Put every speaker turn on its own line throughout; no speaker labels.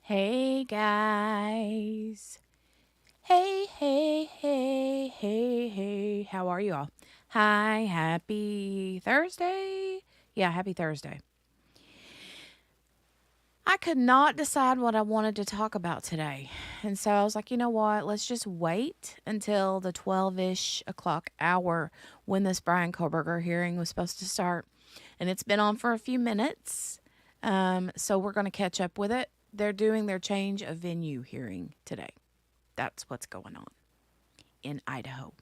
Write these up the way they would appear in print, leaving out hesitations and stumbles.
Hey guys. Hey. How are you all? Hi, happy Thursday. Yeah, happy Thursday. I could not decide what I wanted to talk about today. And so I was like, you know what? Let's just wait until the 12-ish o'clock hour when this Bryan Kohberger hearing was supposed to start. And it's been on for a few minutes. So we're going to catch up with it. They're doing their change of venue hearing today. That's what's going on in Idaho.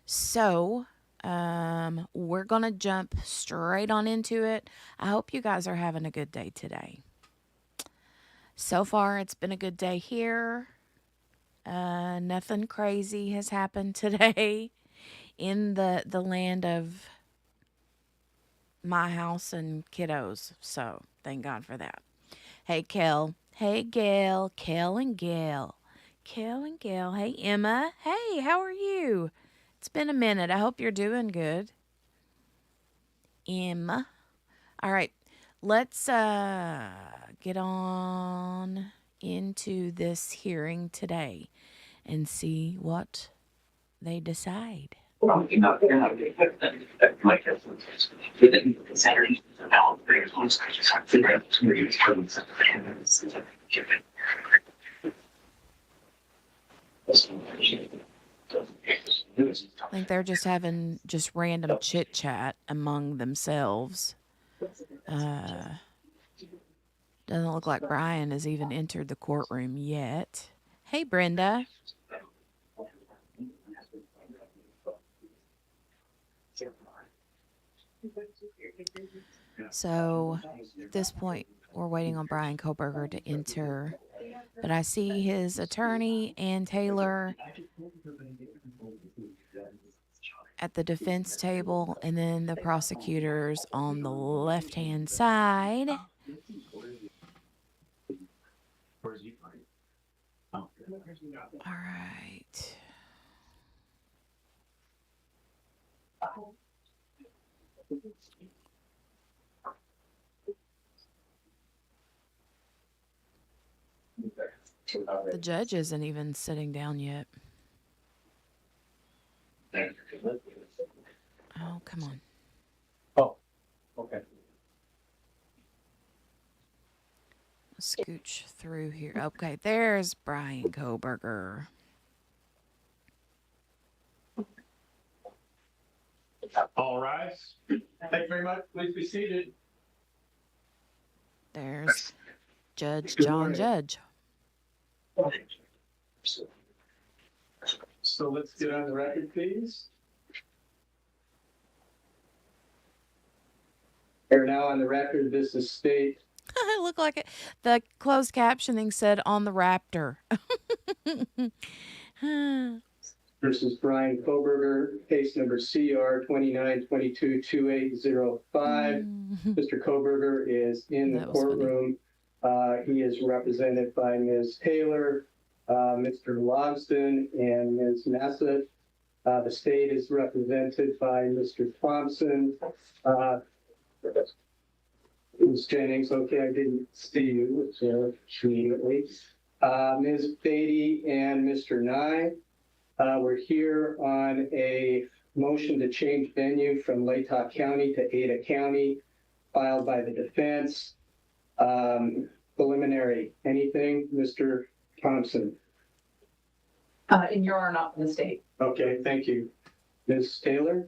So, we're going to jump straight on into it. I hope you guys are having a good day today. So far, it's been a good day here. Nothing crazy has happened today in the land of my house and kiddos. So, thank God for that. Hey, Kel. Hey, Gail. Kel and Gail. Kel and Gail. Hey, Emma. Hey, how are you? It's been a minute. I hope you're doing good. Emma. All right. Let's get on into this hearing today and see what they decide. I think they're just having just random chit chat among themselves. Doesn't look like Bryan has even entered the courtroom yet. Hey, Brenda. So at this point, we're waiting on Bryan Kohberger to enter. But I see his attorney, Ann Taylor, at the defense table, and then the prosecutors on the left-hand side. All right. The judge isn't even sitting down yet. Oh, come on.
Oh, okay.
Let's scooch through here. Okay, there's Bryan Kohberger.
All rise. Thank you very much. Please be seated.
There's Judge John Judge.
So let's get on the record, please. We're now on the record. This is state.
It looked like it. The closed captioning said on the Raptor.
Versus Bryan Kohberger, case number CR 29222805. Mr. Kohberger is in the courtroom. He is represented by Ms. Taylor, Mr. Logston, and Ms. Nassett. The state is represented by Mr. Thompson. Ms. Jennings, okay, I didn't see you immediately. Ms. Beatty and Mr. Nye. We're here on a motion to change venue from Latah County to Ada County, filed by the defense. Preliminary, anything, Mr. Thompson?
In your honor, not in the state.
Okay, thank you. Ms. Taylor?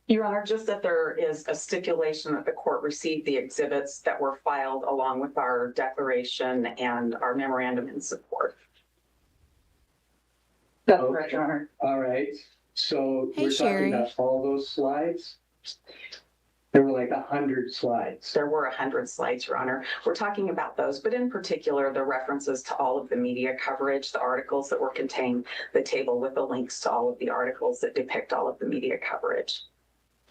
Your Honor, just that there is a stipulation that the court received the exhibits that were filed along with our declaration and our memorandum in support. That's correct, Your Honor.
All right. So
Hey,
we're
Sherry.
talking about all those slides? There were like 100 slides.
There were 100 slides, Your Honor. We're talking about those, but in particular, the references to all of the media coverage, the articles that were contained, the table with the links to all of the articles that depict all of the media coverage.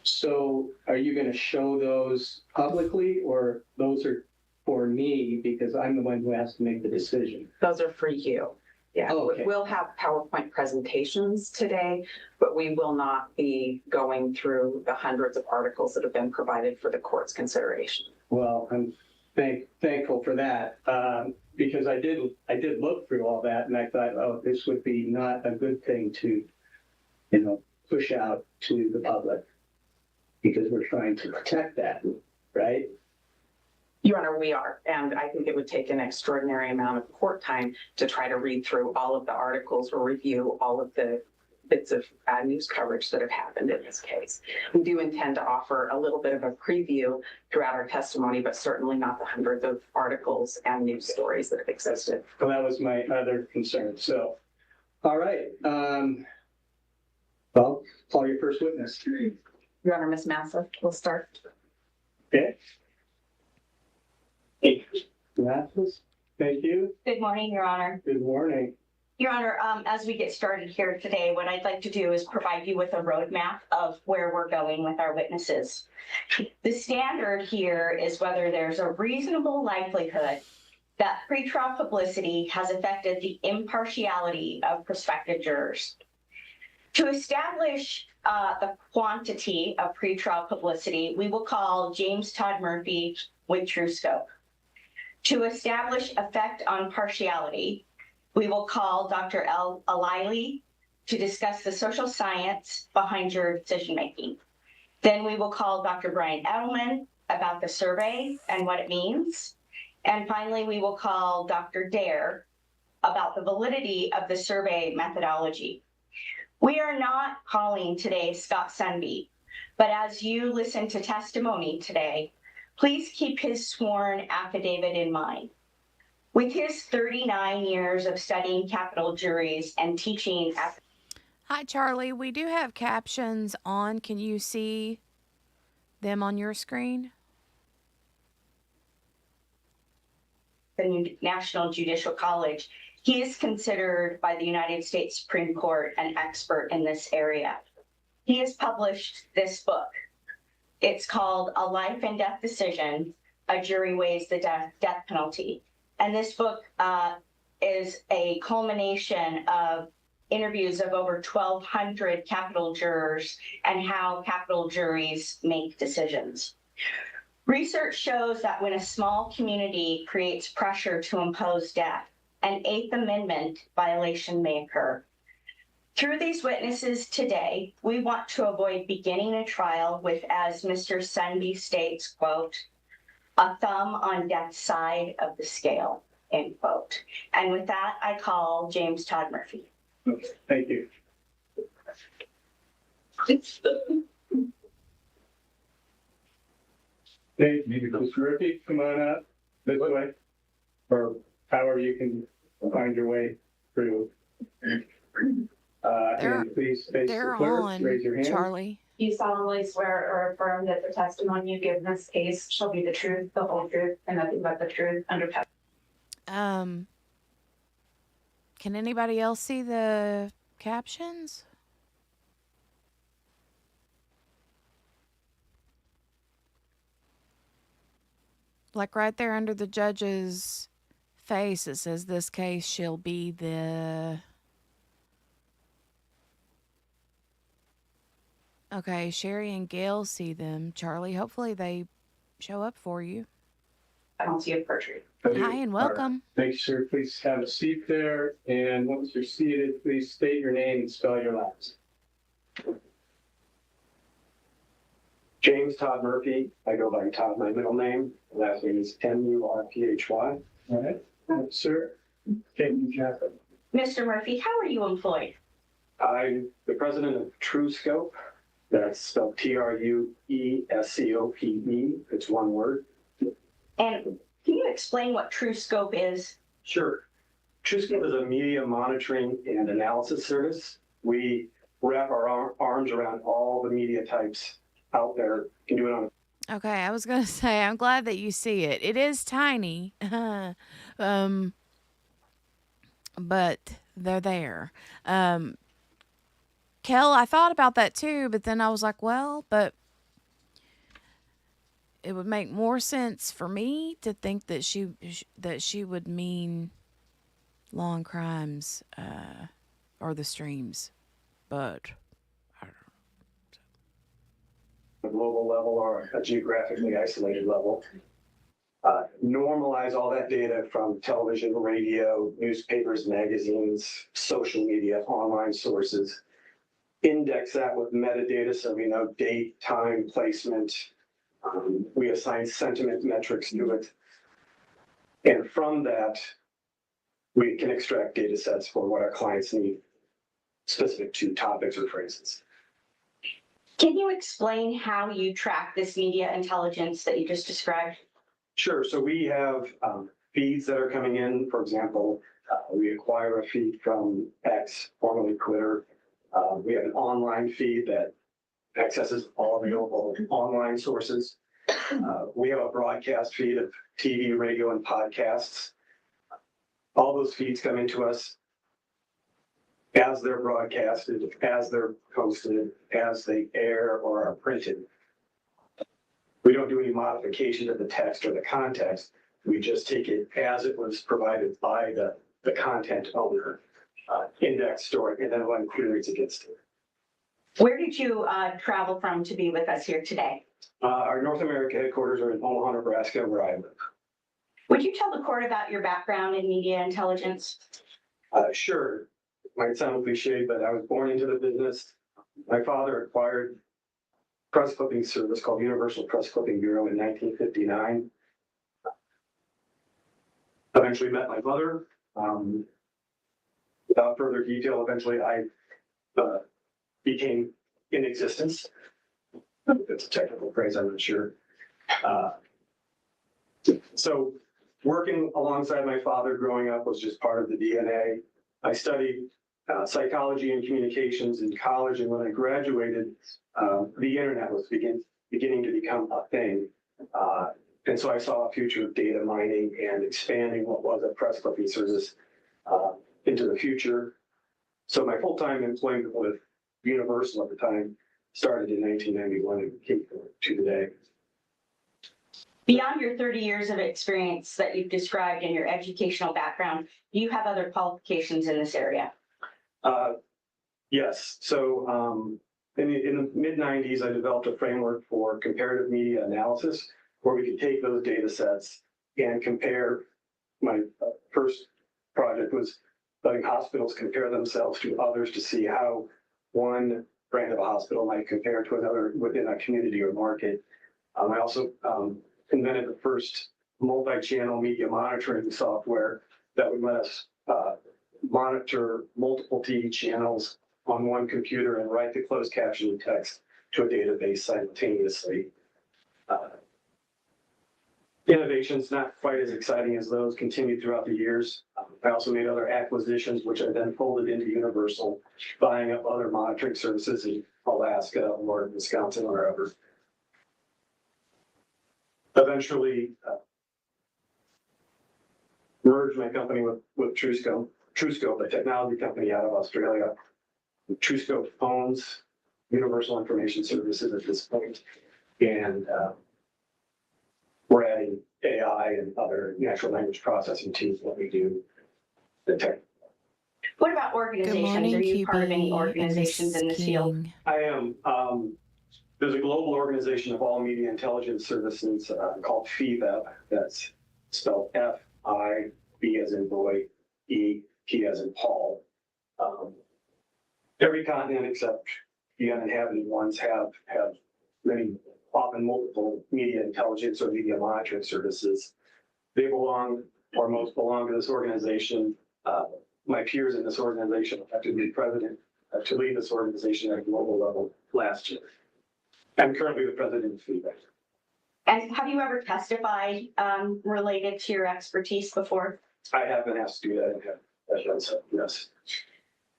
So are you going to show those publicly, or those are for me because I'm the one who has to make the decision?
Those are for you. Yeah,
Okay.
We'll have PowerPoint presentations today, but we will not be going through the hundreds of articles that have been provided for the court's consideration.
Well, I'm thankful for that, because I did look through all that, and I thought, oh, this would be not a good thing to, push out to the public, because we're trying to protect that, right?
Your Honor, we are, and I think it would take an extraordinary amount of court time to try to read through all of the articles or review all of the bits of news coverage that have happened in this case. We do intend to offer a little bit of a preview throughout our testimony, but certainly not the hundreds of articles and news stories that have existed.
Well, that was my other concern. So, all right. Well, call your first witness.
Your Honor, Ms. Massa, we'll start.
Okay. Mathis, thank you.
Good morning, Your Honor.
Good morning.
Your Honor, as we get started here today, what I'd like to do is provide you with a roadmap of where we're going with our witnesses. The standard here is whether there's a reasonable likelihood that pretrial publicity has affected the impartiality of prospective jurors. To establish the quantity of pretrial publicity, we will call James Todd Murphy with true scope. To establish effect on partiality, we will call Dr. Alili to discuss the social science behind your decision-making. Then we will call Dr. Bryan Edelman about the survey and what it means. And finally, we will call Dr. Dare about the validity of the survey methodology. We are not calling today Scott Sunby, but as you listen to testimony today, please keep his sworn affidavit in mind. With his 39 years of studying capital juries and teaching at
Hi, Charlie. We do have captions on. Can you see them on your screen?
the National Judicial College, he is considered by the United States Supreme Court an expert in this area. He has published this book. It's called A Life and Death Decision, A Jury Weighs the Death Penalty. And this book is a culmination of interviews of over 1,200 capital jurors and how capital juries make decisions. Research shows that when a small community creates pressure to impose death, an Eighth Amendment violation may occur. Through these witnesses today, we want to avoid beginning a trial with, as Mr. Sunby states, quote, a thumb on death's side of the scale, end quote. And with that, I call James Todd Murphy.
Okay, thank you. Hey, Mr. Murphy, come on up this way, or however you can find your way through. And please face the
They're
clerk,
on,
raise your hand.
Charlie.
Do you solemnly swear or affirm that the testimony you give in this case shall be the truth, the whole truth, and nothing but the truth under penalty?
Can anybody else see the captions? Like right there under the judge's face, it says this case shall be the... Okay, Sherry and Gail see them. Charlie, hopefully they show up for you.
Penalty of perjury.
Hi and welcome.
Thank you, sir. Please have a seat there. And once you're seated, please state your name and spell your last.
James Todd Murphy. I go by Todd, my middle name. Last name is Murphy.
All right, sir. Okay, Catherine.
Mr. Murphy, how are you employed?
I'm the president of True Scope. That's spelled TRUESCOPE. It's one word.
And can you explain what True Scope is?
Sure. True Scope is a media monitoring and analysis service. We wrap our arms around all the media types out there. You can do it on
Okay, I was going to say, I'm glad that you see it. It is tiny, but they're there. Kel, I thought about that too, but then I was like, well, but it would make more sense for me to think that she would mean long crimes or the streams, but I don't know.
a global level or a geographically isolated level. normalize all that data from television, radio, newspapers, magazines, social media, online sources, index that with metadata so we know date, time, placement. We assign sentiment metrics to it. And from that, we can extract data sets for what our clients need, specific to topics or phrases.
Can you explain how you track this media intelligence that you just described?
Sure. So we have feeds that are coming in. For example, we acquire a feed from X, formerly Twitter. We have an online feed that accesses all available online sources. We have a broadcast feed of TV, radio, and podcasts. All those feeds come into us as they're broadcasted, as they're posted, as they air or are printed. We don't do any modification of the text or the context. We just take it as it was provided by the content owner, index, store, and then run queries against it.
Where did you travel from to be with us here today?
Our North America headquarters are in Omaha, Nebraska, where I live.
Would you tell the court about your background in media intelligence?
Sure. Might sound cliche, but I was born into the business. My father acquired press clipping service called Universal Press Clipping Bureau in 1959. Eventually met my mother. Without further detail, eventually I became in existence. It's a technical phrase, I'm not sure. So working alongside my father growing up was just part of the DNA. I studied psychology and communications in college, and when I graduated, the internet was beginning to become a thing. And so I saw a future of data mining and expanding what was a press clipping service into the future. So my full-time employment with Universal at the time started in 1991 and came to today.
Beyond your 30 years of experience that you've described in your educational background, do you have other qualifications in this area?
Yes. So in the mid-90s, I developed a framework for comparative media analysis where we could take those data sets and compare. My first project was letting hospitals compare themselves to others to see how one brand of a hospital might compare to another within a community or market. I also invented the first multi-channel media monitoring software that would let us monitor multiple TV channels on one computer and write the closed captioning text to a database simultaneously. Innovations not quite as exciting as those continued throughout the years. I also made other acquisitions, which I then folded into Universal, buying up other monitoring services in Alaska or Wisconsin or wherever. Eventually merged my company with TrueScope, a technology company out of Australia. TrueScope owns Universal Information Services at this point, and we're adding AI and other natural language processing to what we do. The tech.
What about
Good
organizations?
morning,
Are you part of any
QB and
organizations in
Mrs.
this field?
King.
I am. There's a global organization of all media intelligence services called FIVEB. That's spelled F-I-B as in boy, E-P as in Paul. Every continent except the uninhabited ones have many, often multiple media intelligence or media monitoring services. They belong, or most belong to this organization. My peers in this organization elected me president to lead this organization at a global level last year. I'm currently the president of FIVEB.
And have you ever testified related to your expertise before?
I have been asked to do that and have done so, yes.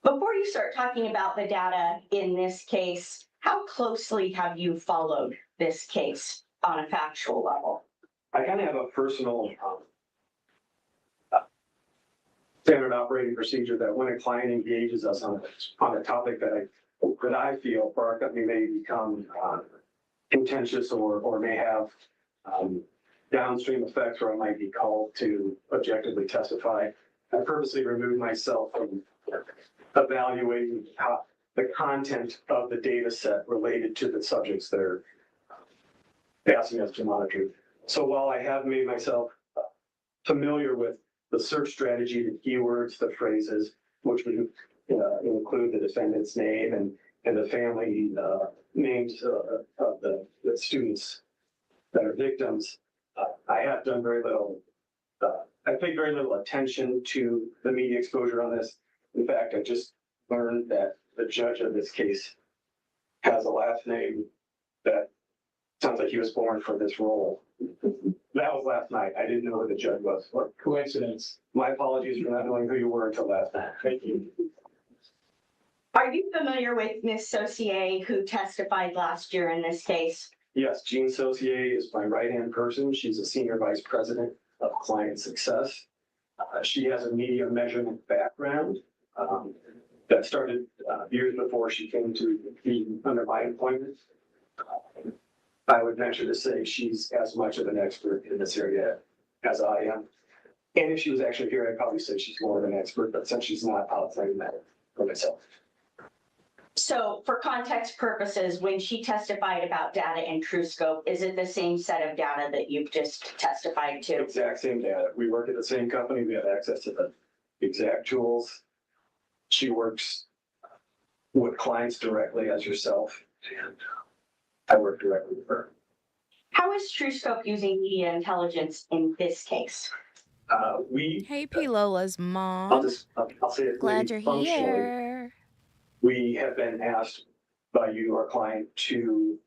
Before you start talking about the data in this case, how closely have you followed this case on a factual level?
I kind of have a personal standard operating procedure that when a client engages us on a topic that I feel for our company may become contentious or may have downstream effects where I might be called to objectively testify, I purposely remove myself from evaluating the content of the data set related to the subjects that are asking us to monitor So while I have made myself familiar with the search strategy, the keywords, the phrases, which would include the defendant's name and the family names of the students that are victims, I have done very little. I paid very little attention to the media exposure on this. In fact, I just learned that the judge of this case has a last name that sounds like he was born for this role. That was last night. I didn't know who the judge was. What
Coincidence.
My apologies for not knowing who you were until last night. Thank you.
Are you familiar with Ms. Saucier, who testified last year in this case?
Yes, Jean Saucier is my right-hand person. She's a senior vice president of client success. She has a media measurement background that started years before she came to be under my employment. I would venture to say she's as much of an expert in this area as I am. And if she was actually here, I'd probably say she's more of an expert, but since she's not, I'll tell you that for myself.
So for context purposes, when she testified about data in TrueScope, is it the same set of data that you've just testified to?
Exact same data. We work at the same company. We have access to the exact tools. She works with clients directly as yourself, and I work directly with her.
How is TrueScope using media intelligence in this case?
Hey, P. Lola's mom.
I'll say it
Glad
maybe
you're
functionally.
here.
We have been asked by you, our client, to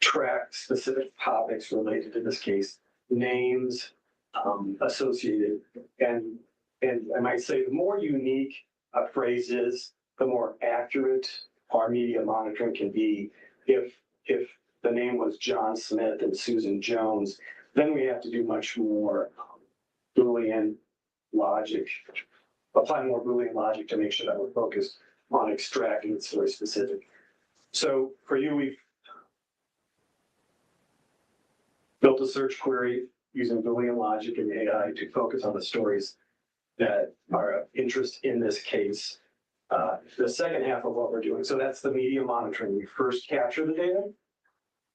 track specific topics related to this case, names associated, and I might say the more unique a phrase is, the more accurate our media monitoring can be. If the name was John Smith and Susan Jones, then we have to do much more Boolean logic, apply more Boolean logic to make sure that we're focused on extracting the story specific. So for you, we've built a search query using Boolean logic and AI to focus on the stories that are of interest in this case. The second half of what we're doing, so that's the media monitoring. We first capture the data.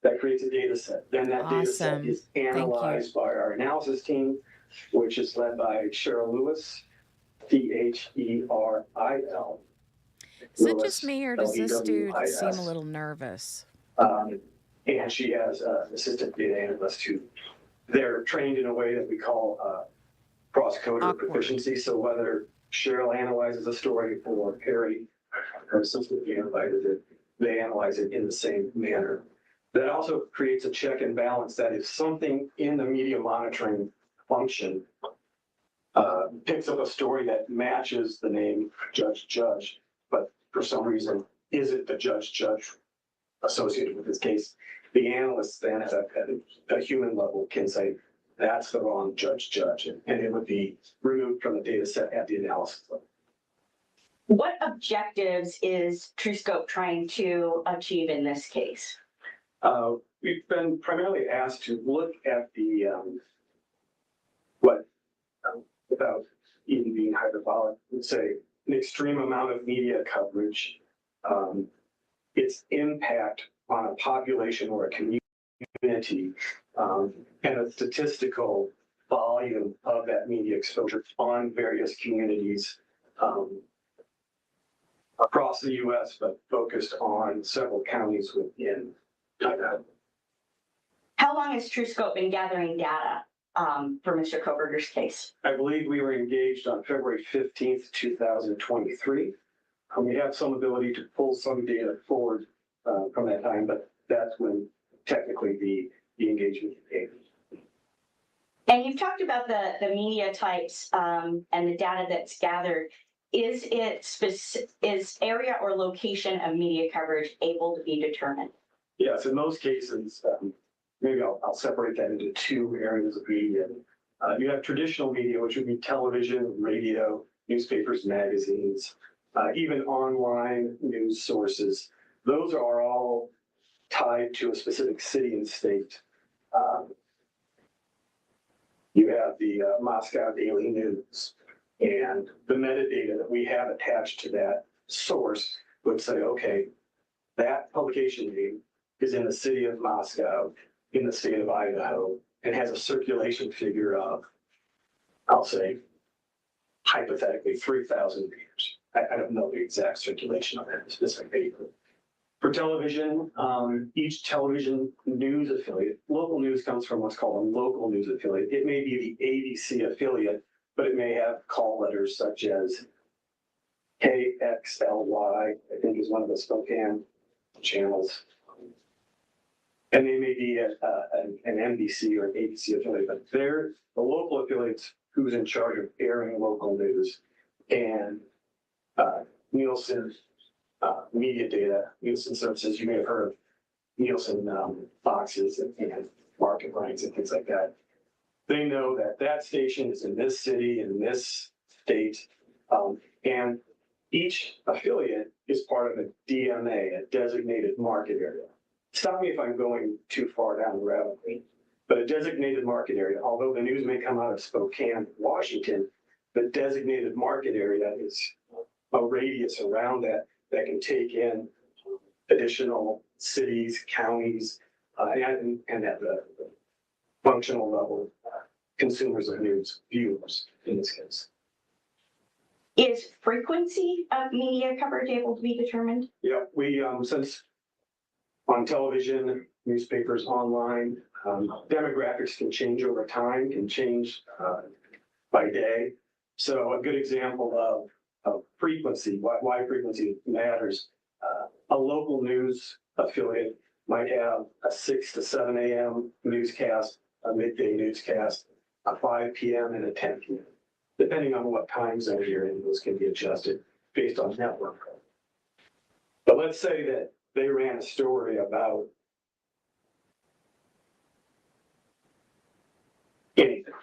That creates a data set. Then that data set
Awesome.
is analyzed by our analysis team, which is led by Cheryl Lewis, Theril.
Is it just me, or does this dude seem a little nervous?
And she has an assistant data analyst who they're trained in a way that we call cross-coder proficiency. So whether Cheryl analyzes a story or Harry, her assistant analyzes it, they analyze it in the same manner. That also creates a check and balance that if something in the media monitoring function picks up a story that matches the name Judge, but for some reason isn't the Judge associated with this case, the analysts then at a human level can say, that's the wrong Judge, and it would be removed from the data set at the analysis level.
What objectives is TrueScope trying to achieve in this case?
We've been primarily asked to look at the, without even being hyperbolic, would say an extreme amount of media coverage, its impact on a population or a community, and the statistical volume of that media exposure on various communities across the U.S., but focused on several counties within.
How long has TrueScope been gathering data for Mr. Kohberger's case?
I believe we were engaged on February 15th, 2023. We have some ability to pull some data forward from that time, but that's when technically the engagement began.
And you've talked about the media types and the data that's gathered. Is area or location of media coverage able to be determined?
Yes, in most cases, maybe I'll separate that into two areas of media. You have traditional media, which would be television, radio, newspapers, magazines, even online news sources. Those are all tied to a specific city and state. You have the Moscow Daily News, and the metadata that we have attached to that source would say, okay, that publication name is in the city of Moscow, in the state of Idaho and has a circulation figure of, I'll say, hypothetically 3,000 readers. I don't know the exact circulation of that specific paper. For television, each television news affiliate, local news comes from what's called a local news affiliate. It may be the ABC affiliate, but it may have call letters such as KXLY, I think is one of the Spokane channels. And they may be an NBC or an ABC affiliate, but they're the local affiliates who's in charge of airing local news. And Nielsen media data, Nielsen services, you may have heard of Nielsen boxes and market ranks and things like that. They know that that station is in this city, in this state, and each affiliate is part of a DMA, a designated market area. Stop me if I'm going too far down the rabbit hole, but a designated market area, although the news may come out of Spokane, Washington, the designated market area is a radius around that can take in additional cities, counties, and at the functional level, consumers of news, viewers in this case.
Is frequency of media coverage able to be determined?
Yeah, we, since on television, newspapers, online, demographics can change over time, can change by day. So a good example of frequency, why frequency matters. A local news affiliate might have a 6 to 7 a.m. newscast, a midday newscast, a 5 p.m. and a 10 p.m. Depending on what time zone you're in, those can be adjusted based on network. But let's say that they ran a story about anything.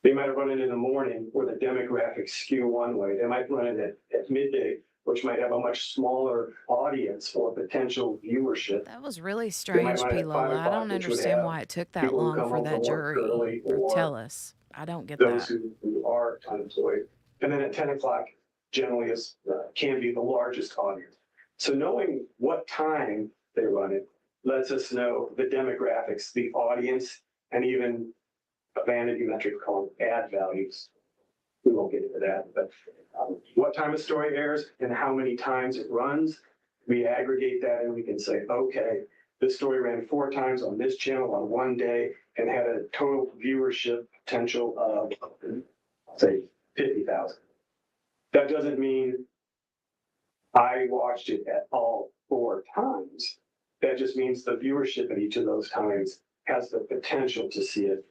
They might have run it in the morning where the demographics skew one way. They might run it at midday, which might have a much smaller audience or potential viewership.
That was really strange,
run it at 5
Pilola. I
o'clock,
don't
which would
understand
have
why it took that
people who
long
come
for
home
that
from work
jury
early
to
or
tell us. I don't get
those
that.
who are unemployed. And then at 10 o'clock generally is can be the largest audience. So knowing what time they run it lets us know the demographics, the audience, and even a vanity metric called ad values. We won't get into that, but what time a story airs and how many times it runs, we aggregate that and we can say, okay, this story ran 4 times on this channel on one day and had a total viewership potential of, say, 50,000. That doesn't mean I watched it at all 4 times. That just means the viewership at each of those times has the potential to see it.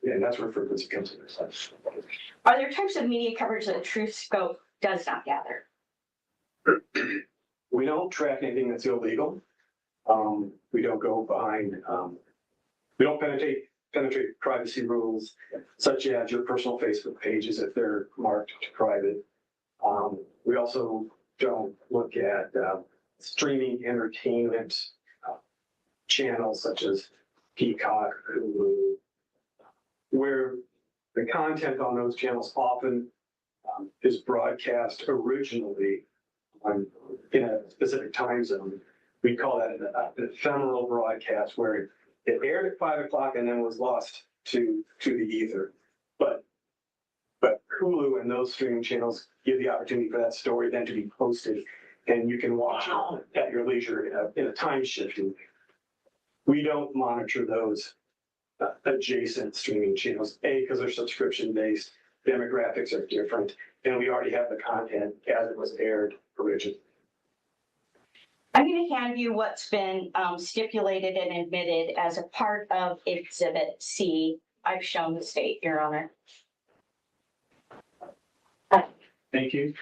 And that's where frequency comes into play.
Are there types of media coverage that Truth Scope does not gather?
We don't track anything that's illegal. We don't go behind, we don't penetrate privacy rules such as your personal Facebook pages if they're marked to private. We also don't look at streaming entertainment channels such as Peacock, Hulu, where the content on those channels often is broadcast originally in a specific time zone. We call that an ephemeral broadcast where it aired at 5 o'clock and then was lost to the ether. But Hulu and those streaming channels give the opportunity for that story then to be posted, and you can watch it at your leisure in a time shifting. We don't monitor those adjacent streaming channels, because they're subscription based, demographics are different, and we already have the content as it was aired originally.
I'm going to hand you what's been stipulated and admitted as a part of Exhibit C. I've shown the state, Your Honor.
Thank you.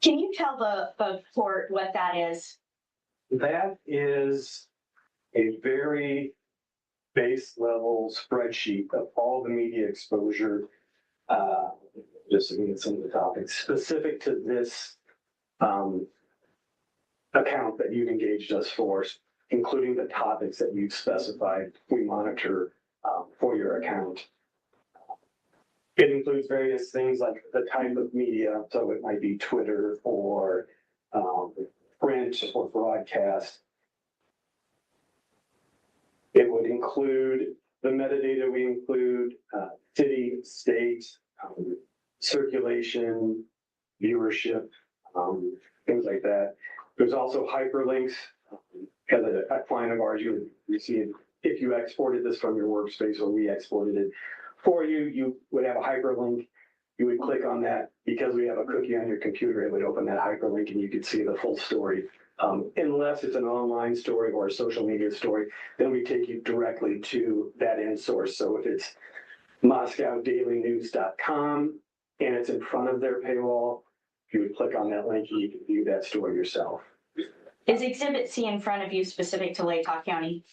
Can you tell the court what that is?
That is a very base level spreadsheet of all the media exposure, just looking at some of the topics specific to this account that you've engaged us for, including the topics that you've specified we monitor for your account. It includes various things like the type of media, so it might be Twitter or print or broadcast. It would include the metadata we include, city, state, circulation, viewership, things like that. There's also hyperlinks. As a client of ours, you would receive, if you exported this from your workspace or we exported it for you, you would have a hyperlink. You would click on that. Because we have a cookie on your computer, it would open that hyperlink and you could see the full story. Unless it's an online story or a social media story, then we take you directly to that end source. So if it's MoscowDailyNews.com and it's in front of their paywall, you would click on that link and you can view that story yourself.
Is Exhibit C in front of you specific to Latah County?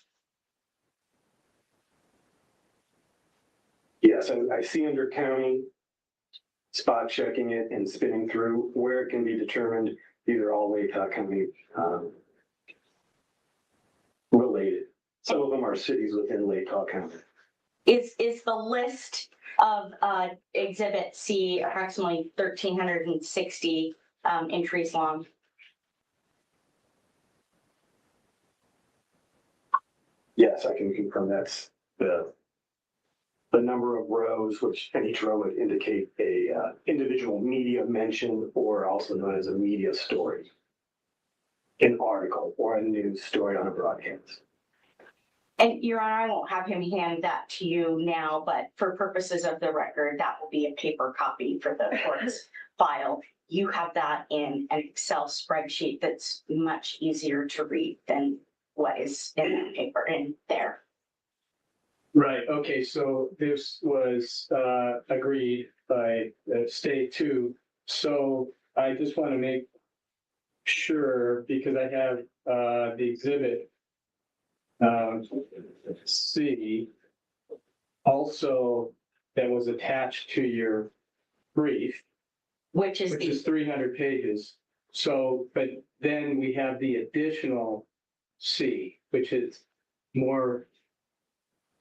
Yes, I see under county, spot checking it and spinning through where it can be determined. These are all Latah County related. Some of them are cities within Latah County.
Is the list of Exhibit C approximately 1,360 entries long?
Yes, I can confirm that's the number of rows, which and each row would indicate a individual media mention, or also known as a media story, an article or a news story on a broadcast.
And Your Honor, I won't have him hand that to you now, but for purposes of the record, that will be a paper copy for the court's file. You have that in an Excel spreadsheet that's much easier to read than what is in that paper in there.
Right, okay, so this was agreed by the state too. So I just want to make sure, because I have the exhibit C also that was attached to your brief,
Which is
which
the,
is 300 pages. So, but then we have the additional C, which is more,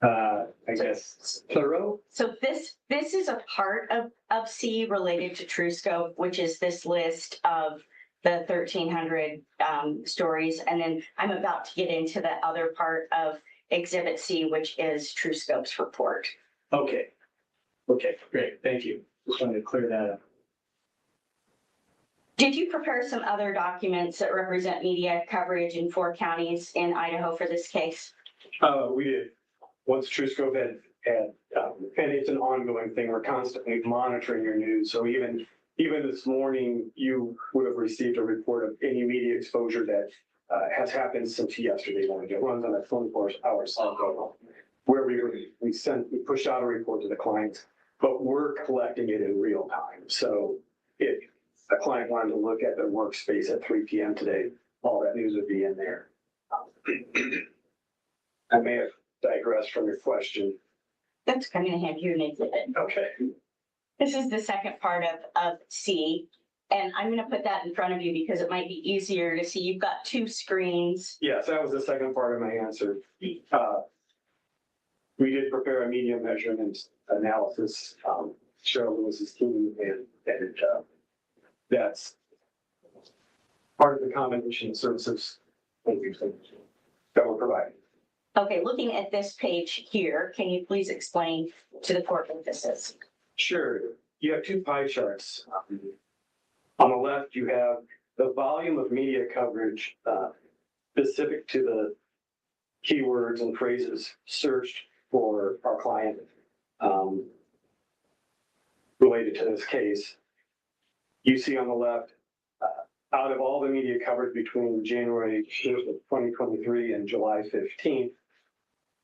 I guess, thorough.
so this is a part of C related to TrueScope, which is this list of the 1,300 stories. And then I'm about to get into the other part of Exhibit C, which is TrueScope's report.
Okay. Okay, great. Thank you. Just wanted to clear that up.
Did you prepare some other documents that represent media coverage in 4 counties in Idaho for this case?
We did. Once TrueScope had and it's an ongoing thing. We're constantly monitoring your news. So even this morning, you would have received a report of any media exposure that has happened since yesterday morning. It runs on a 24-hour cycle where we pushed out a report to the client, but we're collecting it in real time. So if a client wanted to look at their workspace at 3 p.m. today, all that news would be in there. I may have digressed from your question.
That's I'm going to hand you an exhibit.
Okay.
This is the second part of C, and I'm going to put that in front of you because it might be easier to see. You've got 2 screens.
Yes, that was the second part of my answer. We did prepare a media measurement analysis. Cheryl Lewis's team, and that's part of the combination of services that we're providing.
Okay, looking at this page here, can you please explain to the court what this is?
Sure. You have 2 pie charts. On the left, you have the volume of media coverage specific to the keywords and phrases searched for our client related to this case. You see on the left, out of all the media coverage between January 2023 and July 15th,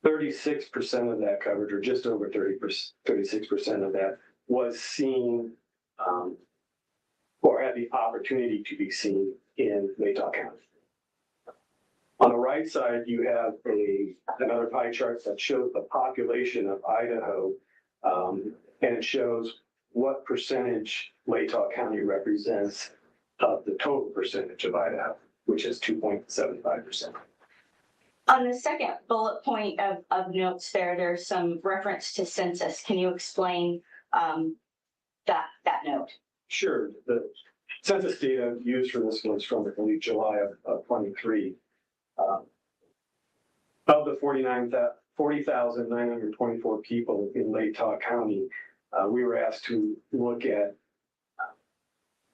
36% of that coverage, or just over 36% of that, was seen or had the opportunity to be seen in Latah County. On the right side, you have another pie chart that shows the population of Idaho, and it shows what percentage Latah County represents of the total percentage of Idaho, which is 2.75%.
On the second bullet point of notes there's some reference to census. Can you explain that note.
Sure. The census data used for this was from, I believe, July of 23. Of the 40,924 people in Latah County, we were asked to look at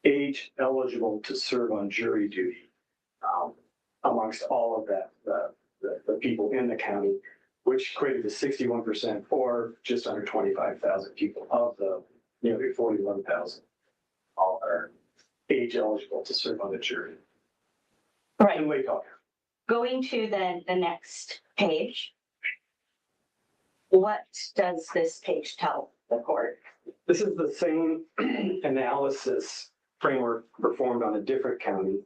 age eligible to serve on jury duty amongst all of that, the people in the county, which equated to 61%, or just under 25,000 people of the nearly 41,000 all are age eligible to serve on the jury.
Right.
In Latah.
Going to the next page. What does this page tell the court?
This is the same analysis framework performed on a different county.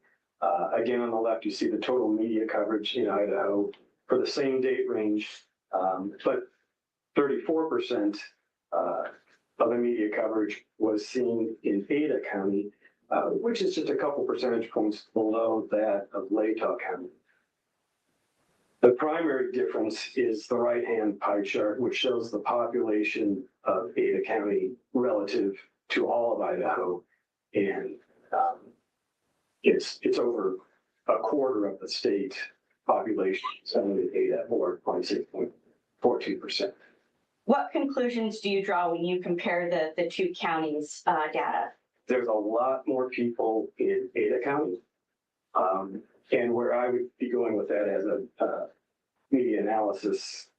Again, on the left, you see the total media coverage in Idaho for the same date range, but 34% of the media coverage was seen in Ada County, which is just a couple percentage points below that of Latah County. The primary difference is the right-hand pie chart, which shows the population of Ada County relative to all of Idaho. And it's over a quarter of the state population, 78 or 26.42%.
What conclusions do you draw when you compare the two counties' data?
There's a lot more people in Ada County. And where I would be going with that as a media analysis,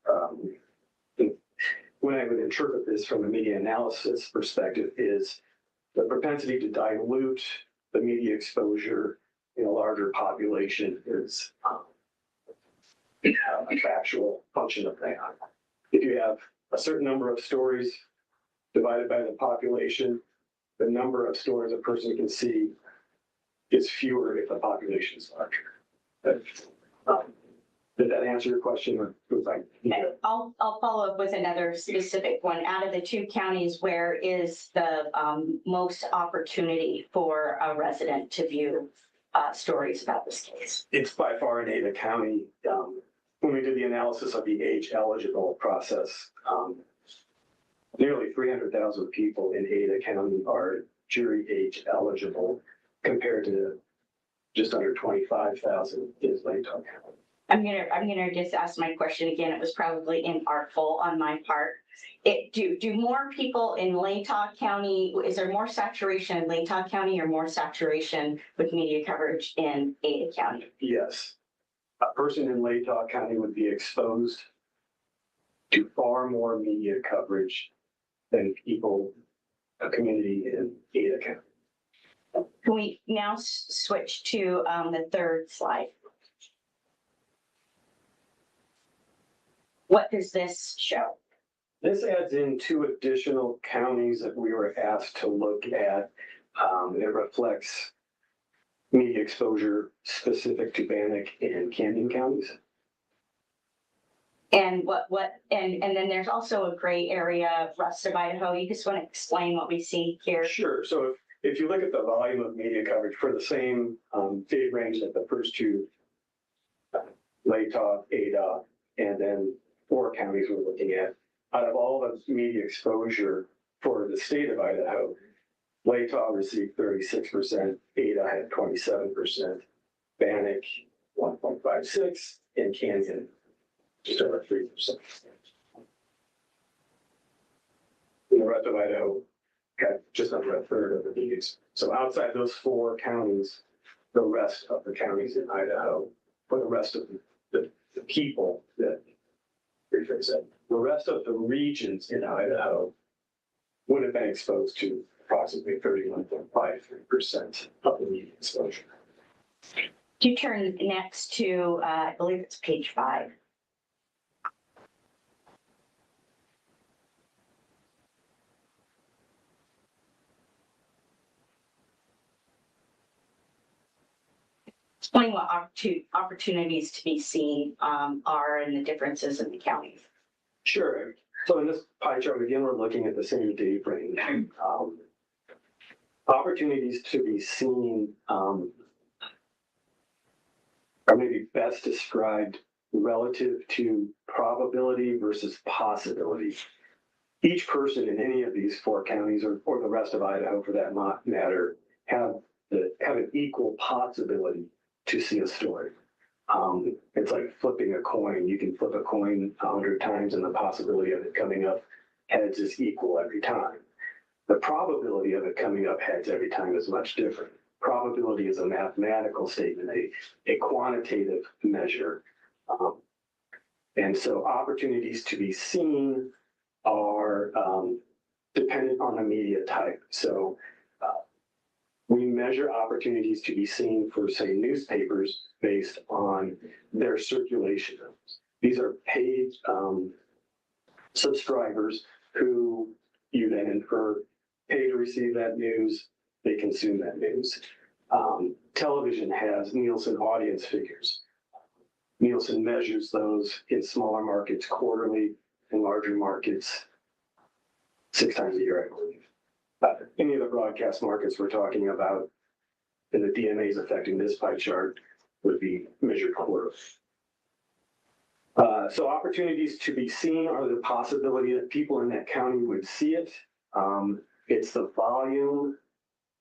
when I would interpret this from a media analysis perspective, is the propensity to dilute the media exposure in a larger population is a factual function of that. If you have a certain number of stories divided by the population, the number of stories a person can see is fewer if the population is larger. Did that answer your question? Or was I?
I'll follow up with another specific one. Out of the two counties, where is the most opportunity for a resident to view stories about this case?
It's by far in Ada County. When we did the analysis of the age eligible process, nearly 300,000 people in Ada County are jury age eligible compared to just under 25,000 in Latah County.
I'm gonna just ask my question again. It was probably inartful on my part. Do more people in Latah County, is there more saturation in Latah County or more saturation with media coverage in Ada County?
Yes. A person in Latah County would be exposed to far more media coverage than people, a community in Ada County.
Can we now switch to the third slide? What does this show?
This adds in 2 additional counties that we were asked to look at. It reflects media exposure specific to Bannock and Camden counties.
And and then there's also a gray area, rest of Idaho. You just want to explain what we see here?
Sure. So if you look at the volume of media coverage for the same date range that the first 2, Latah, Ada, and then 4 counties we're looking at, out of all the media exposure for the state of Idaho, Latah received 36%, Ada had 27%, Bannock 1.56%, and Camden just over 3%. And the rest of Idaho got just under a third of the media. So outside those 4 counties, the rest of the counties in Idaho, for the rest of the people that, rephrase that, the rest of the regions in Idaho would have been exposed to approximately 31.53% of the media exposure.
Do you turn next to, I believe it's page 5. Explain what opportunities to be seen are and the differences in the counties.
Sure. So in this pie chart, again, we're looking at the same date range. Opportunities to be seen are maybe best described relative to probability versus possibility. each person in any of these 4 counties, or the rest of Idaho for that matter, have an equal possibility to see a story. It's like flipping a coin. You can flip a coin 100 times and the possibility of it coming up heads is equal every time. The probability of it coming up heads every time is much different. Probability is a mathematical statement, a quantitative measure. And so opportunities to be seen are dependent on the media type. So we measure opportunities to be seen for, say, newspapers based on their circulation. These are paid subscribers who you then infer pay to receive that news, they consume that news. Television has Nielsen audience figures. Nielsen measures those in smaller markets quarterly, in larger markets 6 times a year, I believe. Any of the broadcast markets we're talking about and the DMAs affecting this pie chart would be measured quarterly. So opportunities to be seen are the possibility that people in that county would see it. It's the volume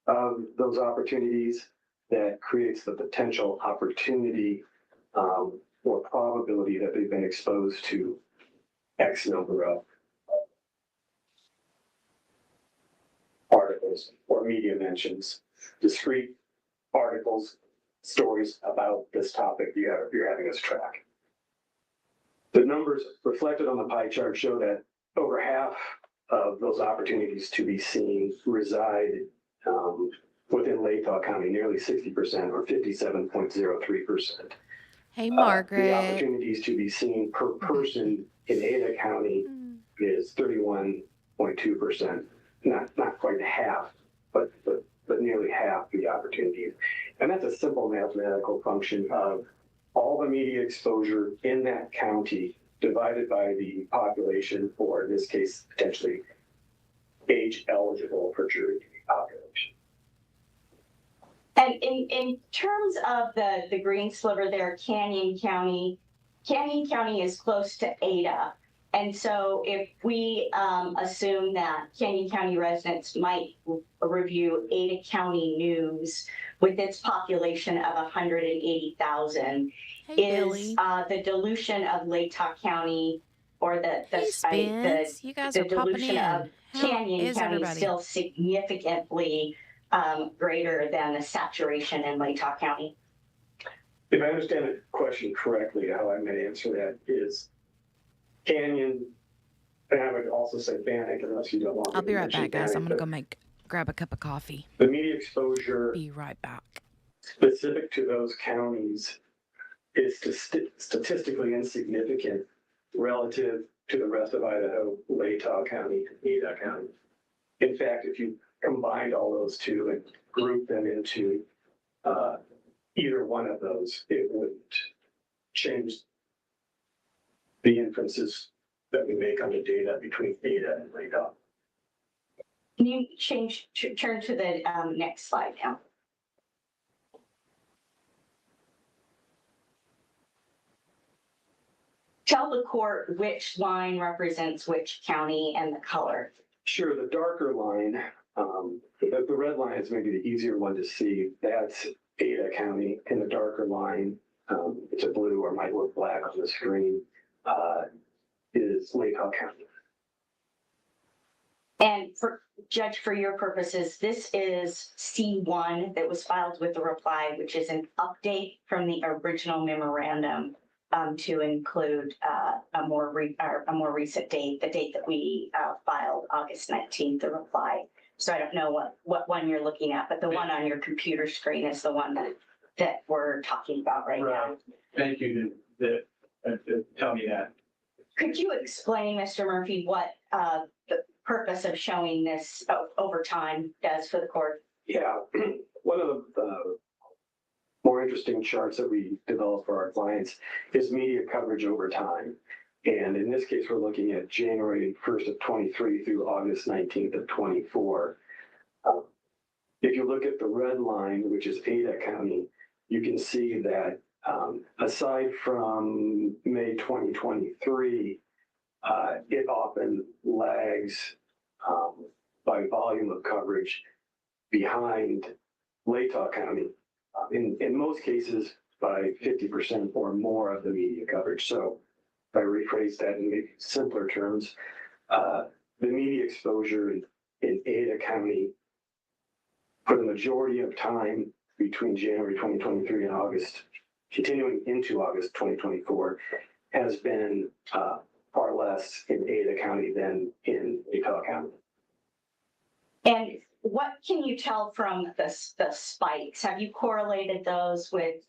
of those opportunities that creates the potential opportunity or probability that they've been exposed to X number of articles or media mentions, discrete articles, stories about this topic you're having us track. The numbers reflected on the pie chart show that over half of those opportunities to be seen reside within Latah County, nearly 60% or 57.03%.
Hey,
The
Margaret.
opportunities to be seen per person in Ada County is 31.2%. Not quite half, but nearly half the opportunities. And that's a simple mathematical function of all the media exposure in that county divided by the population, or in this case, potentially age eligible for jury duty population.
And in terms of the green sliver there, Canyon County is close to Ada. And so if we assume that Canyon County residents might review Ada County news with its population of 180,000,
Hey,
is
Billy.
the dilution of Latah County or
Hey, Spence. You guys
the
are popping
dilution
in.
of
How
Canyon
is
County
everybody?
still significantly greater than the saturation in Latah County?
If I understand the question correctly, how I may answer that is Canyon, and I would also say Bannock, unless you don't want me
I'll
to
be right
mention
back, guys. I'm
Bannock,
going to go grab a cup of coffee.
the media exposure
Be right back.
specific to those counties is statistically insignificant relative to the rest of Idaho, Latah County, and Ada County. In fact, if you combined all those two and grouped them into either one of those, it wouldn't change the inferences that we make on the data between Ada and Latah.
Can you turn to the next slide now? Tell the court which line represents which county and the color.
Sure, the darker line, the red line is maybe the easier one to see. That's Ada County, and the darker line, it's a blue or might look black on the screen, is Latah County.
And Judge, for your purposes, this is C1 that was filed with the reply, which is an update from the original memorandum to include a more recent date, the date that we filed, August 19th, the reply. So I don't know what one you're looking at, but the one on your computer screen is the one that we're talking about right now.
Thank you to tell me that.
Could you explain, Mr. Murphy, what the purpose of showing this over time does for the court?
Yeah, one of the more interesting charts that we develop for our clients is media coverage over time. And in this case, we're looking at January 1st of 23 through August 19th of 24. If you look at the red line, which is Ada County, you can see that aside from May 2023, it often lags by volume of coverage behind Latah County. In most cases, by 50% or more of the media coverage. So if I rephrase that in maybe simpler terms, the media exposure in Ada County for the majority of time between January 2023 and August, continuing into August 2024, has been far less in Ada County than in Latah County.
And what can you tell from the spikes? Have you correlated those with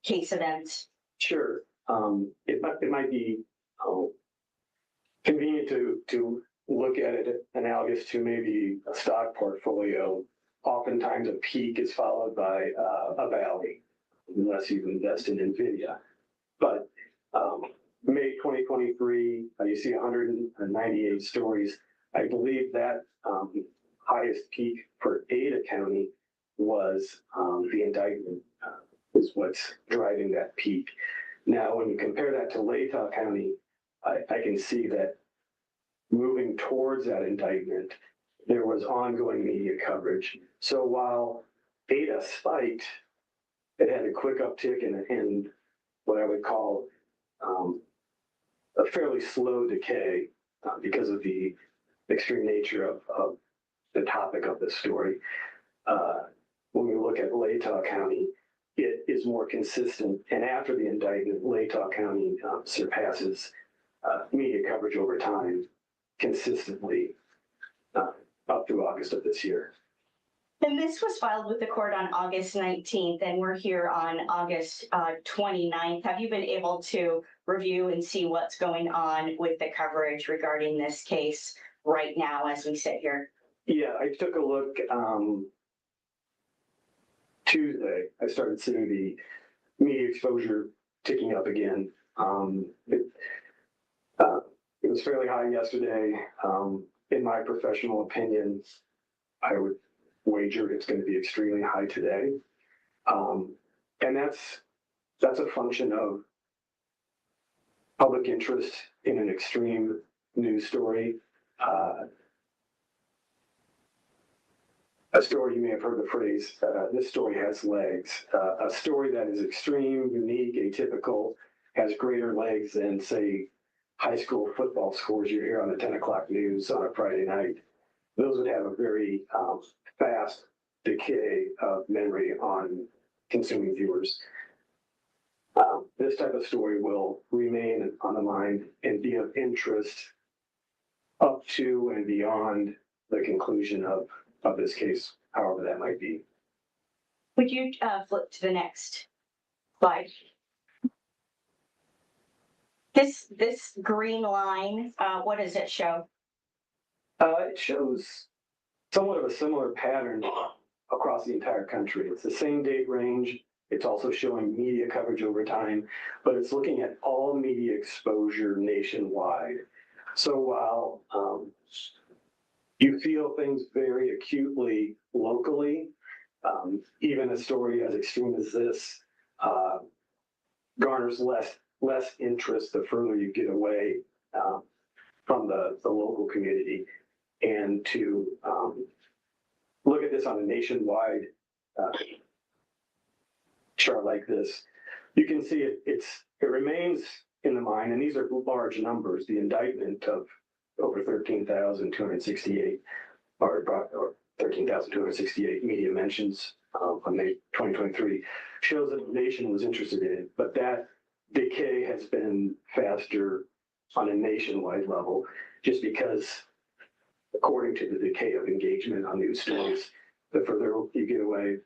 case events?
Sure. It might be convenient to look at it analogous to maybe a stock portfolio. Oftentimes a peak is followed by a valley, unless you invest in NVIDIA. But May 2023, you see 198 stories. I believe that highest peak for Ada County was the indictment is what's driving that peak. Now, when you compare that to Latah County, I can see that moving towards that indictment, there was ongoing media coverage. So while Ada spiked, it had a quick uptick in what I would call a fairly slow decay because of the extreme nature of the topic of this story. When we look at Latah County, it is more consistent. And after the indictment, Latah County surpasses media coverage over time consistently up through August of this year.
And this was filed with the court on August 19th, and we're here on August 29th. Have you been able to review and see what's going on with the coverage regarding this case right now as we sit here?
Yeah, I took a look Tuesday. I started seeing the media exposure ticking up again. It was fairly high yesterday. In my professional opinion, I would wager it's going to be extremely high today. And that's a function of public interest in an extreme news story. A story, you may have heard the phrase, this story has legs. A story that is extreme, unique, atypical, has greater legs than, say, high school football scores you hear on the 10 o'clock news on a Friday night. Those would have a very fast decay of memory on consuming viewers. This type of story will remain on the mind and be of interest up to and beyond the conclusion of this case, however that might be.
Would you flip to the next slide? This green line, what does it show?
It shows somewhat of a similar pattern across the entire country. It's the same date range. It's also showing media coverage over time, but it's looking at all media exposure nationwide. So while you feel things very acutely locally, even a story as extreme as this garners less interest the further you get away from the local community. And to look at this on a nationwide chart like this, you can see it remains in the mind, and these are large numbers. The indictment of over 13,268 or 13,268 media mentions on May 2023 shows that the nation was interested in it, but that decay has been faster on a nationwide level just because, according to the decay of engagement on news stories, the further you get away,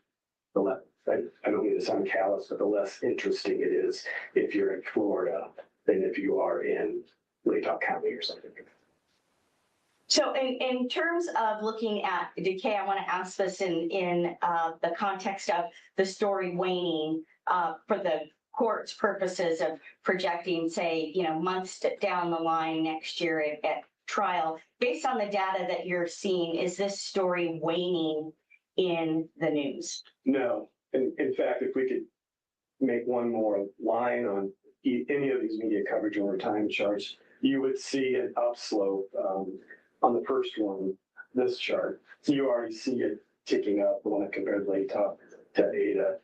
the less, I don't mean to sound callous, but the less interesting it is if you're in Florida than if you are in Latah County or something.
So in terms of looking at decay, I want to ask this in the context of the story waning for the court's purposes of projecting, say, months down the line next year at trial. Based on the data that you're seeing, is this story waning in the news?
No. In fact, if we could make one more line on any of these media coverage over time charts, you would see an upslope on the first one, this chart. So you already see it ticking up when I compared Latah to Ada.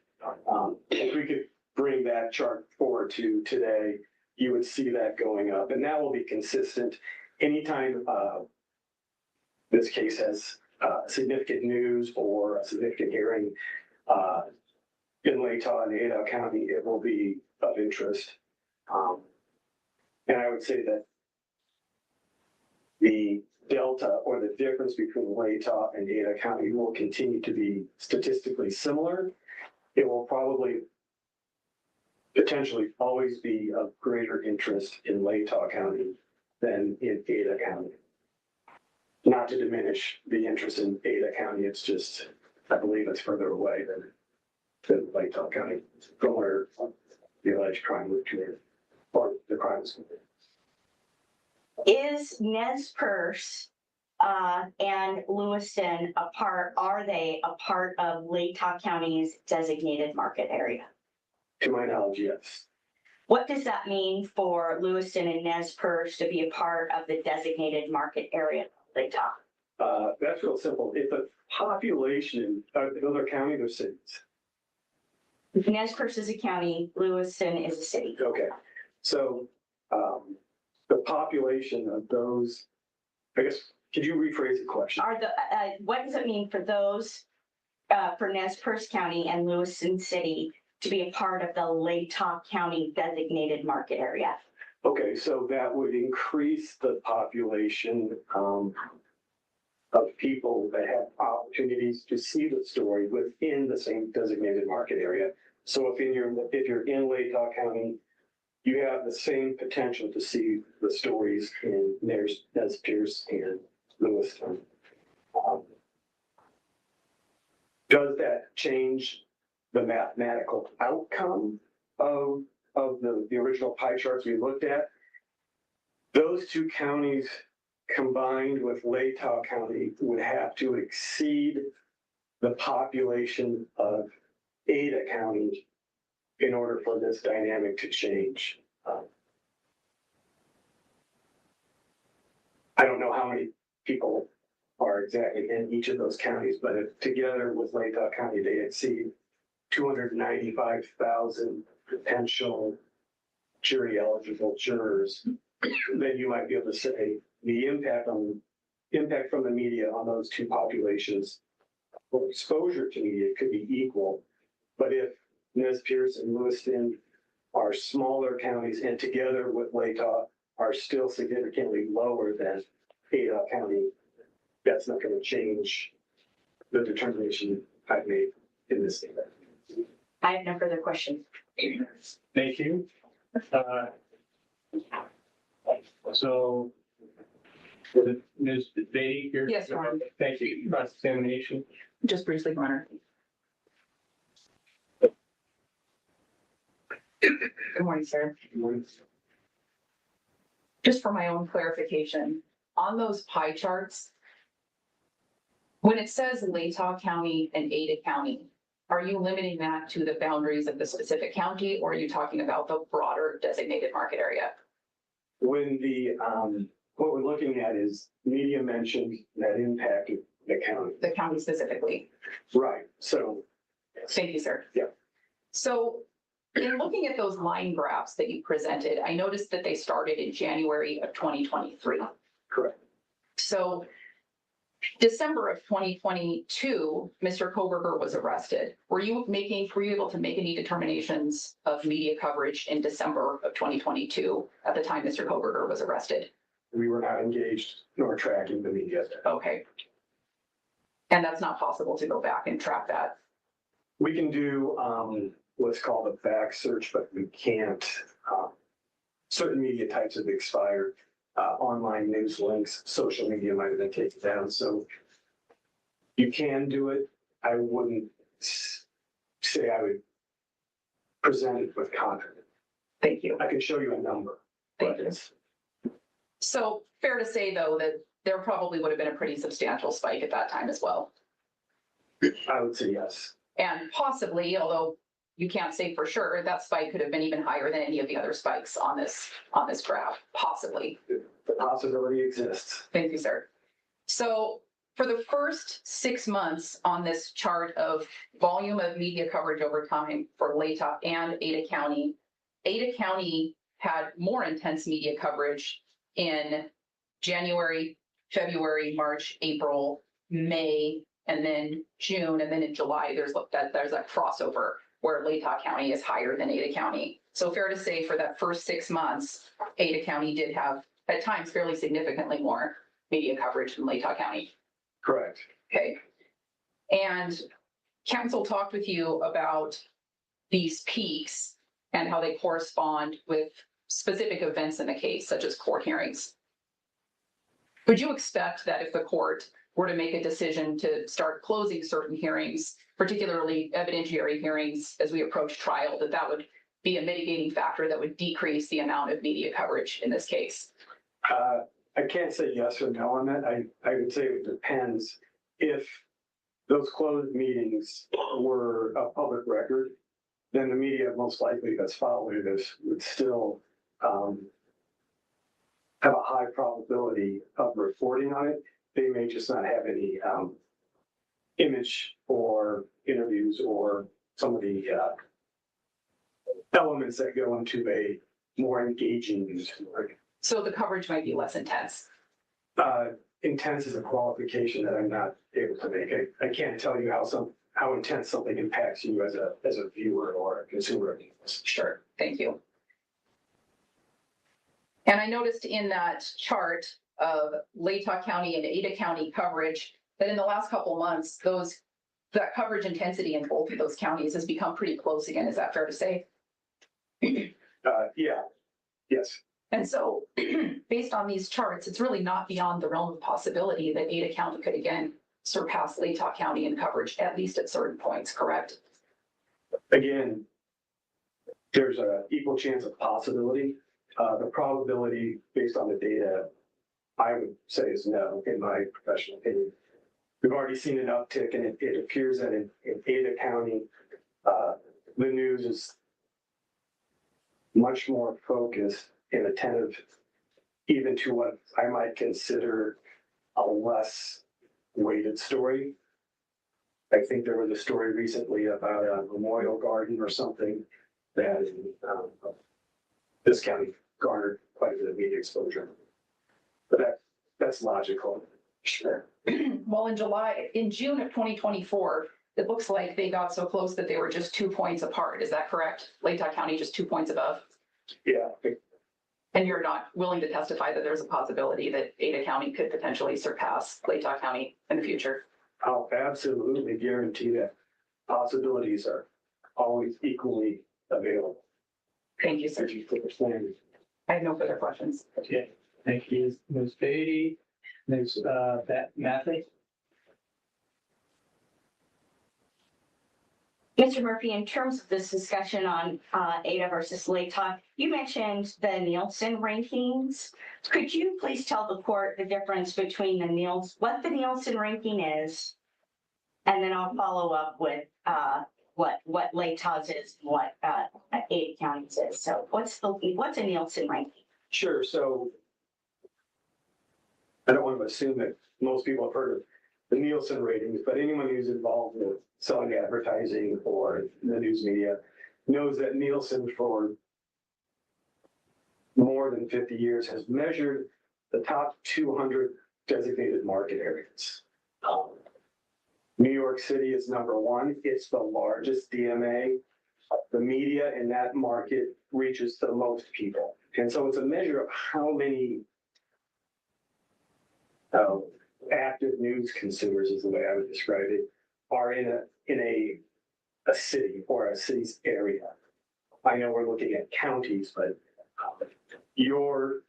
If we could bring that chart forward to today, you would see that going up, and that will be consistent anytime this case has significant news or a significant hearing in Latah and Ada County, it will be of interest. And I would say that the delta or the difference between Latah and Ada County will continue to be statistically similar. It will probably potentially always be of greater interest in Latah County than in Ada County. Not to diminish the interest in Ada County, it's just, I believe it's further away than Latah County from where the alleged crime was committed, or the crime was committed.
Is Nez Perce and Lewiston are they a part of Latah County's designated market area?
To my knowledge, yes.
What does that mean for Lewiston and Nez Perce to be a part of the designated market area of Latah?
That's real simple. If the population, those are counties or cities?
Nez Perce is a county, Lewiston is a city.
Okay, so the population of those, I guess, could you rephrase the question?
Are the what does it mean for those for Nez Perce County and Lewiston City to be a part of the Latah County designated market area?
Okay, so that would increase the population of people that have opportunities to see the story within the same designated market area. So if you're in Latah County, you have the same potential to see the stories in Nez Perce and Lewiston. Does that change the mathematical outcome of the original pie charts we looked at? Those two counties combined with Latah County would have to exceed the population of Ada County in order for this dynamic to change. I don't know how many people are exactly in each of those counties, but if together with Latah County, they exceed 295,000 potential jury eligible jurors, then you might be able to say the impact from the media on those two populations or exposure to media could be equal. But if Nez Perce and Lewiston are smaller counties and together with Latah are still significantly lower than Ada County, that's not going to change the determination I've made in this data.
I have no further questions.
Thank you. So, Ms. Beatty, here?
Yes, Your Honor.
Thank you. Cross-examination.
Just briefly, Your Honor. Good morning, sir. Just for my own clarification, on those pie charts, when it says Latah County and Ada County, are you limiting that to the boundaries of the specific county, or are you talking about the broader designated market area?
When what we're looking at is media mentioned that impacted the county.
The county specifically?
Right, so.
Thank you, sir.
Yeah.
So in looking at those line graphs that you presented, I noticed that they started in January of 2023.
Correct.
So December of 2022, Mr. Kohberger was arrested. Were you able to make any determinations of media coverage in December of 2022 at the time Mr. Kohberger was arrested?
We were not engaged nor tracking the media.
Okay. And that's not possible to go back and track that?
We can do what's called a back search, but we can't. Certain media types have expired. Online news links, social media might have been taken down. So you can do it. I wouldn't say I would present it with confidence.
Thank you.
I can show you a number.
Thank you. So fair to say, though, that there probably would have been a pretty substantial spike at that time as well.
I would say yes.
And possibly, although
you can't say for sure. That spike could have been even higher than any of the other spikes on this graph, possibly.
The possibility exists.
Thank you, sir. So for the first 6 months on this chart of volume of media coverage over time for Latah and Ada County had more intense media coverage in January, February, March, April, May, and then June, and then in July, there's that crossover where Latah County is higher than Ada County. So fair to say for that first 6 months, Ada County did have, at times, fairly significantly more media coverage than Latah County.
Correct.
Okay. And council talked with you about these peaks and how they correspond with specific events in the case, such as court hearings. Would you expect that if the court were to make a decision to start closing certain hearings, particularly evidentiary hearings as we approach trial, that would be a mitigating factor that would decrease the amount of media coverage in this case?
I can't say yes or no on that. I would say it depends. If those closed meetings were a public record, then the media most likely that's following this would still have a high probability of reporting on it. They may just not have any image or interviews or some of the elements that go into a more engaging news story.
So the coverage might be less intense.
Intense is a qualification that I'm not able to make. I can't tell you how intense something impacts you as a viewer or a consumer.
Sure, thank you. And I noticed in that chart of Latah County and Ada County coverage that in the last couple months, that coverage intensity in both of those counties has become pretty close again. Is that fair to say?
Yeah, yes.
And so based on these charts, it's really not beyond the realm of possibility that Ada County could again surpass Latah County in coverage, at least at certain points, correct?
Again, there's an equal chance of possibility. The probability based on the data, I would say is no, in my professional opinion. We've already seen an uptick, and it appears that in Ada County, the news is much more focused and attentive even to what I might consider a less weighted story. I think there was a story recently about a memorial garden or something that this county garnered quite a bit of media exposure. But that's logical. Sure.
Well, in June of 2024, it looks like they got so close that they were just 2 points apart. Is that correct? Latah County just 2 points above?
Yeah.
And you're not willing to testify that there's a possibility that Ada County could potentially surpass Latah County in the future?
I'll absolutely guarantee that possibilities are always equally available.
Thank you, sir. I have no further questions.
Okay, thank you, Ms. Beatty. Ms. Matthew?
Mr. Murphy, in terms of this discussion on Ada versus Latah, you mentioned the Nielsen rankings. Could you please tell the court the difference between what the Nielsen ranking is, and then I'll follow up with what Latah's is and what Ada County's is. So what's a Nielsen ranking?
Sure. So I don't want to assume that most people have heard of the Nielsen ratings, but anyone who's involved with selling advertising or the news media knows that Nielsen for more than 50 years has measured the top 200 designated market areas. New York City is number one. It's the largest DMA. The media in that market reaches the most people. And so it's a measure of how many active news consumers, is the way I would describe it, are in a city or a city's area. I know we're looking at counties, but your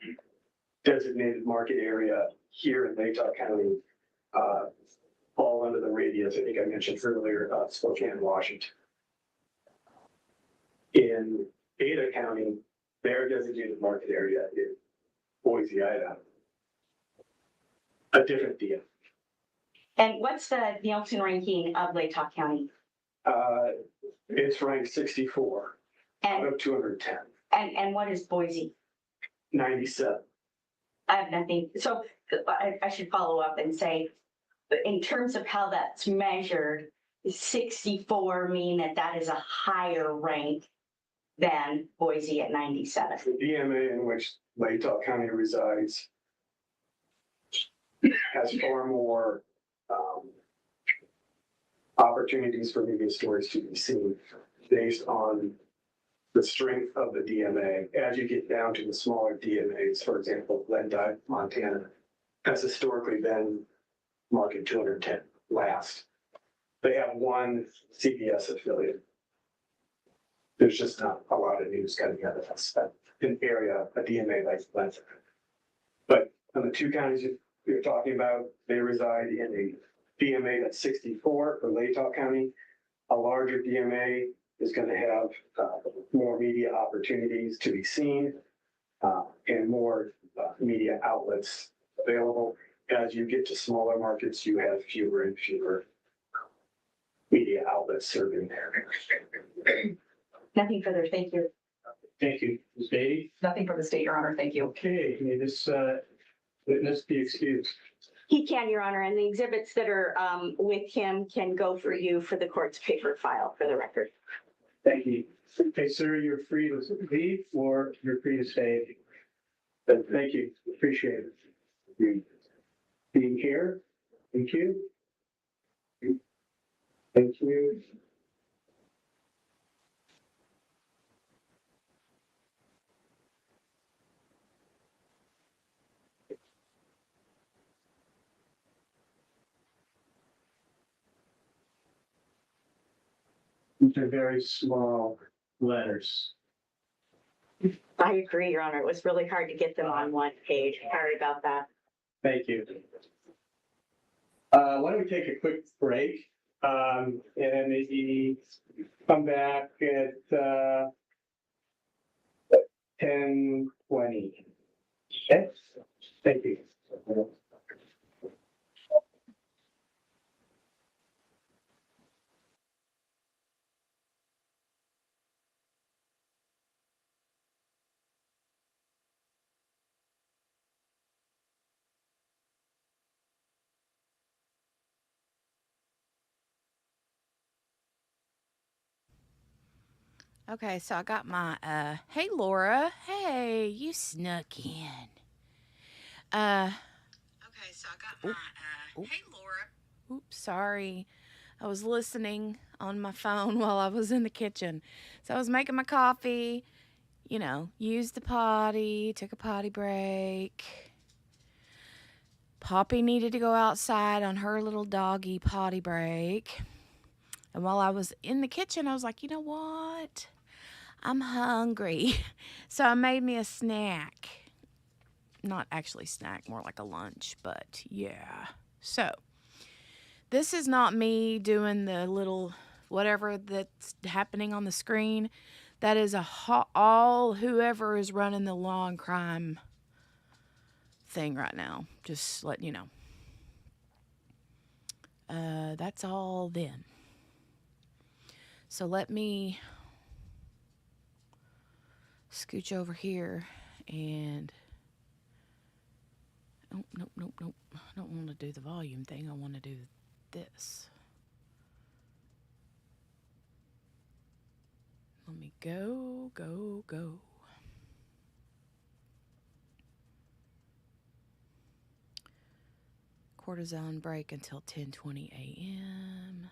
designated market area here in Latah County fall under the radius, I think I mentioned earlier, Spokane, Washington. In Ada County, their designated market area is Boise, Idaho. A different deal.
And what's the Nielsen ranking of Latah County?
It's ranked 64 out
And,
of 210,
and what is Boise?
97.
I have nothing, so I should follow up and say, in terms of how that's measured, 64 mean that that is a higher rank than Boise at 97.
The DMA in which Latah County resides has far more opportunities for media stories to be seen based on the strength of the DMA. As you get down to the smaller DMAs, for example, Glendive, Montana, has historically been market 210 last. They have one CBS affiliate. There's just not a lot of news coming out of an area, a DMA like Glendive. But on the two counties you're talking about, they reside in a DMA that's 64 for Latah County. A larger DMA is going to have more media opportunities to be seen and more media outlets available. As you get to smaller markets, you have fewer and fewer media outlets serving there.
Nothing further, thank you.
Thank you. Ms. Beatty?
Nothing for the state, Your Honor. Thank you.
Okay, may this witness be excused?
He can, Your Honor, and the exhibits that are with him can go for you for the court's paper file for the record.
Thank you. Okay, sir, you're free to leave or you're free to stay. But thank you. Appreciate it. You being here. Thank you. Thank you. These are very small letters.
I agree, Your Honor. It was really hard to get them on one page. Sorry about that.
Thank you. Why don't we take a quick break and maybe come back at 10:20. Okay, thank you.
Okay, so I got my hey Laura. Hey, you snuck in. Okay, so I got my hey Laura. Oops, sorry. I was listening on my phone while I was in the kitchen. So I was making my coffee, used the potty, took a potty break. Poppy needed to go outside on her little doggy potty break. And while I was in the kitchen, I was like, you know what? I'm hungry. So I made me a snack. Not actually snack, more like a lunch, but yeah. So this is not me doing the little whatever that's happening on the screen. That is all whoever is running the law and crime thing right now. Just letting you know. That's all them. So let me scooch over here and nope. I don't want to do the volume thing. I want to do this. Let me go. Cortisone break until 10:20 a.m.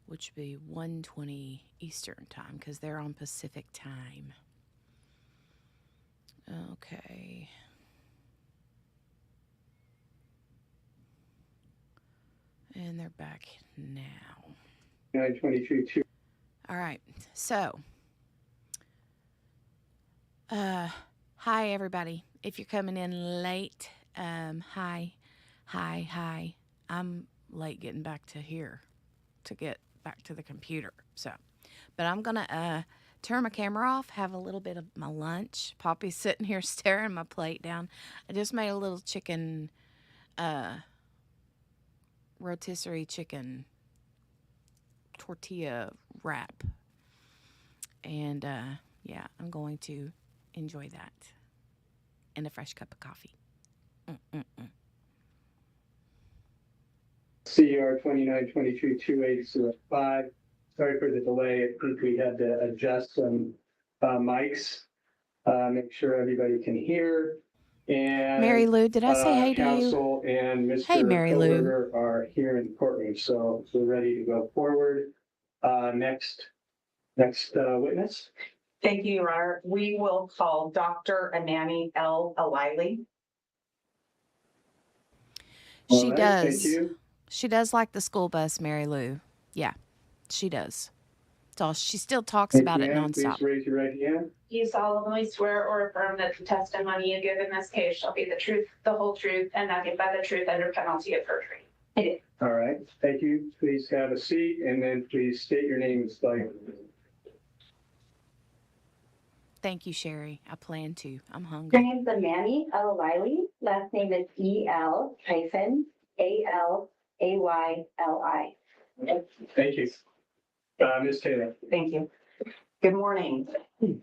which would be 1:20 Eastern time because they're on Pacific time. Okay. And they're back now.
9:22.
All right. So, hi everybody. If you're coming in late, hi. I'm late getting back to here to get back to the computer. So, but I'm gonna turn my camera off, have a little bit of my lunch. Poppy's sitting here staring my plate down. I just made a little chicken rotisserie chicken tortilla wrap. And yeah, I'm going to enjoy that and a fresh cup of coffee. Mm-mm-mm.
CR 2922-2805. Sorry for the delay. I think we had to adjust some mics, make sure everybody can hear. And
Mary Lou, did I say hey to you?
council and Mr.
Hey, Mary Lou.
Kohberger are here in the courtroom, so we're ready to go forward. Next witness.
Thank you, Your Honor. We will call Dr. Anani L. Alili.
She
All right,
does.
Thank you.
She does like the school bus, Mary Lou. Yeah, she does. So she still talks
Thank
about
you,
it
ma'am.
nonstop.
Please raise your right hand.
You solemnly swear or affirm that the testimony you give in this case shall be the truth, the whole truth, and nothing but the truth under penalty of perjury.
I do.
All right, thank you. Please have a seat and then please state your name and spell your name.
Thank you, Sherry. I plan to. I'm
Her
hungry.
name's Amani Elalili. Last name is EL-ALAYLI.
Thank you. Ms. Taylor.
Thank you. Good morning.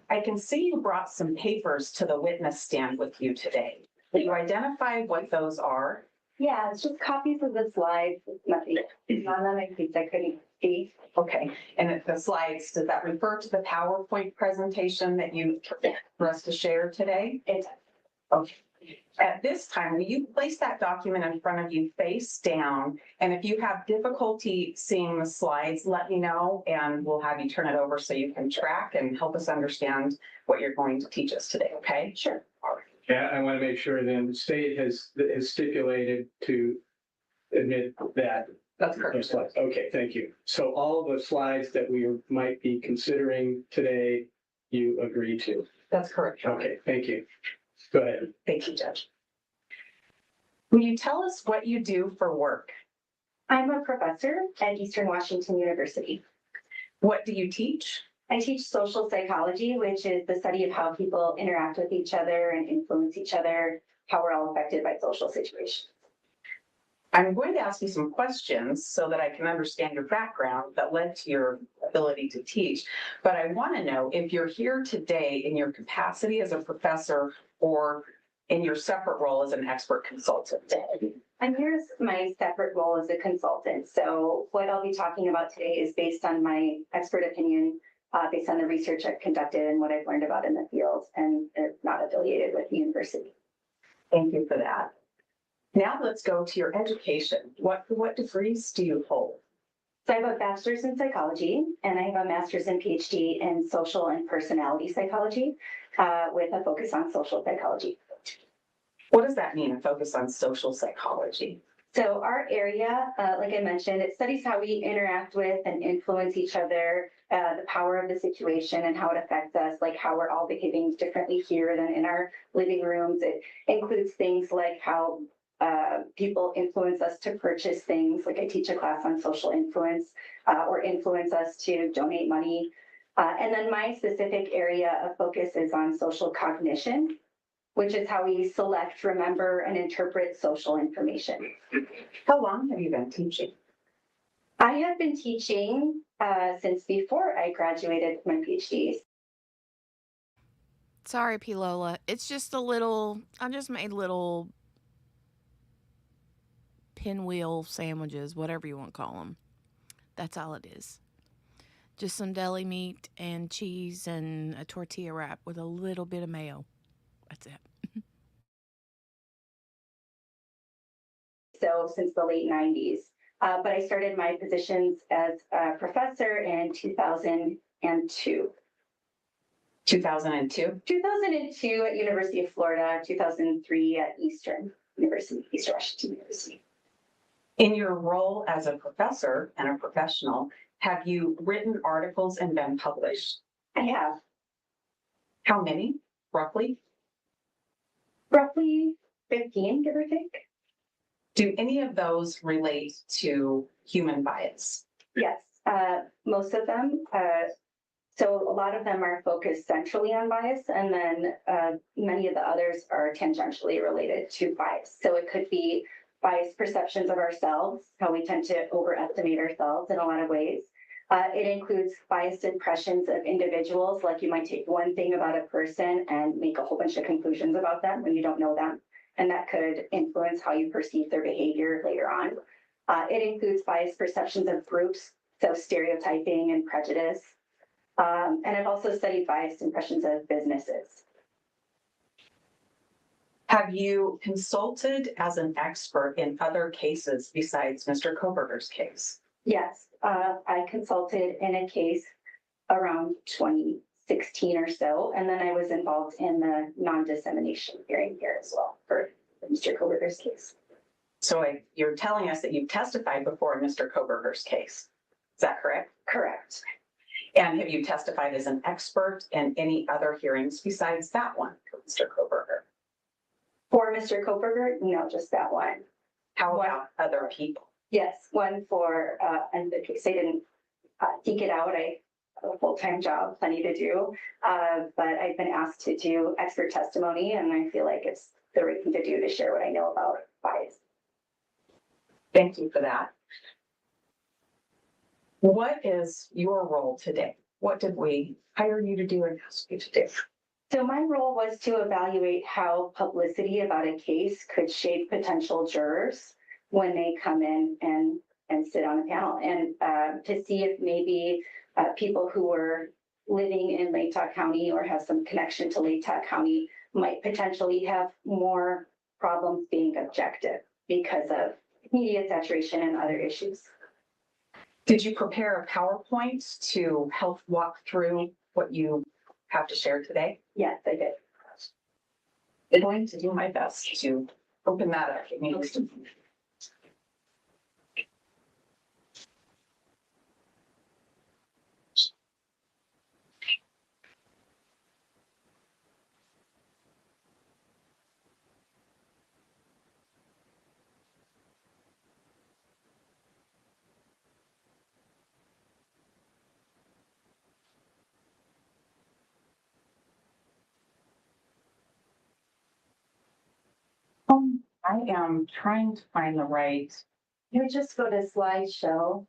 I can see you brought some papers to the witness stand with you today. Will you identify what those are?
Yeah, it's just copies of the slides. It's nothing. None of my piece I couldn't see.
Okay, and the slides, does that refer to the PowerPoint presentation that you for us to share today?
It's
Okay. At this time, will you place that document in front of you face down? And if you have difficulty seeing the slides, let me know and we'll have you turn it over so you can track and help us understand what you're going to teach us today, okay?
sure.
All right.
Yeah, I want to make sure then the state has stipulated to admit that.
That's correct.
Slides. Okay, thank you. So all the slides that we might be considering today, you agree to.
That's correct.
Okay, thank you. Go ahead.
Thank you, Judge. Will you tell us what you do for work?
I'm a professor at Eastern Washington University.
What do you teach?
I teach social psychology, which is the study of how people interact with each other and influence each other, how we're all affected by social situations.
I'm going to ask you some questions so that I can understand your background that led to your ability to teach. But I want to know if you're here today in your capacity as a professor or in your separate role as an expert consultant.
I'm here as my separate role as a consultant. So what I'll be talking about today is based on my expert opinion, based on the research I've conducted and what I've learned about in the field, and they're not affiliated with the university.
Thank you for that. Now let's go to your education. What degrees do you hold?
So I have a bachelor's in psychology, and I have a master's and PhD in social and personality psychology, with a focus on social psychology.
What does that mean, a focus on social psychology?
So our area, like I mentioned, it studies how we interact with and influence each other, the power of the situation and how it affects us, like how we're all behaving differently here than in our living rooms. It includes things like how people influence us to purchase things. Like I teach a class on social influence, or influence us to donate money. And then my specific area of focus is on social cognition, which is how we select, remember, and interpret social information.
How long have you been teaching?
I have been teaching since before I graduated with my PhD.
Sorry, P. Lola. It's just I just made little pinwheel sandwiches, whatever you want to call them. That's all it is. Just some deli meat and cheese and a tortilla wrap with a little bit of mayo. That's it.
So since the late 90s. But I started my positions as a professor in 2002.
2002?
2002 at University of Florida, 2003 at Eastern Washington University.
In your role as a professor and a professional, have you written articles and been published?
I have.
How many, roughly?
Roughly 15, give or take.
Do any of those relate to human bias?
Yes, most of them. So a lot of them are focused centrally on bias, and then many of the others are tangentially related to bias. So it could be biased perceptions of ourselves, how we tend to overestimate ourselves in a lot of ways. It includes biased impressions of individuals, like you might take one thing about a person and make a whole bunch of conclusions about them when you don't know them. And that could influence how you perceive their behavior later on. It includes biased perceptions of groups, so stereotyping and prejudice. And I've also studied biased impressions of businesses.
Have you consulted as an expert in other cases besides Mr. Kohberger's case?
Yes, I consulted in a case around 2016 or so, and then I was involved in the non-dissemination hearing here as well for Mr. Kohberger's case.
So you're telling us that you've testified before in Mr. Kohberger's case. Is that correct?
Correct.
And have you testified as an expert in any other hearings besides that one for Mr. Kohberger?
For Mr. Kohberger, no, just that one.
How about other people?
Yes, one for, and the case, I didn't seek it out. I have a full-time job, plenty to do. But I've been asked to do expert testimony, and I feel like it's the right thing to do to share what I know about bias.
Thank you for that. What is your role today? What did we hire you to do and ask you to do?
So my role was to evaluate how publicity about a case could shape potential jurors when they come in and sit on a panel, and to see if maybe people who were living in Latah County or have some connection to Latah County might potentially have more problems being objective because of media saturation and other issues.
Did you prepare a PowerPoint to help walk through what you have to share today?
Yes, I did.
I'm going to do my best to open that up. Give me just a moment. I am trying to find the right.
You just go to slideshow,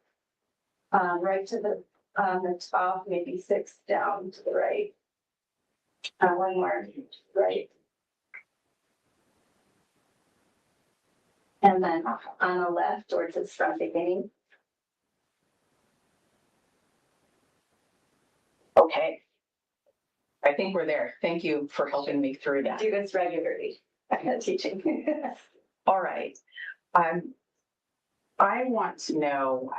right to the top, maybe 6 down to the right. One more, right. And then on the left, or to the front beginning.
Okay. I think we're there. Thank you for helping me through that.
Do this regularly. I'm teaching.
All right. I want to know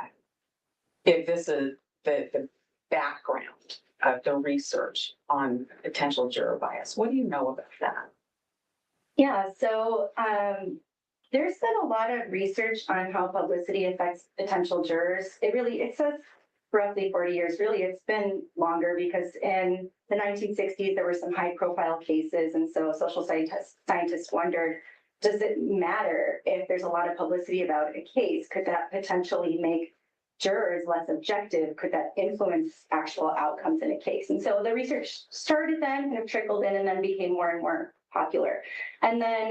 if this is the background of the research on potential juror bias. What do you know about that?
Yeah, so there's been a lot of research on how publicity affects potential jurors. It says roughly 40 years. Really, it's been longer because in the 1960s, there were some high profile cases. And so social scientists wondered, does it matter if there's a lot of publicity about a case? Could that potentially make jurors less objective? Could that influence actual outcomes in a case? And so the research started then, kind of trickled in, and then became more and more popular. And then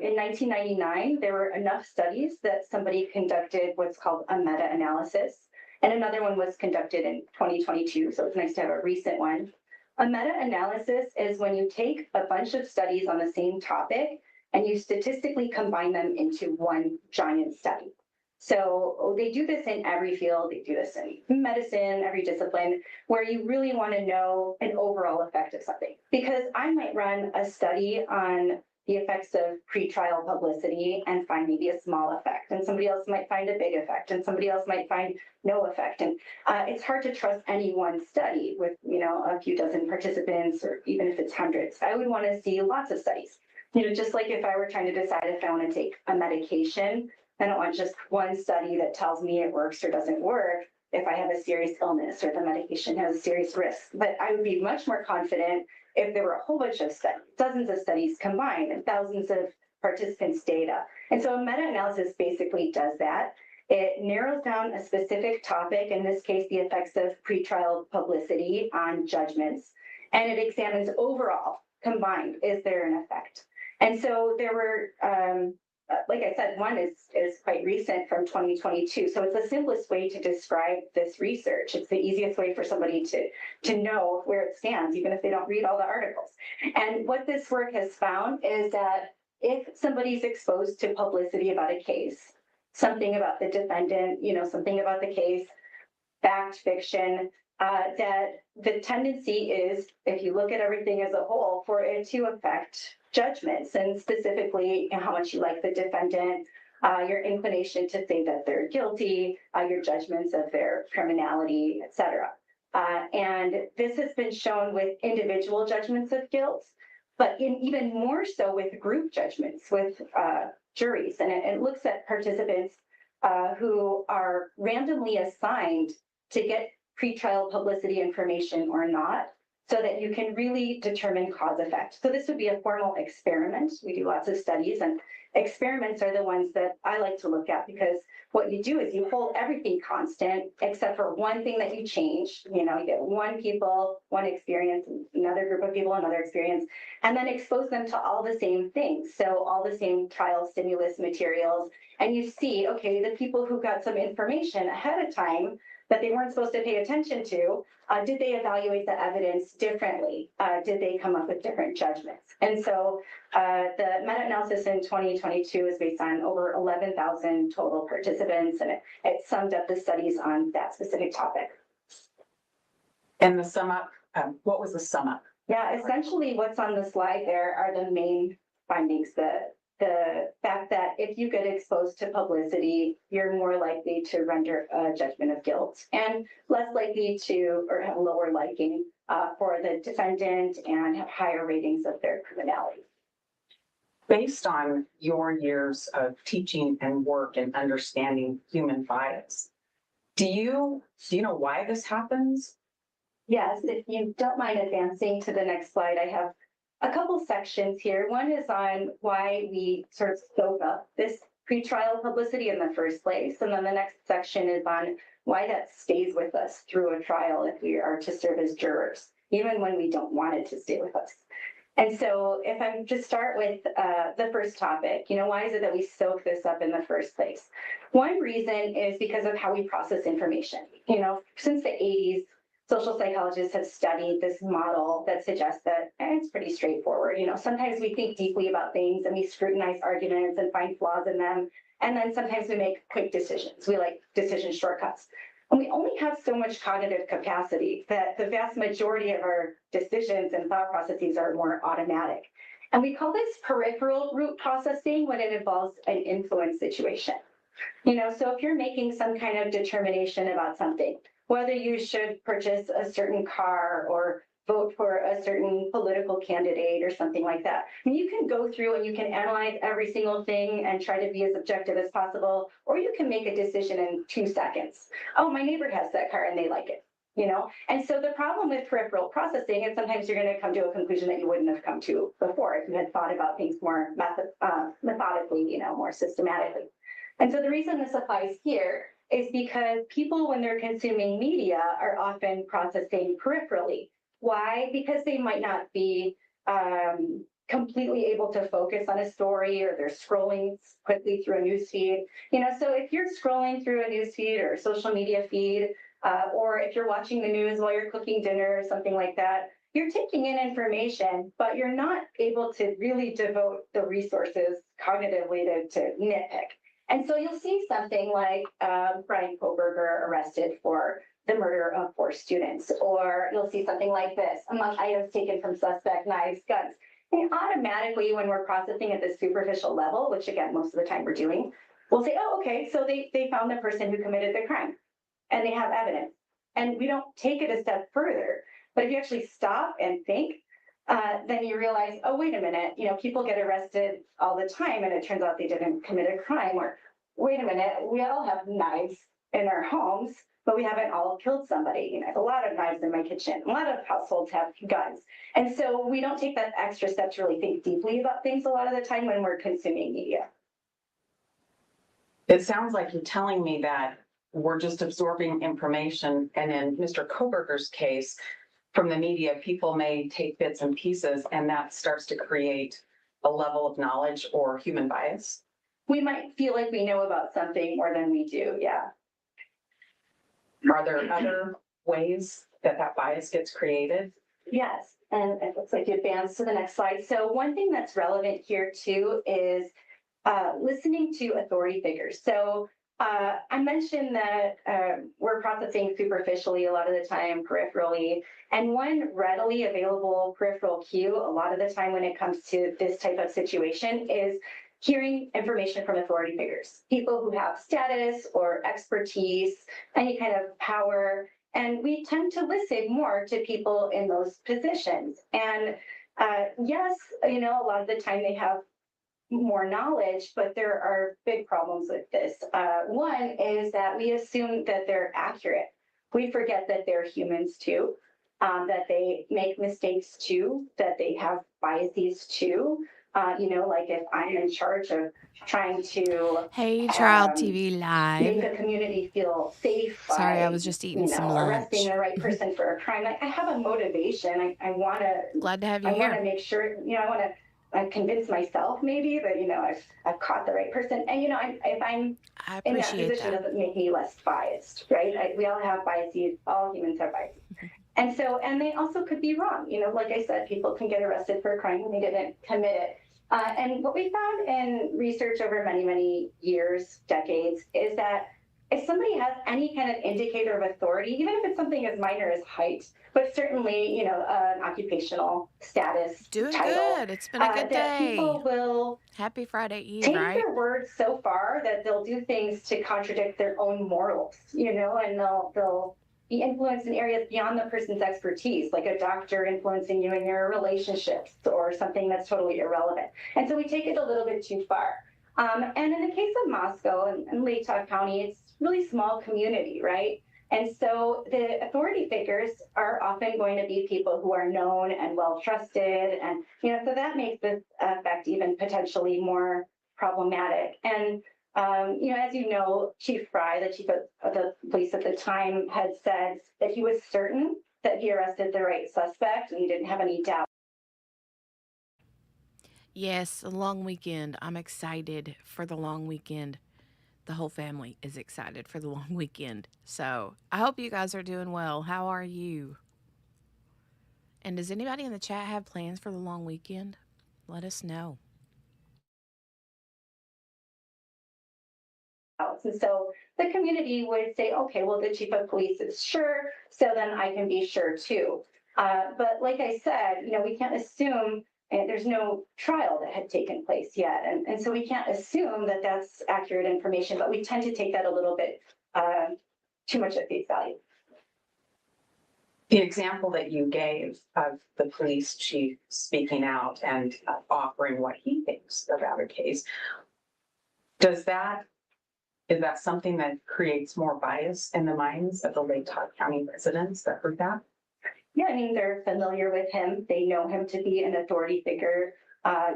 in 1999, there were enough studies that somebody conducted what's called a meta-analysis. And another one was conducted in 2022, so it's nice to have a recent one. A meta-analysis is when you take a bunch of studies on the same topic and you statistically combine them into one giant study. So they do this in every field. They do this in medicine, every discipline, where you really want to know an overall effect of something. Because I might run a study on the effects of pretrial publicity and find maybe a small effect, and somebody else might find a big effect, and somebody else might find no effect. And it's hard to trust any one study with, a few dozen participants, or even if it's hundreds. I would want to see lots of studies. Just like if I were trying to decide if I want to take a medication, I don't want just one study that tells me it works or doesn't work if I have a serious illness or the medication has a serious risk. But I would be much more confident if there were a whole bunch of studies, dozens of studies combined, and thousands of participants' data. And so a meta-analysis basically does that. It narrows down a specific topic, in this case, the effects of pretrial publicity on judgments, and it examines overall, combined, is there an effect? And so there were like I said, one is quite recent from 2022. So it's the simplest way to describe this research. It's the easiest way for somebody to know where it stands, even if they don't read all the articles. And what this work has found is that if somebody's exposed to publicity about a case, something about the defendant, something about the case, fact, fiction, that the tendency is, if you look at everything as a whole, for it to affect judgments, and specifically how much you like the defendant, your inclination to say that they're guilty, your judgments of their criminality, etc. And this has been shown with individual judgments of guilt, but even more so with group judgments, with juries. And it looks at participants who are randomly assigned to get pretrial publicity information or not, so that you can really determine cause effect. So this would be a formal experiment. We do lots of studies, and experiments are the ones that I like to look at, because what you do is you hold everything constant except for one thing that you change. You get one people, one experience, another group of people, another experience, and then expose them to all the same things. So all the same trial stimulus materials. And you see, okay, the people who got some information ahead of time that they weren't supposed to pay attention to, did they evaluate the evidence differently? Did they come up with different judgments? And so the meta-analysis in 2022 is based on over 11,000 total participants, and it summed up the studies on that specific topic.
And the sum up, what was the sum up?
Yeah, essentially what's on the slide there are the main findings. The fact that if you get exposed to publicity, you're more likely to render a judgment of guilt, and less likely to, or have lower liking for the defendant, and have higher ratings of their criminality.
Based on your years of teaching and work and understanding human bias, do you know why this happens?
Yes, if you don't mind advancing to the next slide, I have a couple sections here. One is on why we sort of soak up this pretrial publicity in the first place. And then the next section is on why that stays with us through a trial if we are to serve as jurors, even when we don't want it to stay with us. And so if I just start with the first topic, why is it that we soak this up in the first place? One reason is because of how we process information. Since the 80s, social psychologists have studied this model that suggests that it's pretty straightforward. Sometimes we think deeply about things and we scrutinize arguments and find flaws in them. And then sometimes we make quick decisions. We like decision shortcuts. And we only have so much cognitive capacity that the vast majority of our decisions and thought processes are more automatic. And we call this peripheral root processing when it involves an influence situation. So if you're making some kind of determination about something, whether you should purchase a certain car or vote for a certain political candidate or something like that. You can go through and you can analyze every single thing and try to be as objective as possible, or you can make a decision in 2 seconds. Oh, my neighbor has that car and they like it. And so the problem with peripheral processing is sometimes you're going to come to a conclusion that you wouldn't have come to before if you had thought about things more methodically, more systematically. And so the reason this applies here is because people, when they're consuming media, are often processing peripherally. Why? Because they might not be completely able to focus on a story, or they're scrolling quickly through a news feed. So if you're scrolling through a news feed or a social media feed, or if you're watching the news while you're cooking dinner or something like that, you're taking in information, but you're not able to really devote the resources cognitively to nitpick. And so you'll see something like Bryan Kohberger arrested for the murder of 4 students, or you'll see something like this: among items taken from suspect, knives, guns. And automatically, when we're processing at the superficial level, which again, most of the time we're doing, we'll say, oh, okay, so they found the person who committed the crime and they have evidence. And we don't take it a step further. But if you actually stop and think, then you realize, oh, wait a minute, people get arrested all the time and it turns out they didn't commit a crime. Or wait a minute, we all have knives in our homes, but we haven't all killed somebody. I have a lot of knives in my kitchen. A lot of households have guns. And so we don't take that extra step to really think deeply about things a lot of the time when we're consuming media.
It sounds like you're telling me that we're just absorbing information, and in Mr. Kohberger's case, from the media, people may take bits and pieces, and that starts to create a level of knowledge or human bias.
we might feel like we know about something more than we do. Yeah.
Are there other ways that that bias gets created?
Yes, and it looks like you advanced to the next slide. So one thing that's relevant here too is listening to authority figures. So I mentioned that we're processing superficially a lot of the time, peripherally, and one readily available peripheral cue a lot of the time when it comes to this type of situation is hearing information from authority figures, people who have status or expertise, any kind of power. And we tend to listen more to people in those positions. And yes, you know, a lot of the time they have more knowledge, but there are big problems with this. One is that we assume that they're accurate. We forget that they're humans too, that they make mistakes too, that they have biases too. You know, like if I'm in charge of trying to
Hey, Trial TV
make
Live.
a community feel safe
Sorry, I
by,
was just eating
you
some
know, arresting
lunch.
the right person for a crime. I have a motivation. I want to
Glad to have you
I want to
here.
make sure, you know, I want to convince myself maybe that, you know, I've caught the right person. And, you know, if I'm
I
in that
appreciate
position,
that.
doesn't make me less biased, right? We all have biases. All humans have biases. And so, and they also could be wrong. You know, like I said, people can get arrested for a crime when they didn't commit it. And what we found in research over many, many years, decades, is that if somebody has any kind of indicator of authority, even if it's something as minor as height, but certainly, you know, an occupational status,
Doing
title,
good. It's been a good
that
day.
people will
Happy Friday Eve,
take
right?
their words so far that they'll do things to contradict their own morals, you know, and they'll be influenced in areas beyond the person's expertise, like a doctor influencing you in your relationships or something that's totally irrelevant. And so we take it a little bit too far. And in the case of Moscow and Latah County, it's really small community, right? And so the authority figures are often going to be people who are known and well trusted. And, you know, so that makes this effect even potentially more problematic. And, you know, as you know, Chief Fry, the chief of the police at the time, had said that he was certain that he arrested the right suspect and he didn't have any doubt.
Yes, a long weekend. I'm excited for the long weekend. The whole family is excited for the long weekend. So I hope you guys are doing well. How are you? And does anybody in the chat have plans for the long weekend? Let us know.
And so the community would say, okay, well, the chief of police is sure, so then I can be sure too. But like I said, you know, we can't assume, and there's no trial that had taken place yet. And so we can't assume that that's accurate information, but we tend to take that a little bit too much at face value.
The example that you gave of the police chief speaking out and offering what he thinks about a case, is that something that creates more bias in the minds of the Latah County residents that heard that?
Yeah, I mean, they're familiar with him. They know him to be an authority figure.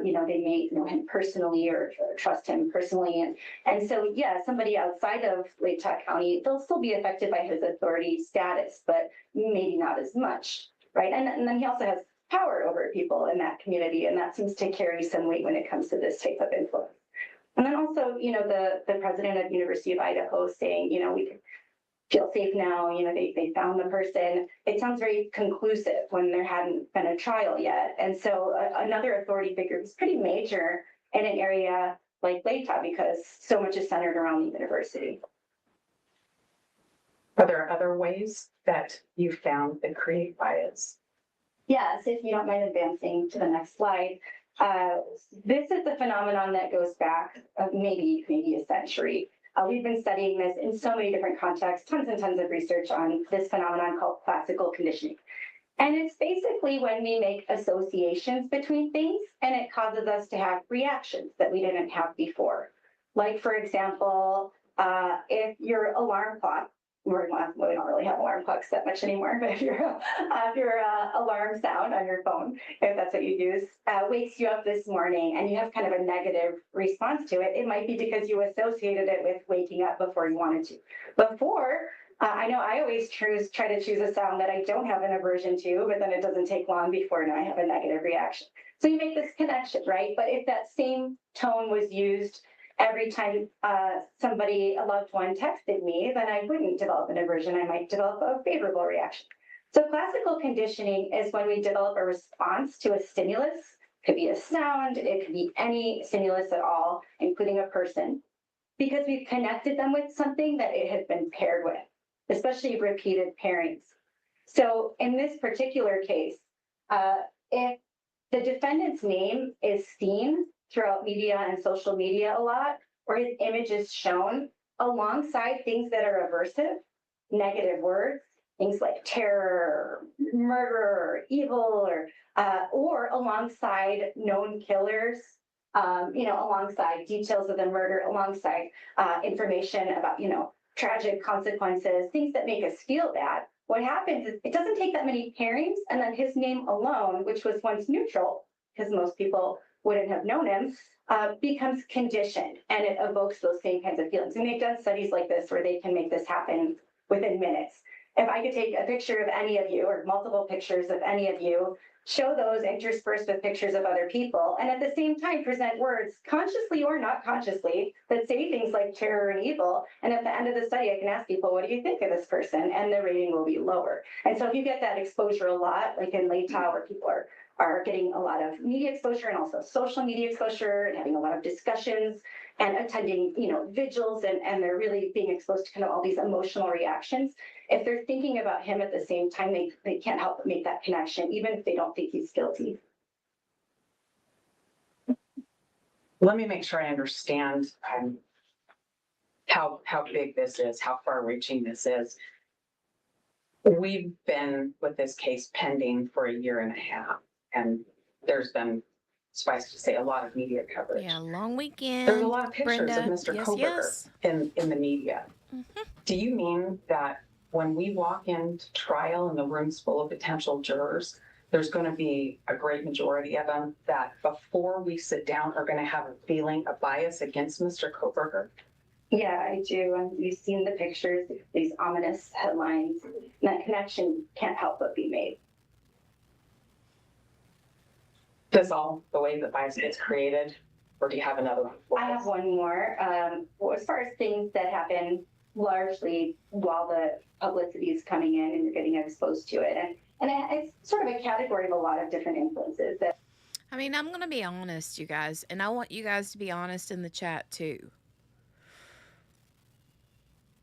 You know, they may know him personally or trust him personally. And so, yeah, somebody outside of Latah County, they'll still be affected by his authority status, but maybe not as much, right? And then he also has power over people in that community, and that seems to carry some weight when it comes to this type of influence. And then also, you know, the president of University of Idaho saying, you know, we can feel safe now, you know, they found the person. It sounds very conclusive when there hadn't been a trial yet. And so another authority figure was pretty major in an area like Latah because so much is centered around the university.
Are there other ways that you found that create bias?
Yes, if you don't mind advancing to the next slide. This is a phenomenon that goes back maybe a century. We've been studying this in so many different contexts, tons and tons of research on this phenomenon called classical conditioning. And it's basically when we make associations between things and it causes us to have reactions that we didn't have before. Like, for example, if your alarm clock, we don't really have alarm clocks that much anymore, but if your alarm sound on your phone, if that's what you use, wakes you up this morning and you have kind of a negative response to it, it might be because you associated it with waking up before you wanted to. Before, I know I always try to choose a sound that I don't have an aversion to, but then it doesn't take long before now I have a negative reaction. So you make this connection, right? But if that same tone was used every time somebody, a loved one texted me, then I wouldn't develop an aversion. I might develop a favorable reaction. So classical conditioning is when we develop a response to a stimulus. It could be a sound, it could be any stimulus at all, including a person, because we've connected them with something that it has been paired with, especially repeated pairings. So in this particular case, if the defendant's name is seen throughout media and social media a lot, or his image is shown alongside things that are aversive, negative words, things like terror, murder, evil, or alongside known killers, alongside details of the murder, alongside information about, tragic consequences, things that make us feel bad. What happens is it doesn't take that many pairings, and then his name alone, which was once neutral, because most people wouldn't have known him, becomes conditioned, and it evokes those same kinds of feelings. And they've done studies like this where they can make this happen within minutes. If I could take a picture of any of you, or multiple pictures of any of you, show those interspersed with pictures of other people, and at the same time present words, consciously or not consciously, that say things like terror and evil. And at the end of the study, I can ask people, what do you think of this person? And the rating will be lower. And so if you get that exposure a lot, like in Laytown, where people are getting a lot of media exposure and also social media exposure and having a lot of discussions and attending, vigils, and they're really being exposed to kind of all these emotional reactions. If they're thinking about him at the same time, they can't help but make that connection, even if they don't think he's guilty.
Let me make sure I understand how big this is, how far-reaching this is. We've been with this case pending for 1.5 years, and there's been, suffice to say, a lot of media coverage.
Yeah, long weekend.
There's a lot of pictures
Brenda.
of Mr.
Yes,
Kohberger
yes.
in the media.
Mhm.
Do you mean that when we walk into trial and the room's full of potential jurors, there's going to be a great majority of them that before we sit down are going to have a feeling of bias against Mr. Kohberger?
Yeah, I do. And you've seen the pictures, these ominous headlines. And that connection can't help but be made.
Does all the way that bias gets created, or do you have another one?
I have one more. Well, as far as things that happen largely while the publicity is coming in and you're getting exposed to it. And it's sort of a category of a lot of different influences.
I mean, I'm going to be honest, you guys, and I want you guys to be honest in the chat too.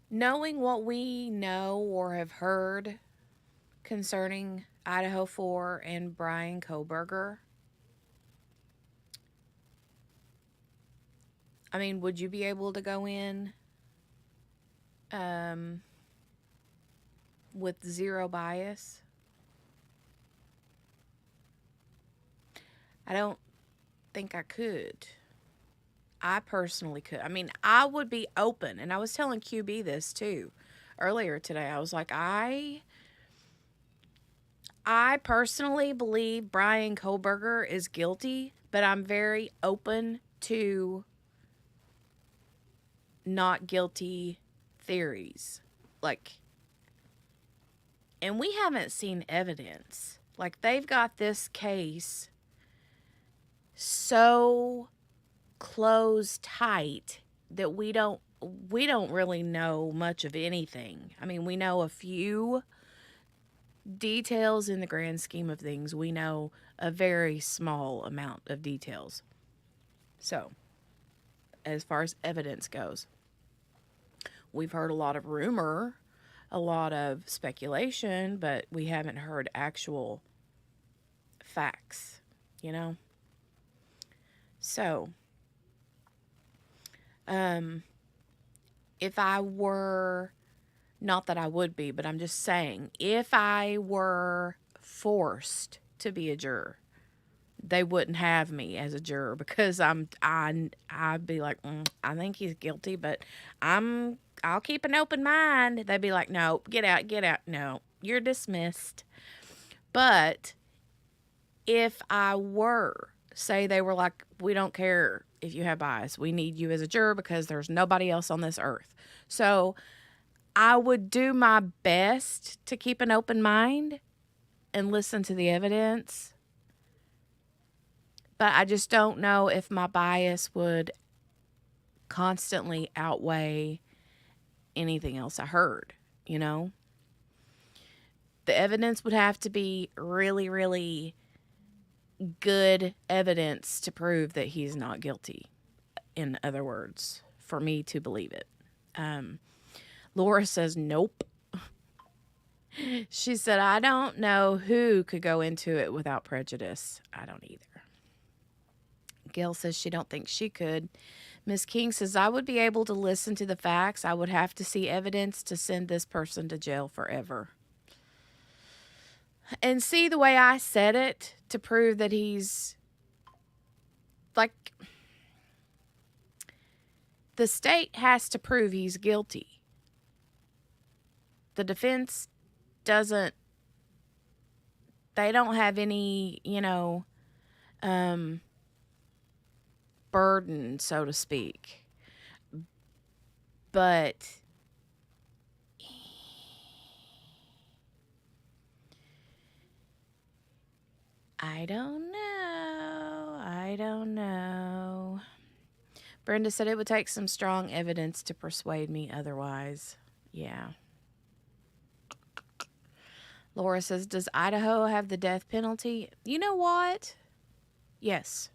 Knowing what we know or have heard concerning Idaho 4 and Bryan Kohberger, I mean, would you be able to go in with zero bias? I don't think I could. I personally could. I mean, I would be open, and I was telling QB this too earlier today. I was like, I personally believe Bryan Kohberger is guilty, but I'm very open to not guilty theories. And we haven't seen evidence. They've got this case so closed tight that we don't really know much of anything. I mean, we know a few details in the grand scheme of things. We know a very small amount of details. So, as far as evidence goes, we've heard a lot of rumor, a lot of speculation, but we haven't heard actual facts, So, if I were, not that I would be, but I'm just saying, if I were forced to be a juror, they wouldn't have me as a juror because I'd be like, I think he's guilty, but I'll keep an open mind. They'd be like, no, get out. No, you're dismissed. But if I were, say they were like, we don't care if you have bias. We need you as a juror because there's nobody else on this earth. So I would do my best to keep an open mind and listen to the evidence. But I just don't know if my bias would constantly outweigh anything else I heard, you know? The evidence would have to be really, really good evidence to prove that he's not guilty, in other words, for me to believe it. Laura says, nope. She said, I don't know who could go into it without prejudice. I don't either. Gail says she don't think she could. Miss King says, I would be able to listen to the facts. I would have to see evidence to send this person to jail forever. And see the way I said it to prove that he's like, the state has to prove he's guilty. The defense doesn't, they don't have any, burden, so to speak. But I don't know. I don't know. Brenda said it would take some strong evidence to persuade me otherwise. Yeah. Laura says, does Idaho have the death penalty? You know what? Yes.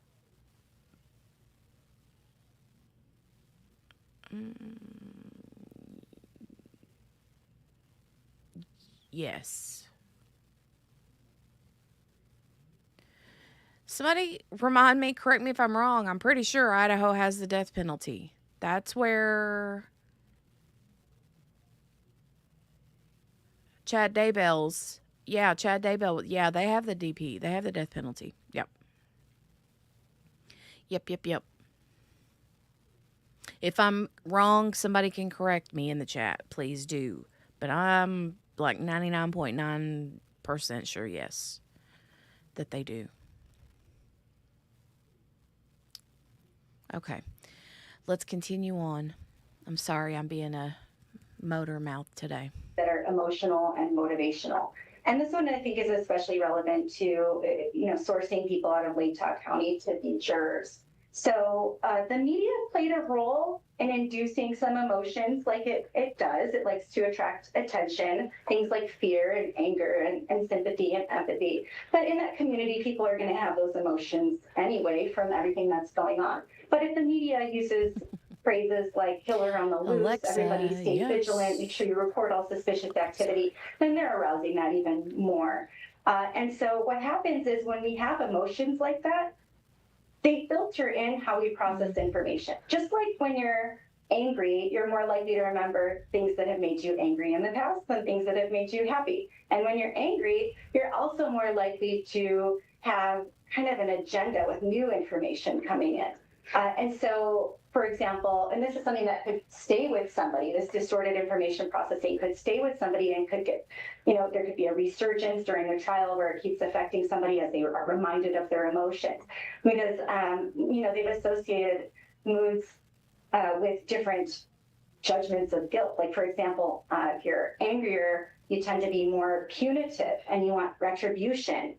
Yes. Somebody remind me, correct me if I'm wrong. I'm pretty sure Idaho has the death penalty. That's where Chad Daybell's. Yeah, Chad Daybell. Yeah, they have the DP. They have the death penalty. Yep. Yep. If I'm wrong, somebody can correct me in the chat. Please do. But I'm like 99.9% sure, yes, that they do. Okay. Let's continue on. I'm sorry I'm being a motor mouth today.
That are emotional and motivational. And this one I think is especially relevant to, sourcing people out of Lake County to be jurors. So the media played a role in inducing some emotions like it does. It likes to attract attention, things like fear and anger and sympathy and empathy. But in that community, people are going to have those emotions anyway from everything that's going on. But if the media uses phrases like killer on the loose,
Alexa,
everybody stay
yes.
vigilant, make sure you report all suspicious activity, then they're arousing that even more. And so what happens is when we have emotions like that, they filter in how we process information. Just like when you're angry, you're more likely to remember things that have made you angry in the past than things that have made you happy. And when you're angry, you're also more likely to have kind of an agenda with new information coming in. And so, for example, and this is something that could stay with somebody, this distorted information processing could stay with somebody and could get, there could be a resurgence during their trial where it keeps affecting somebody as they are reminded of their emotions. Because, they've associated moods with different judgments of guilt. Like, for example, if you're angrier, you tend to be more punitive and you want retribution.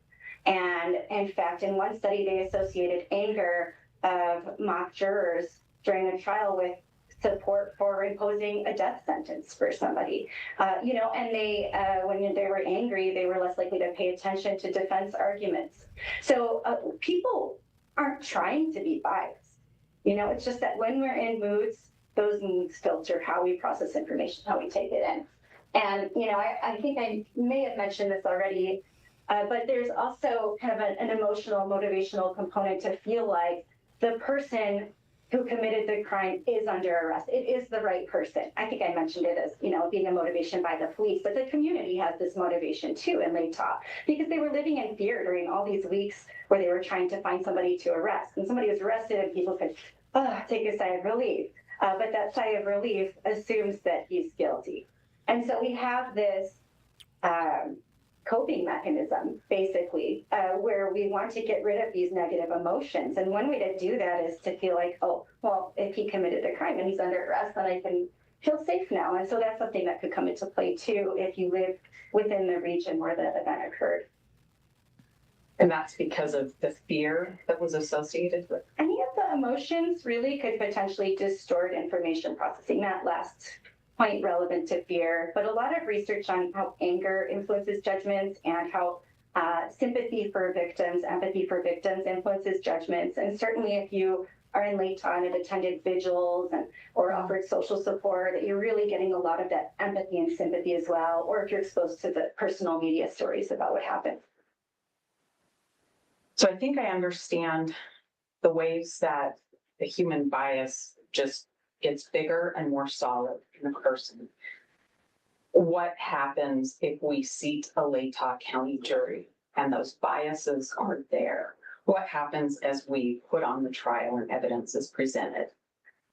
And in fact, in one study, they associated anger of mock jurors during a trial with support for imposing a death sentence for somebody. And they, when they were angry, they were less likely to pay attention to defense arguments. So people aren't trying to be biased. It's just that when we're in moods, those moods filter how we process information, how we take it in. And, I think I may have mentioned this already, but there's also kind of an emotional, motivational component to feel like the person who committed the crime is under arrest. It is the right person. I think I mentioned it as, being a motivation by the police, but the community has this motivation too in Lake Tahoe because they were living in fear during all these weeks where they were trying to find somebody to arrest. And somebody was arrested and people could take a sigh of relief. But that sigh of relief assumes that he's guilty. And so we have this coping mechanism, basically, where we want to get rid of these negative emotions. And one way to do that is to feel like, oh, well, if he committed a crime and he's under arrest, then I can feel safe now. And so that's something that could come into play too if you live within the region where the event occurred.
And that's because of the fear that was associated with.
Any of the emotions really could potentially distort information processing. That last point relevant to fear, but a lot of research on how anger influences judgments and how sympathy for victims, empathy for victims influences judgments. And certainly if you are in late time and attended vigils or offered social support, that you're really getting a lot of that empathy and sympathy as well, or if you're exposed to the personal media stories about what happened.
So I think I understand the ways that the human bias just gets bigger and more solid in a person. What happens if we seat a Latah County jury and those biases are there? What happens as we put on the trial and evidence is presented?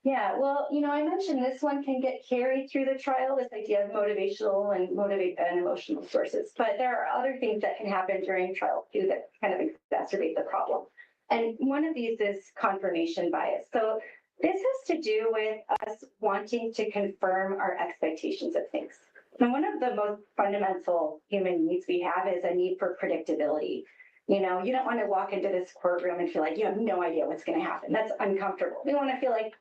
Yeah, well, I mentioned this one can get carried through the trial, this idea of motivational and emotional sources. But there are other things that can happen during trial too that kind of exacerbate the problem. And one of these is confirmation bias. So this has to do with us wanting to confirm our expectations of things. And one of the most fundamental human needs we have is a need for predictability. You don't want to walk into this courtroom and feel like you have no idea what's going to happen. That's uncomfortable. We want to feel like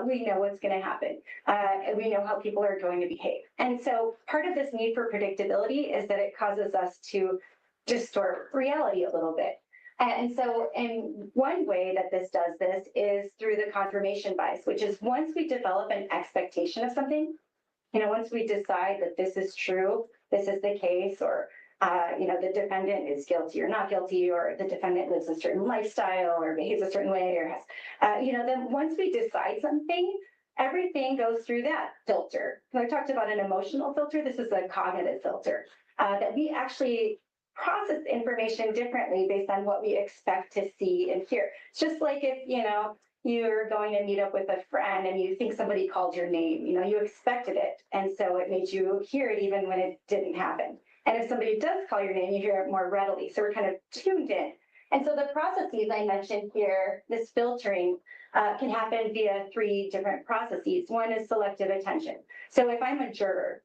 we know what's going to happen. And we know how people are going to behave. And so part of this need for predictability is that it causes us to distort reality a little bit. And so in one way that this does this is through the confirmation bias, which is once we develop an expectation of something, once we decide that this is true, this is the case, or the defendant is guilty or not guilty, or the defendant lives a certain lifestyle or behaves a certain way, or has, then once we decide something, everything goes through that filter. So I talked about an emotional filter. This is a cognitive filter that we actually process information differently based on what we expect to see and hear. It's just like if, you're going to meet up with a friend and you think somebody called your name, you expected it. And so it made you hear it even when it didn't happen. And if somebody does call your name, you hear it more readily. So we're kind of tuned in. And so the processes I mentioned here, this filtering can happen via 3 different processes. One is selective attention. So if I'm a juror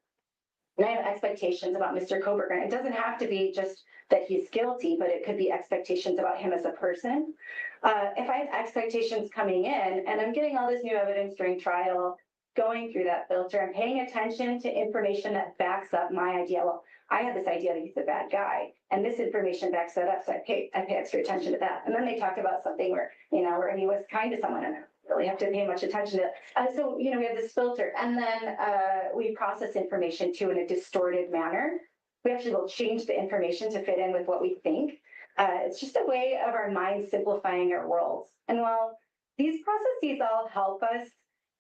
and I have expectations about Mr. Kohberger, it doesn't have to be just that he's guilty, but it could be expectations about him as a person. If I have expectations coming in and I'm getting all this new evidence during trial, going through that filter and paying attention to information that backs up my idea. Well, I have this idea that he's a bad guy, and this information backs that up, so I pay extra attention to that. And then they talked about something where he was kind to someone, and I really have to pay much attention to it. So we have this filter, and then we process information too in a distorted manner. We actually will change the information to fit in with what we think. It's just a way of our minds simplifying our worlds. And while these processes all help us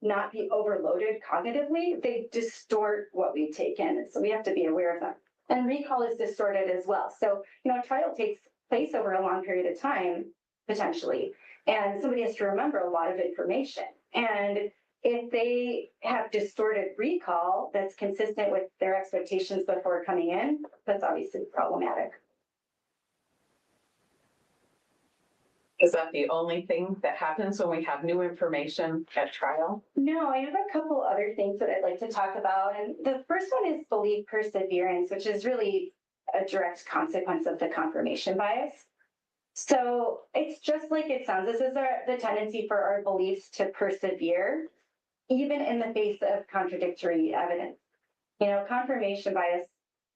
not be overloaded cognitively, they distort what we take in. So we have to be aware of them. And recall is distorted as well. So, a trial takes place over a long period of time, potentially, and somebody has to remember a lot of information. And if they have distorted recall that's consistent with their expectations before coming in, that's obviously problematic.
Is that the only thing that happens when we have new information at trial?
No, I have a couple other things that I'd like to talk about. And the first one is belief perseverance, which is really a direct consequence of the confirmation bias. So it's just like it sounds. This is the tendency for our beliefs to persevere, even in the face of contradictory evidence. Confirmation bias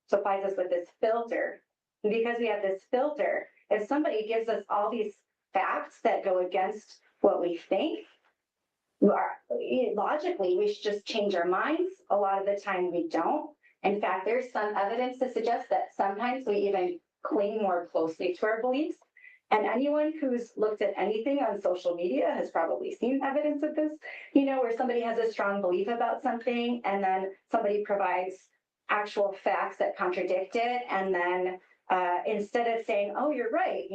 supplies us with this filter. And because we have this filter, if somebody gives us all these facts that go against what we think, logically, we should just change our minds. A lot of the time we don't. In fact, there's some evidence to suggest that sometimes we even cling more closely to our beliefs. And anyone who's looked at anything on social media has probably seen evidence of this, where somebody has a strong belief about something and then somebody provides actual facts that contradict it. And then instead of saying, oh, you're right,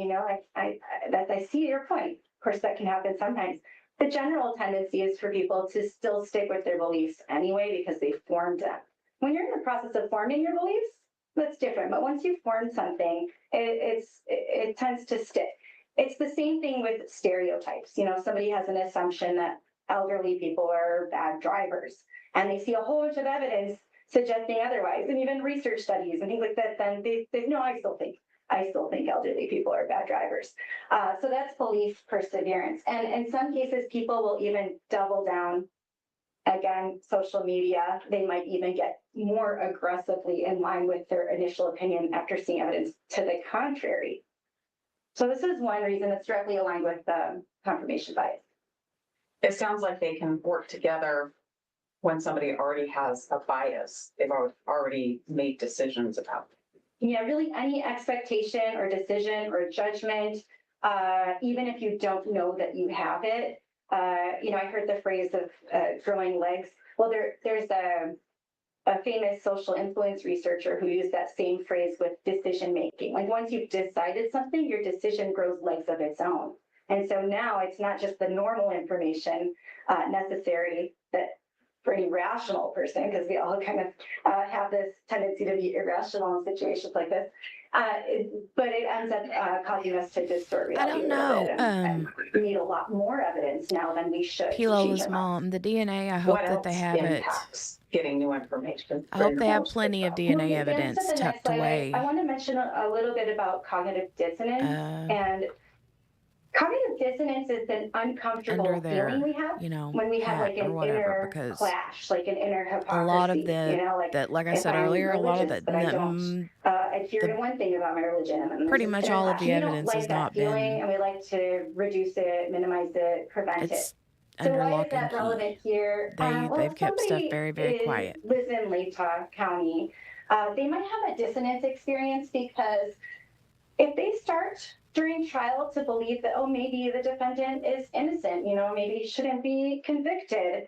I see your point. Of course, that can happen sometimes. The general tendency is for people to still stick with their beliefs anyway because they formed them. When you're in the process of forming your beliefs, that's different. But once you've formed something, it tends to stick. It's the same thing with stereotypes. Somebody has an assumption that elderly people are bad drivers, and they see a whole bunch of evidence suggesting otherwise, and even research studies and things like that. Then they no, I still think I still think elderly people are bad drivers. So that's police perseverance. And in some cases, people will even double down. Again, social media, they might even get more aggressively in line with their initial opinion after seeing evidence to the contrary. So this is one reason it's directly aligned with confirmation bias.
It sounds like they can work together when somebody already has a bias. They've already made decisions about it.
Yeah, really any expectation or decision or judgment, even if you don't know that you have it. I heard the phrase of growing legs. Well, there's a famous social influence researcher who used that same phrase with decision making. Like once you've decided something, your decision grows legs of its own. And so now it's not just the normal information necessary that for any rational person, because we all kind of have this tendency to be irrational in situations like this. But it ends up causing us to distort reality.
I don't
a little bit
know.
and we need a lot more evidence now than we should. to change
Pilola's
our mind.
mom, the DNA, I
What
hope that they
else
have it.
impacts getting new information?
I hope they have
Most
plenty of
people.
DNA
Moving to
evidence
the next
tucked
slide,
away.
I want to mention a little bit about cognitive dissonance. And cognitive dissonance is an uncomfortable
under their,
feeling we have when we have
hat
like
or
an
whatever,
inner
because
clash, like an inner hypocrisy.
a lot of the,
like
like I
if
said
I'm
earlier, a lot of
religious,
the,
but I don't adhere to one thing about my religion. And
pretty
there's
much
this inner
all of
clash.
the
We don't
evidence
like
has
that
not
feeling,
been,
and we like to reduce it, minimize it, prevent it.
it's
So
under
why
lock
is
and
that
key.
relevant here?
They've kept stuff very, very quiet.
Lives in Latah County. They might have a dissonance experience because if they start during trial to believe that, oh, maybe the defendant is innocent, maybe he shouldn't be convicted,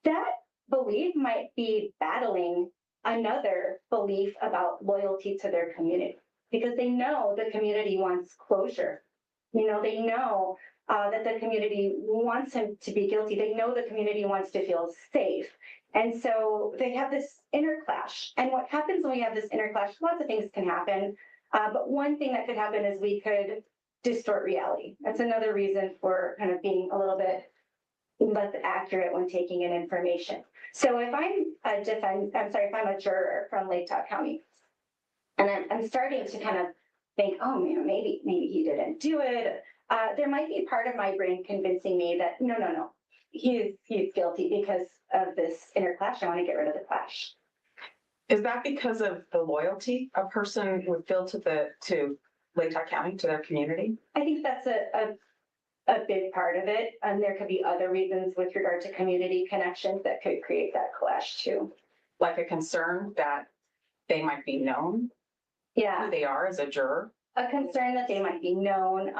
that belief might be battling another belief about loyalty to their community because they know the community wants closure. They know that the community wants him to be guilty. They know the community wants to feel safe. And so they have this inner clash. And what happens when we have this inner clash, lots of things can happen. But one thing that could happen is we could distort reality. That's another reason for kind of being a little bit less accurate when taking in information. So if I'm if I'm a juror from Latah County, and I'm starting to kind of think, oh, maybe he didn't do it. There might be part of my brain convincing me that no, he's guilty because of this inner clash. I want to get rid of the clash.
Is that because of the loyalty a person would feel to Latah County, to their community?
I think that's a big part of it. And there could be other reasons with regard to community connections that could create that clash too.
Like a concern that they might be known who they are as a juror?
A concern that they might be known.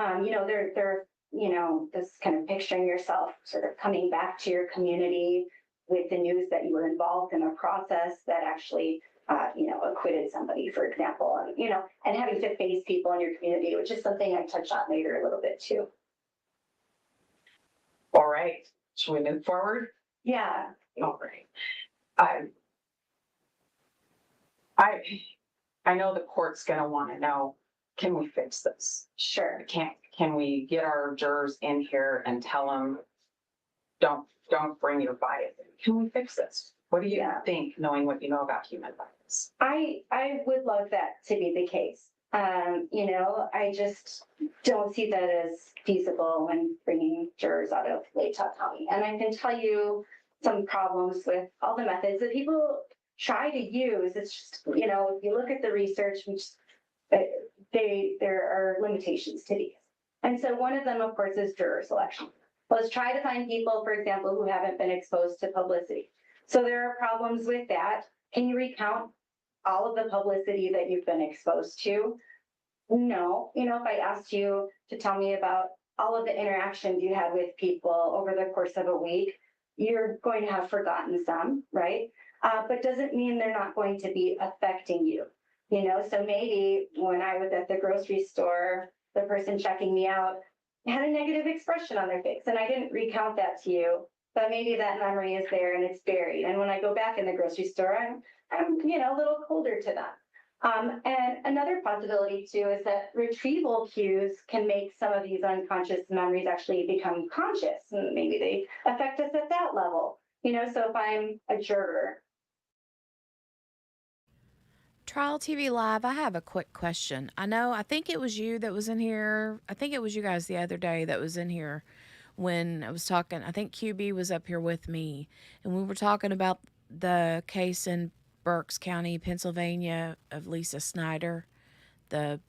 They're this kind of picturing yourself sort of coming back to your community with the news that you were involved in a process that actually acquitted somebody, for example, and having to face people in your community, which is something I touch on later a little bit too.
All right, should we move forward?
Yeah.
All right. I know the court's gonna want to know, can we fix this?
Sure.
Can we get our jurors in here and tell them, don't bring your bias in? Can we fix this? What do you think, knowing what you know about human bias?
I would love that to be the case. I just don't see that as feasible when bringing jurors out of Latah County. And I can tell you some problems with all the methods that people try to use. It's just, if you look at the research, there are limitations to these. And so one of them, of course, is juror selection. Let's try to find people, for example, who haven't been exposed to publicity. So there are problems with that. Can you recount all of the publicity that you've been exposed to? No. If I asked you to tell me about all of the interactions you had with people over the course of a week, you're going to have forgotten some, right? But doesn't mean they're not going to be affecting you. So maybe when I was at the grocery store, the person checking me out had a negative expression on their face, and I didn't recount that to you, but maybe that memory is there and it's buried. And when I go back in the grocery store, I'm a little colder to them. And another possibility too is that retrieval cues can make some of these unconscious memories actually become conscious, and maybe they affect us at that level. So if I'm a juror.
Trial TV Live, I have a quick question. I think it was you that was in here. I think it was you guys the other day that was in here when I was talking. I think QB was up here with me, and we were talking about the case in Berks County, Pennsylvania, of Lisa Snyder, the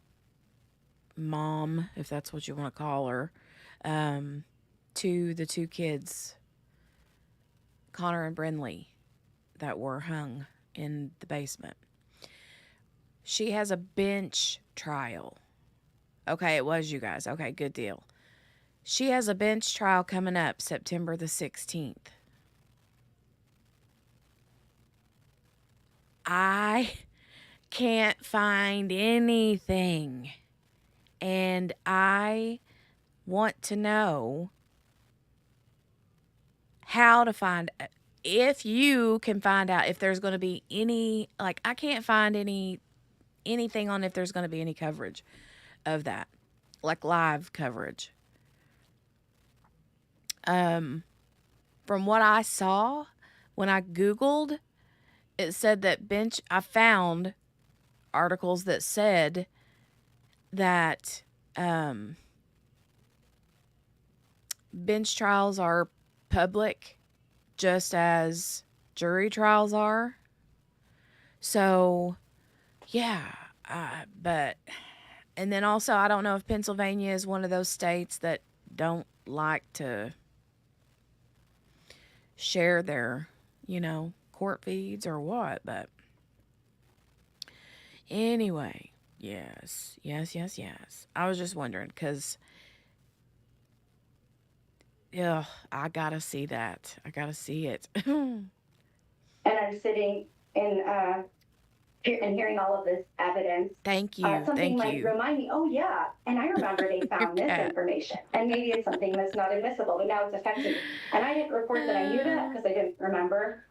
mom, if that's what you want to call her, to the two kids, Connor and Brinley, that were hung in the basement. She has a bench trial. Okay, it was you guys. Okay, good deal. She has a bench trial coming up September the 16th. I can't find anything. And I want to know how to find, if you can find out if there's going to be any, like, I can't find anything on if there's going to be any coverage of that, like live coverage. From what I saw when I Googled, it said that I found articles that said that bench trials are public just as jury trials are. So, yeah, and then also, I don't know if Pennsylvania is one of those states that don't like to share their, court feeds or what, but anyway, yes. I was just wondering because, yeah, I gotta see that. I gotta see it.
And I'm sitting in and hearing all of this evidence.
Thank you.
Something might remind me, oh yeah, and I remember they found this information, and maybe it's something that's not admissible, but now it's affecting me. And I didn't report that I knew that because I didn't remember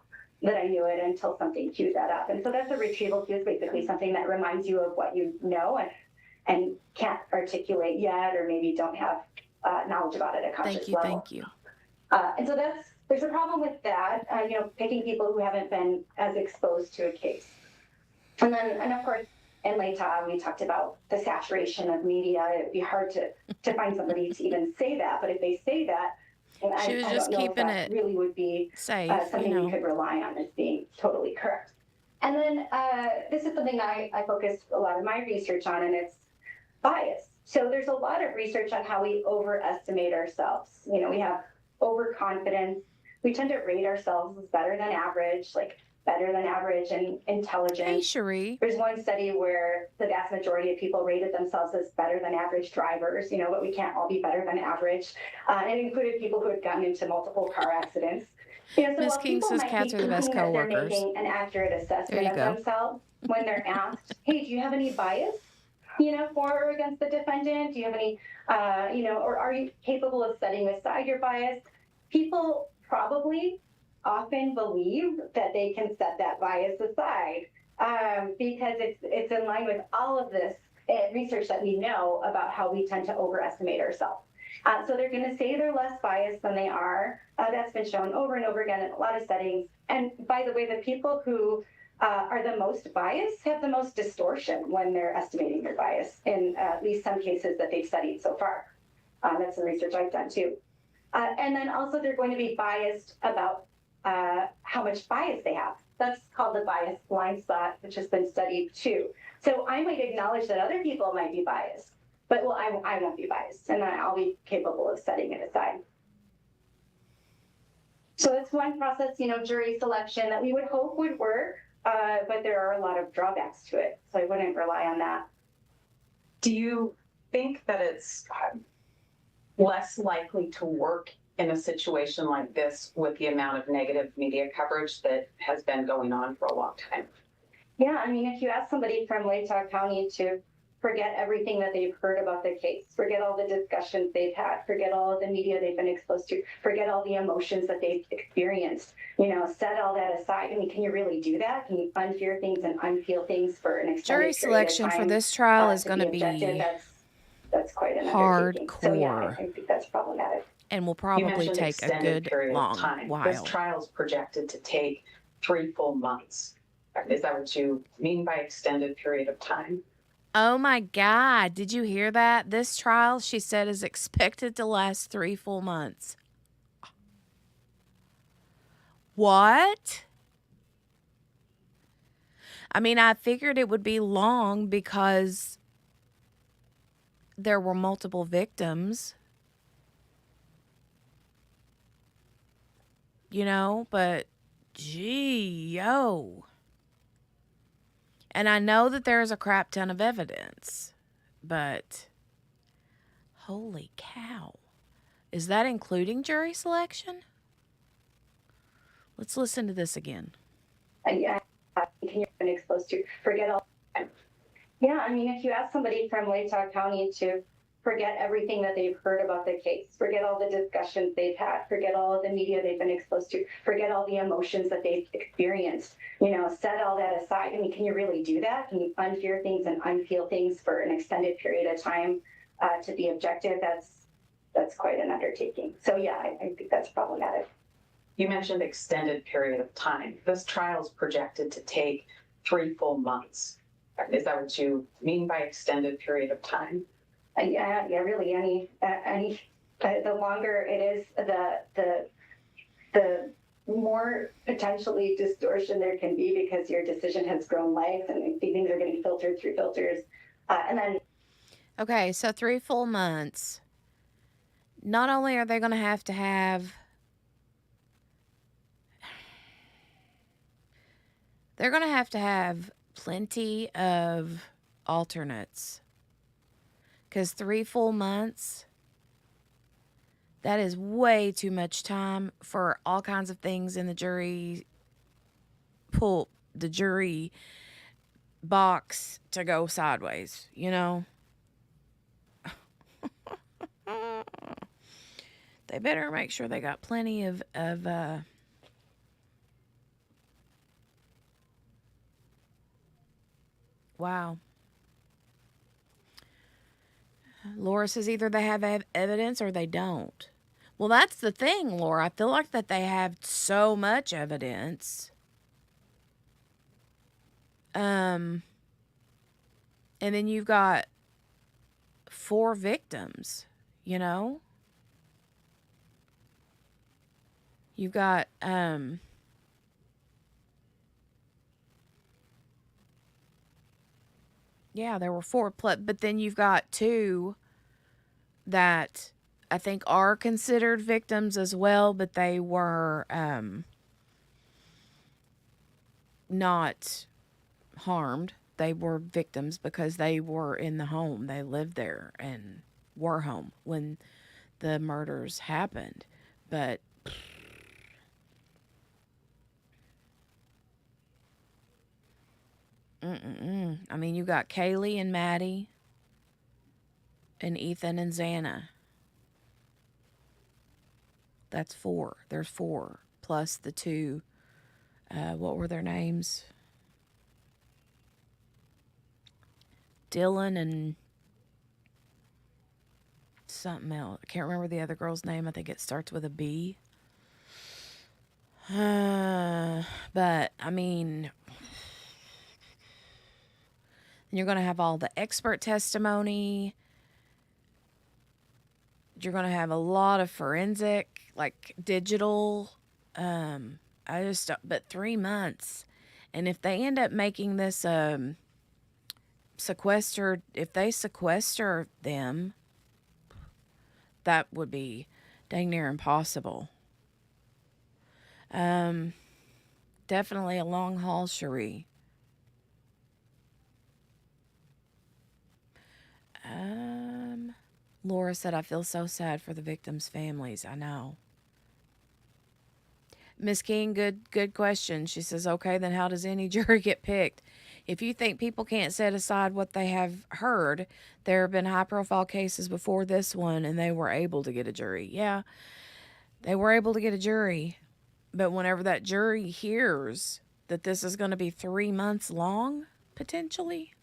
that I knew it until something cued that up. And so that's a retrieval cue, is basically something that reminds you of what you know and can't articulate yet, or maybe don't have knowledge about it at a conscious level.
Thank you.
And so there's a problem with that, picking people who haven't been as exposed to a case. And of course, in LATA, we talked about the saturation of media. It'd be hard to find somebody to even say that, but if they say that,
She was just keeping it
really would be
safe,
something you could rely on as being totally correct. And then this is something that I focus a lot of my research on, and it's bias. So there's a lot of research on how we overestimate ourselves. We have overconfidence. We tend to rate ourselves as better than average, like better than average and intelligent.
Hey, Cherie.
There's one study where the vast majority of people rated themselves as better than average drivers, but we can't all be better than average. And it included people who had gotten into multiple car accidents. So
Ms. King says cats are the best
They're
coworkers.
making an accurate assessment of themselves when they're asked, hey, do you have any bias, for or against the defendant? Do you have any, or are you capable of setting aside your bias? People probably often believe that they can set that bias aside because it's in line with all of this research that we know about how we tend to overestimate ourselves. So they're going to say they're less biased than they are. That's been shown over and over again in a lot of settings. And by the way, the people who are the most biased have the most distortion when they're estimating their bias in at least some cases that they've studied so far. That's some research I've done too. And then also they're going to be biased about how much bias they have. That's called the bias blind spot, which has been studied too. So I might acknowledge that other people might be biased, but I won't be biased, and I'll be capable of setting it aside. So that's one process, jury selection that we would hope would work, but there are a lot of drawbacks to it, so I wouldn't rely on that.
Do you think that it's less likely to work in a situation like this with the amount of negative media coverage that has been going on for a long time?
Yeah, if you ask somebody from Latah County to forget everything that they've heard about the case, forget all the discussions they've had, forget all of the media they've been exposed to, forget all the emotions that they've experienced, set all that aside. Can you really do that? Can you unfear things and unfeel things for an extended
Jury selection for this trial is going to be
that's quite an
hardcore.
So yeah, I think that's problematic.
And will probably take a good long while.
This trial is projected to take 3 full months. Is that what you mean by extended period of time?
Oh my God. Did you hear that? This trial, she said, is expected to last 3 full months. What? I mean, I figured it would be long because there were multiple victims, but gee, yo. And I know that there's a crap ton of evidence, but holy cow. Is that including jury selection? Let's listen to this again.
Yeah, you've been exposed to. Forget all. Yeah, I mean, if you ask somebody from Latah County to forget everything that they've heard about the case, forget all the discussions they've had, forget all of the media they've been exposed to, forget all the emotions that they've experienced, set all that aside. I mean, can you really do that? Can you unhear things and unfeel things for an extended period of time to be objective? That's quite an undertaking. So yeah, I think that's problematic.
You mentioned extended period of time. This trial is projected to take 3 full months. Is that what you mean by extended period of time?
Yeah, really. The longer it is, the more potentially distortion there can be because your decision has grown legs and things are getting filtered through filters, and then.
Okay, so 3 full months. Not only are they going to have they're going to have plenty of alternates. Because 3 full months, that is way too much time for all kinds of things in the jury box to go sideways, They better make sure they got plenty of wow. Laura says either they have evidence or they don't. Well, that's the thing, Laura. I feel like that they have so much evidence. And then you've got 4 victims, You've got yeah, there were 4 but then you've got 2 that I think are considered victims as well, but they were not harmed. They were victims because they were in the home. They lived there and were home when the murders happened. But I mean, you got Kaylee and Maddie and Ethan and Xana. That's 4. There's 4 plus the 2. What were their names? Dylan and something else. I can't remember the other girl's name. I think it starts with a B. But I mean, you're going to have all the expert testimony. You're going to have a lot of forensic, like digital. But 3 months. And if they end up making this sequestered, if they sequester them, that would be dang near impossible. Definitely a long haul, Cherie. Laura said, I feel so sad for the victims' families. I know. Miss King, good question. She says, okay, then how does any jury get picked? If you think people can't set aside what they have heard, there have been high-profile cases before this one, and they were able to get a jury. Yeah, they were able to get a jury. But whenever that jury hears that this is going to be 3 months long, potentially,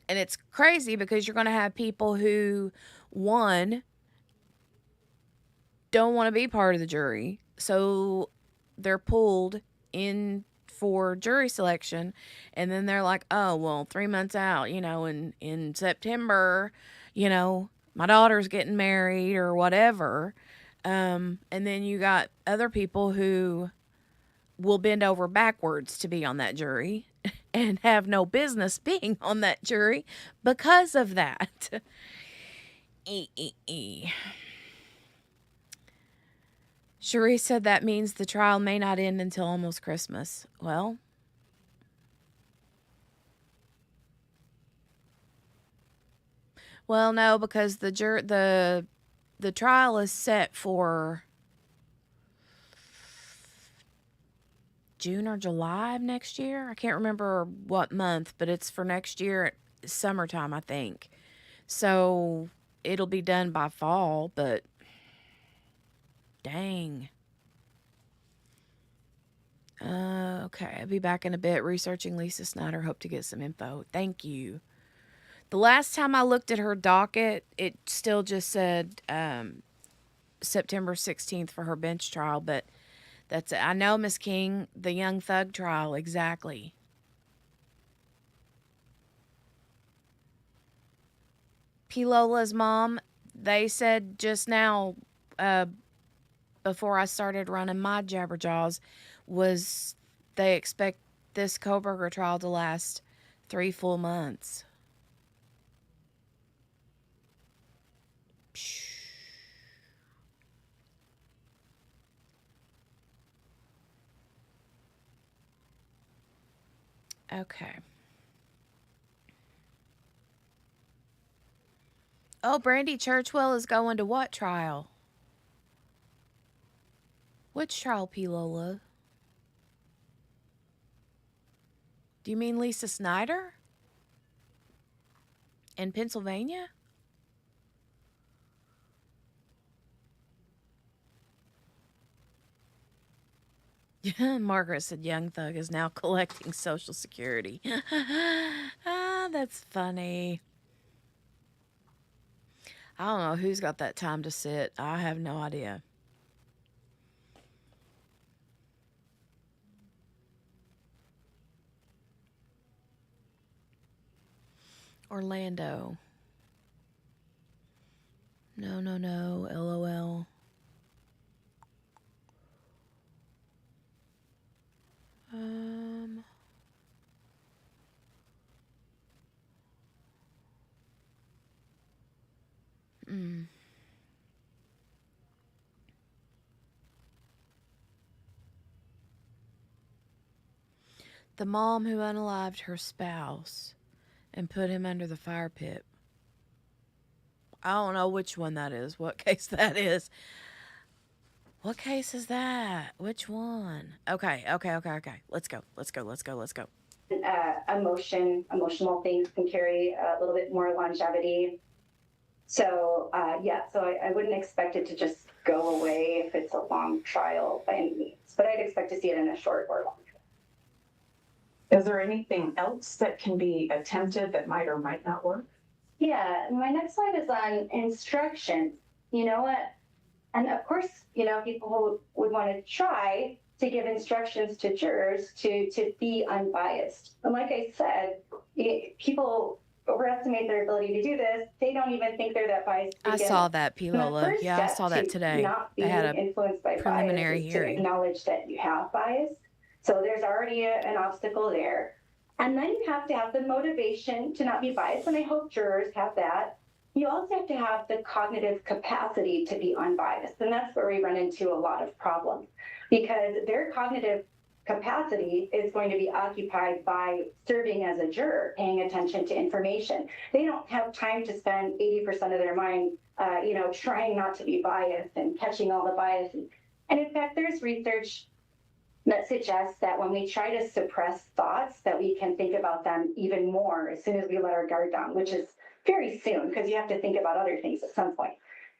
and it's crazy because you're going to have people who, one, don't want to be part of the jury. So they're pulled in for jury selection. And then they're like, oh, well, 3 months out, in September, my daughter's getting married or whatever. And then you got other people who will bend over backwards to be on that jury and have no business being on that jury because of that. Cherie said that means the trial may not end until almost Christmas. Well, no, because the trial is set for June or July of next year. I can't remember what month, but it's for next year, summertime, I think. So it'll be done by fall, but dang. Okay, I'll be back in a bit researching Lisa Snyder. Hope to get some info. Thank you. The last time I looked at her docket, it still just said September 16th for her bench trial, but that's it. I know, Miss King, the Young Thug trial, exactly. P. Lola's mom, they said just now, before I started running my Jabberjaws, was they expect this Kohberger trial to last 3 full months. Okay. Oh, Brandy Churchwell is going to what trial? Which trial, P. Lola? Do you mean Lisa Snyder? In Pennsylvania? Margaret said Young Thug is now collecting Social Security. That's funny. I don't know who's got that time to sit. I have no idea. Orlando. No, LOL. The mom who unalived her spouse and put him under the fire pit. I don't know which one that is, what case that is. What case is that? Which one? Okay. Let's go.
Emotional things can carry a little bit more longevity. So, I wouldn't expect it to just go away if it's a long trial by any means, but I'd expect to see it in a short or long trial.
Is there anything else that can be attempted that might or might not work?
Yeah, my next slide is on instructions. You know what? And of course, people would want to try to give instructions to jurors to be unbiased. And like I said, people overestimate their ability to do this. They don't even think they're that biased.
I saw that, P. Lola. Yeah, I saw that today.
They had a
influenced by preliminary
bias
hearing.
To acknowledge that you have bias. So there's already an obstacle there. And then you have to have the motivation to not be biased. And I hope jurors have that. You also have to have the cognitive capacity to be unbiased. And that's where we run into a lot of problems because their cognitive capacity is going to be occupied by serving as a juror, paying attention to information. They don't have time to spend 80% of their mind, trying not to be biased and catching all the bias. And in fact, there's research that suggests that when we try to suppress thoughts, that we can think about them even more as soon as we let our guard down, which is very soon, because you have to think about other things at some point.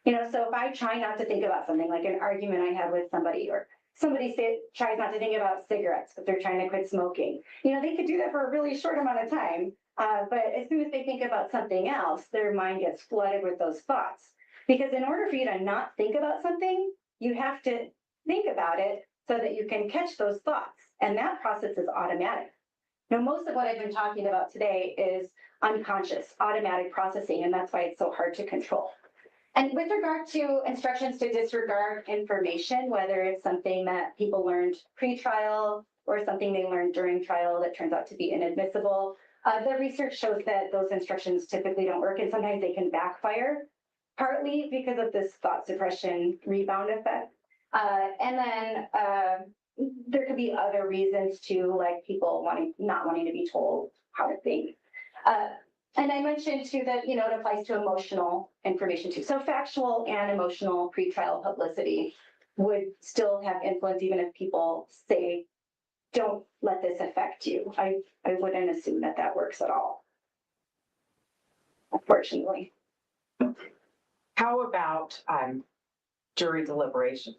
So if I try not to think about something like an argument I had with somebody, or somebody tries not to think about cigarettes, but they're trying to quit smoking, they could do that for a really short amount of time. But as soon as they think about something else, their mind gets flooded with those thoughts. Because in order for you to not think about something, you have to think about it so that you can catch those thoughts. And that process is automatic. Now, most of what I've been talking about today is unconscious, automatic processing, and that's why it's so hard to control. And with regard to instructions to disregard information, whether it's something that people learned pre-trial or something they learned during trial that turns out to be inadmissible, the research shows that those instructions typically don't work, and sometimes they can backfire, partly because of this thought suppression rebound effect. And then there could be other reasons too, like people not wanting to be told how to think. And I mentioned too that, it applies to emotional information too. So factual and emotional pretrial publicity would still have influence, even if people say, don't let this affect you. I wouldn't assume that that works at all, unfortunately.
How about jury deliberation?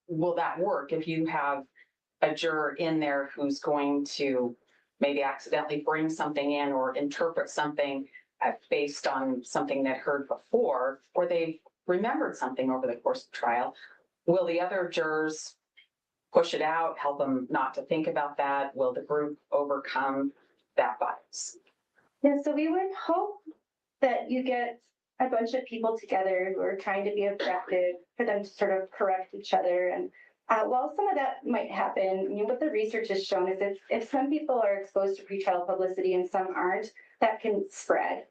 Will that work if you have a juror in there who's going to maybe accidentally bring something in or interpret something based on something they'd heard before, or they've remembered something over the course of trial? Will the other jurors push it out, help them not to think about that? Will the group overcome that bias?
Yeah, so we would hope that you get a bunch of people together who are trying to be objective for them to sort of correct each other. And while some of that might happen, what the research has shown is if some people are exposed to pretrial publicity and some aren't, that can spread.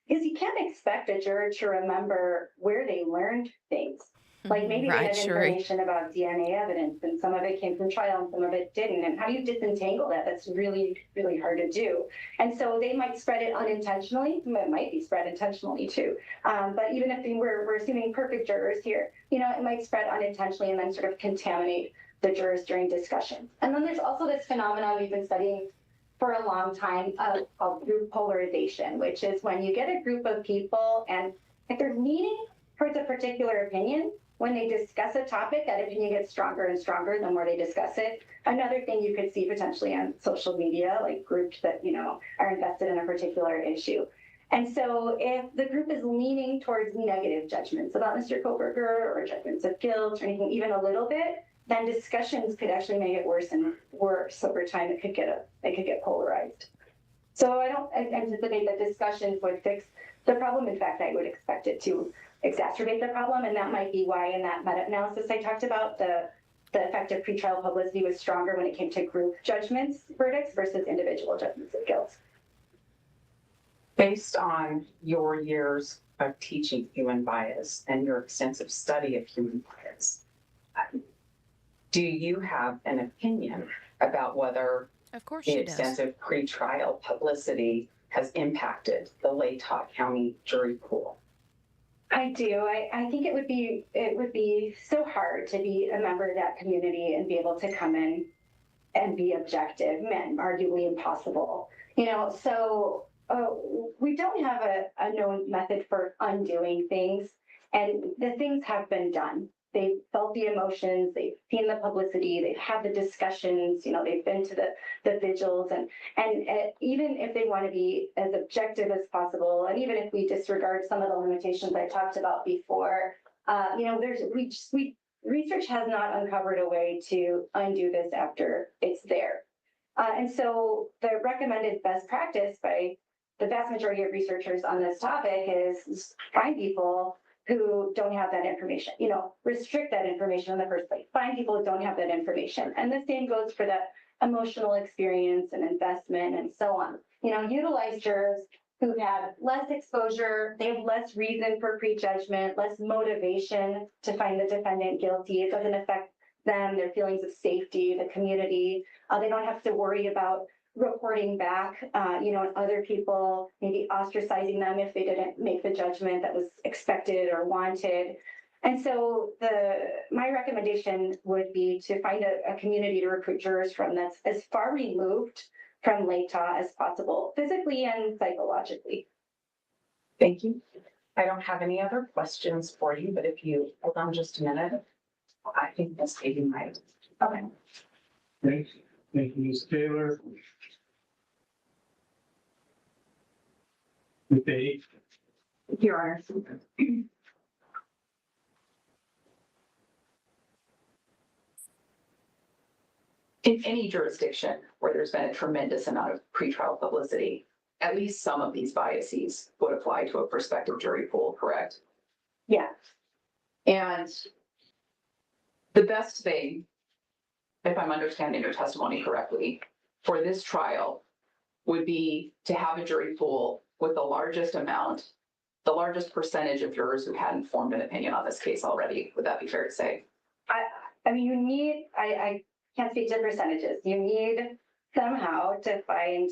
Because you can't expect a juror to remember where they learned things. Like maybe they
Right,
had
Sheree.
information about DNA evidence and some of it came from trial and some of it didn't. And how do you disentangle that? That's really, really hard to do. And so they might spread it unintentionally. It might be spread intentionally too. But even if we're assuming perfect jurors here, it might spread unintentionally and then sort of contaminate the jurors during discussion. And then there's also this phenomenon we've been studying for a long time called group polarization, which is when you get a group of people and if they're leaning towards a particular opinion, when they discuss a topic, that opinion gets stronger and stronger the more they discuss it. Another thing you could see potentially on social media, like groups that, are invested in a particular issue. And so if the group is leaning towards negative judgments about Mr. Kohberger or judgments of guilt or anything, even a little bit, then discussions could actually make it worse and worse over time. It could get polarized. So I don't anticipate that discussions would fix the problem. In fact, I would expect it to exacerbate the problem, and that might be why in that meta-analysis I talked about, the effect of pretrial publicity was stronger when it came to group judgments, verdicts versus individual judgments of guilt.
Based on your years of teaching human bias and your extensive study of human bias, do you have an opinion about whether
Of course
the
she does.
extensive pretrial publicity has impacted the Latah County jury pool?
I do. I think it would be so hard to be a member of that community and be able to come in and be objective, and arguably impossible. So we don't have a known method for undoing things, and the things have been done. They've felt the emotions, they've seen the publicity, they've had the discussions, they've been to the vigils, and even if they want to be as objective as possible, and even if we disregard some of the limitations I talked about before, research has not uncovered a way to undo this after it's there. And so the recommended best practice by the vast majority of researchers on this topic is find people who don't have that information, restrict that information in the first place, find people who don't have that information. And the same goes for that emotional experience and investment and so on. Utilize jurors who've had less exposure, they have less reason for prejudgment, less motivation to find the defendant guilty. It doesn't affect them, their feelings of safety, the community. They don't have to worry about reporting back, and other people maybe ostracizing them if they didn't make the judgment that was expected or wanted. And so my recommendation would be to find a community to recruit jurors from that's as far removed from Latah as possible, physically and psychologically.
Thank you. I don't have any other questions for you, but if you hold on just a minute, I think Ms. Katie might. Okay.
Thank you, Ms. Taylor.
Your Honor.
In any jurisdiction where there's been a tremendous amount of pretrial publicity, at least some of these biases would apply to a prospective jury pool, correct?
Yeah.
And the best thing, if I'm understanding your testimony correctly, for this trial would be to have a jury pool with the largest percentage of jurors who hadn't formed an opinion on this case already. Would that be fair to say?
I mean, you need, I can't speak to percentages. You need somehow to find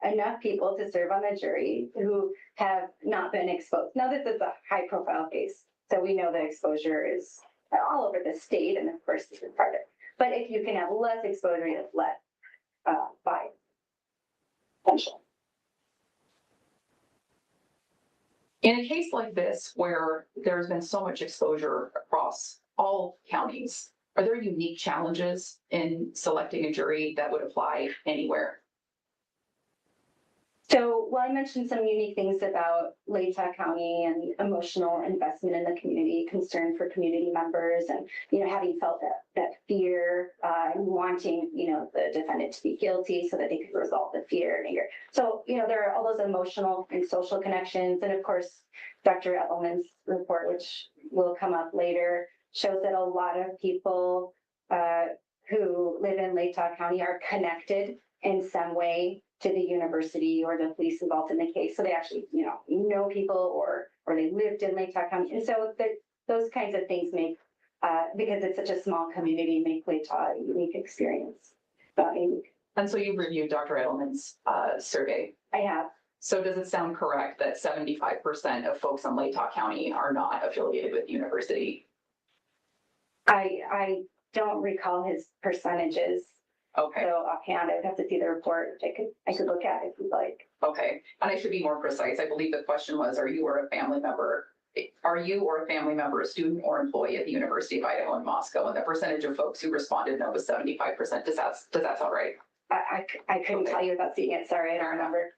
enough people to serve on the jury who have not been exposed. Now, this is a high profile case, so we know the exposure is all over the state, and of course, this is part of it. But if you can have less exposure, you have less bias potential.
In a case like this, where there's been so much exposure across all counties, are there unique challenges in selecting a jury that would apply anywhere?
So, well, I mentioned some unique things about Latah County and emotional investment in the community, concern for community members, and having felt that fear and wanting the defendant to be guilty so that they could resolve the fear and anger. So there are all those emotional and social connections, and of course, Dr. Edelman's report, which will come up later, shows that a lot of people who live in Latah County are connected in some way to the university or the police involved in the case. So they actually, know people or they lived in Latah County. And so those kinds of things make, because it's such a small community, make Latah a unique experience.
And so you've reviewed Dr. Edelman's survey.
I have.
So does it sound correct that 75% of folks in Latah County are not affiliated with the university?
I don't recall his percentages.
Okay.
So offhand, I would have to see the report. I could look at it if you'd like.
Okay. And I should be more precise. I believe the question was, are you or a family member a student or employee at the University of Idaho in Moscow? And the percentage of folks who responded no was 75%. Does that sound right?
I couldn't tell you without seeing it. Sorry, I don't remember.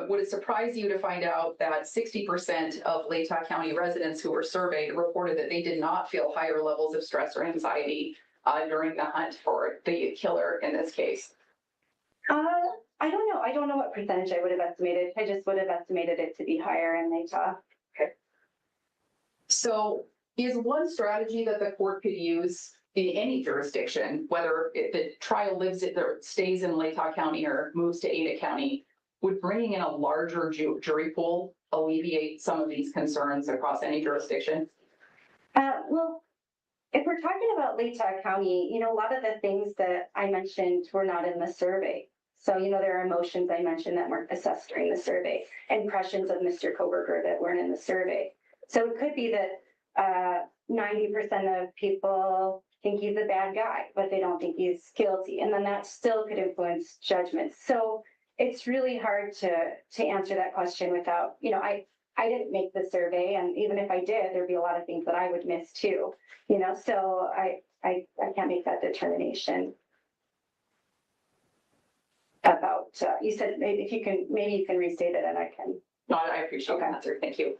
Would it surprise you to find out that 60% of Latah County residents who were surveyed reported that they did not feel higher levels of stress or anxiety during the hunt for the killer in this case?
I don't know. I don't know what percentage I would have estimated. I just would have estimated it to be higher in Latah.
Okay. So is one strategy that the court could use in any jurisdiction, whether the trial stays in Latah County or moves to Ada County, would bringing in a larger jury pool alleviate some of these concerns across any jurisdiction?
Well, if we're talking about Latah County, a lot of the things that I mentioned were not in the survey. So, there are emotions I mentioned that weren't assessed during the survey, impressions of Mr. Kohberger that weren't in the survey. So it could be that 90% of people think he's a bad guy, but they don't think he's guilty. And then that still could influence judgment. So it's really hard to answer that question without, I didn't make the survey, and even if I did, there'd be a lot of things that I would miss too, so I can't make that determination about, you said maybe you can restate it and I can.
No, I appreciate the answer. Thank you.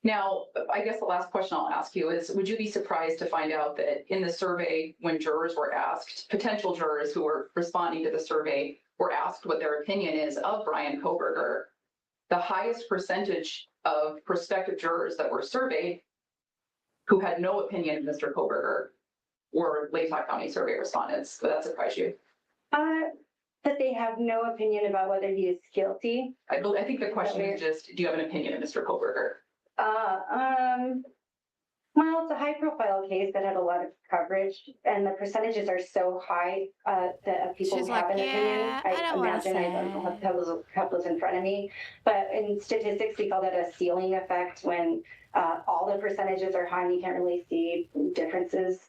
Now, I guess the last question I'll ask you is, would you be surprised to find out that in the survey, when jurors were asked, potential jurors who were responding to the survey were asked what their opinion is of Bryan Kohberger, the highest percentage of prospective jurors that were surveyed who had no opinion of Mr. Kohberger were Latah County survey respondents? Would that surprise you?
That they have no opinion about whether he is guilty.
I think the question is just, do you have an opinion of Mr. Kohberger?
Well, it's a high profile case that had a lot of coverage, and the percentages are so high that people
She's
who have
like,
an opinion.
yeah, I don't wanna
imagine I don't have those in front of me, but in statistics we call that a ceiling effect, when all the percentages are high and you can't really see differences.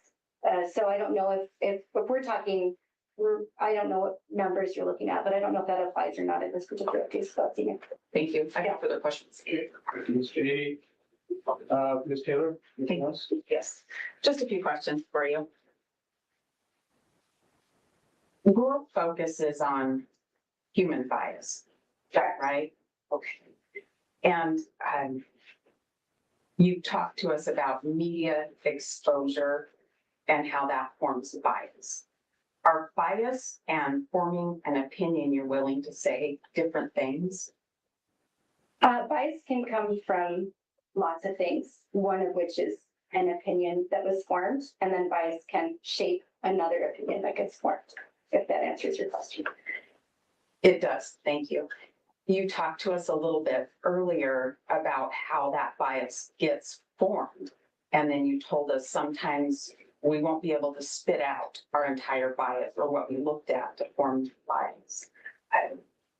So I don't know if we're talking, I don't know what numbers you're looking at, but I don't know if that applies or not in this particular case without seeing it.
Thank you. I have no further questions.
Ms. J. Ms. Taylor, anything else?
Yes, just a few questions for you. Your focus is on human bias, right? Okay. And you talked to us about media exposure and how that forms bias. Are bias and forming an opinion you're willing to say different things?
Bias can come from lots of things, one of which is an opinion that was formed, and then bias can shape another opinion that gets formed, if that answers your question.
It does, thank you. You talked to us a little bit earlier about how that bias gets formed. And then you told us sometimes we won't be able to spit out our entire bias or what we looked at to form bias.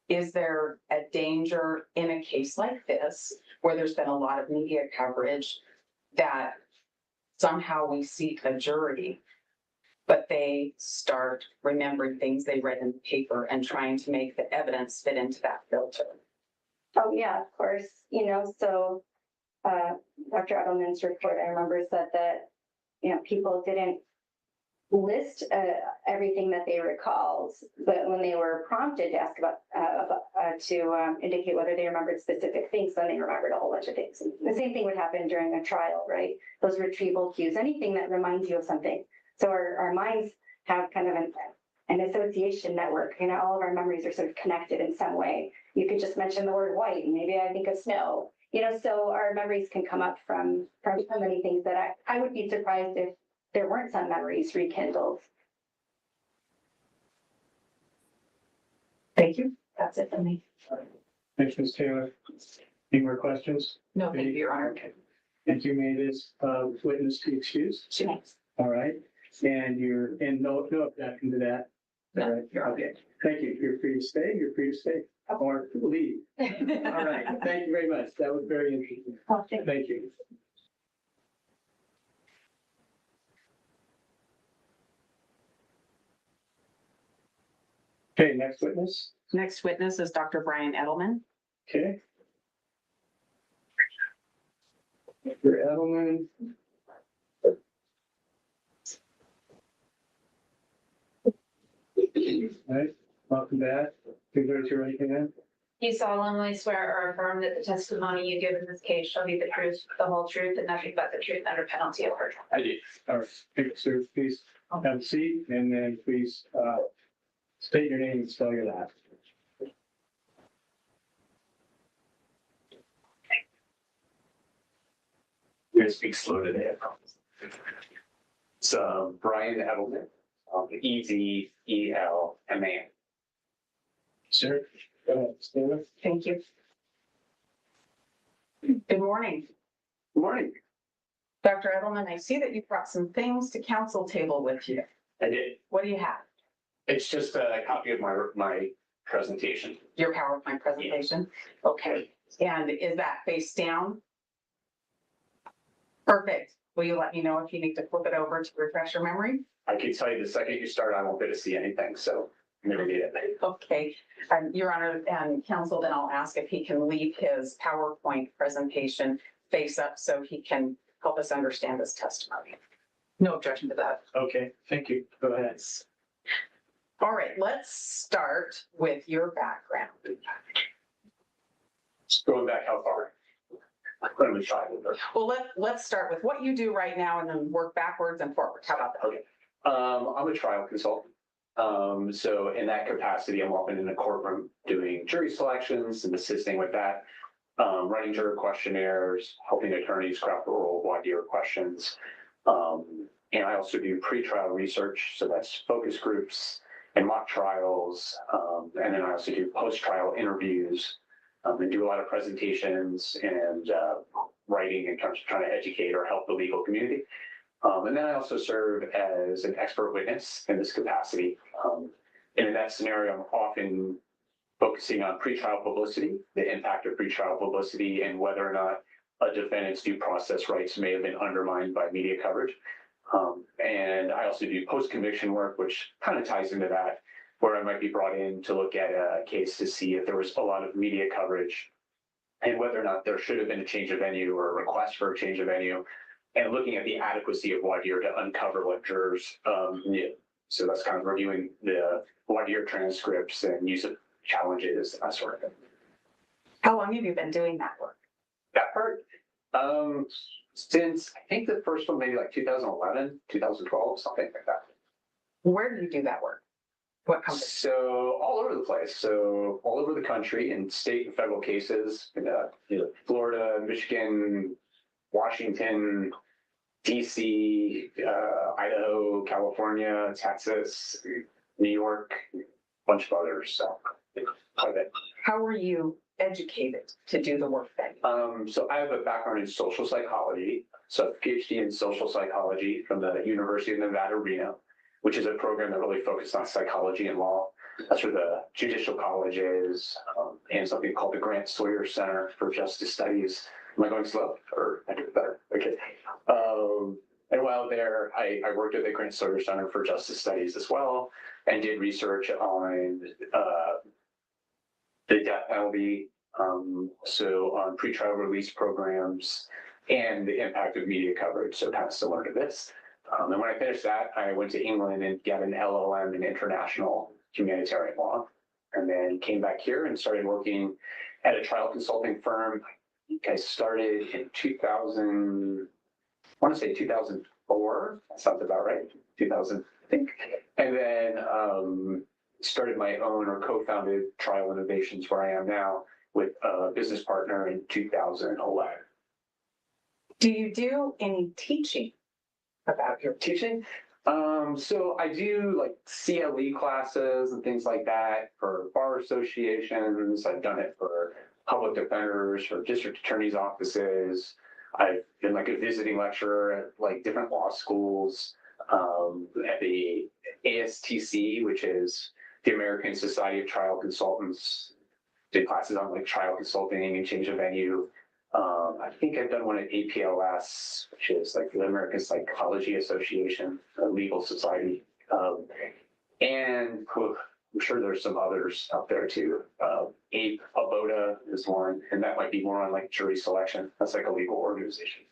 Is there a danger in a case like this, where there's been a lot of media coverage, that somehow we seat a jury, but they start remembering things they read in the paper and trying to make the evidence fit into that filter?
Oh, yeah, of course. So Dr. Edelman's report, I remember, said that, people didn't list everything that they recalled, but when they were prompted to ask about, to indicate whether they remembered specific things, then they remembered a whole bunch of things. And the same thing would happen during a trial, right? Those retrieval cues, anything that reminds you of something. So our minds have kind of an association network. All of our memories are sort of connected in some way. You could just mention the word white, and maybe I think of snow. So our memories can come up from so many things that I would be surprised if there weren't some memories rekindled.
Thank you. That's it for me.
Thanks, Ms. Taylor. Any more questions?
No, thank you, Your Honor.
And you made this witness to excuse?
She makes.
All right. And no objection to that?
No,
All right.
you're
Okay. Thank you. You're free to stay. You're free to stay or leave. All right. Thank you very much. That was very interesting. Thank you. Okay, next witness.
Next witness is Dr. Bryan Edelman.
Okay. Dr. Edelman. All right, welcome back. Please raise your right hand.
You solemnly swear or affirm that the testimony you give in this case shall be the truth, the whole truth, and nothing but the truth under penalty of perjury.
I did.
All right, thank you, sir. Please have a seat, and then please state your name and spell your last.
I'm gonna speak slow today, I promise. So Bryan Edelman, Edelman.
Sir, go ahead, stand up.
Thank you. Good morning.
Good morning.
Dr. Edelman, I see that you brought some things to council table with you.
I did.
What do you have?
It's just a copy of my presentation.
Your PowerPoint presentation? Okay. And is that face down? Perfect. Will you let me know if you need to flip it over to refresh your memory?
I can tell you the second you start, I won't be able to see anything, so never need it.
Okay. Your Honor and counsel, then I'll ask if he can leave his PowerPoint presentation face up so he can help us understand this testimony. No objection to that.
Okay, thank you. Go ahead.
All right, let's start with your background.
Going back how far? Let me try with her.
Well, let's start with what you do right now and then work backwards and forwards. How about that?
Okay. I'm a trial consultant. So in that capacity, I'm often in a courtroom doing jury selections and assisting with that, running juror questionnaires, helping attorneys craft oral voir dire questions. And I also do pretrial research. So that's focus groups and mock trials. And then I also do post-trial interviews and do a lot of presentations and writing in terms of trying to educate or help the legal community. And then I also serve as an expert witness in this capacity. And in that scenario, I'm often focusing on pretrial publicity, the impact of pretrial publicity, and whether or not a defendant's due process rights may have been undermined by media coverage. And I also do post-conviction work, which kind of ties into that, where I might be brought in to look at a case to see if there was a lot of media coverage and whether or not there should have been a change of venue or a request for a change of venue, and looking at the adequacy of voir dire to uncover what jurors knew. So that's kind of reviewing the voir dire transcripts and use of challenges, that sort of thing.
How long have you been doing that work?
That part, since I think the first one maybe like 2011, 2012, something like that.
Where do you do that work? What company?
So all over the place. So all over the country in state and federal cases, in Florida, Michigan, Washington, DC, Idaho, California, Texas, New York, a bunch of others. So quite a bit.
How were you educated to do the work that you
So I have a background in social psychology, so a PhD in social psychology from the University of Nevada, Reno, which is a program that really focused on psychology and law. That's where the Judicial College is, and something called the Grant Sawyer Center for Justice Studies. Am I going slow, or I do it better? Okay. And while there, I worked at the Grant Sawyer Center for Justice Studies as well, and did research on the death penalty, so on pretrial release programs and the impact of media coverage, so kind of similar to this. And when I finished that, I went to England and got an LLM in international humanitarian law, and then came back here and started working at a trial consulting firm. I think I started in 2000, I want to say 2004, that sounds about right, 2000, I think. And then started my own or co-founded Trial Innovations, where I am now, with a business partner in 2011.
do you do any teaching about your
Teaching? So I do like CLE classes and things like that for bar associations. I've done it for public defenders, for district attorneys' offices. I've been like a visiting lecturer at like different law schools, at the ASTC, which is the American Society of Trial Consultants. Did classes on like trial consulting and change of venue. I think I've done one at APLS, which is like the American Psychology Association, a legal society. And I'm sure there's some others out there too. ABOTA is one, and that might be more on like jury selection. That's like a legal organization.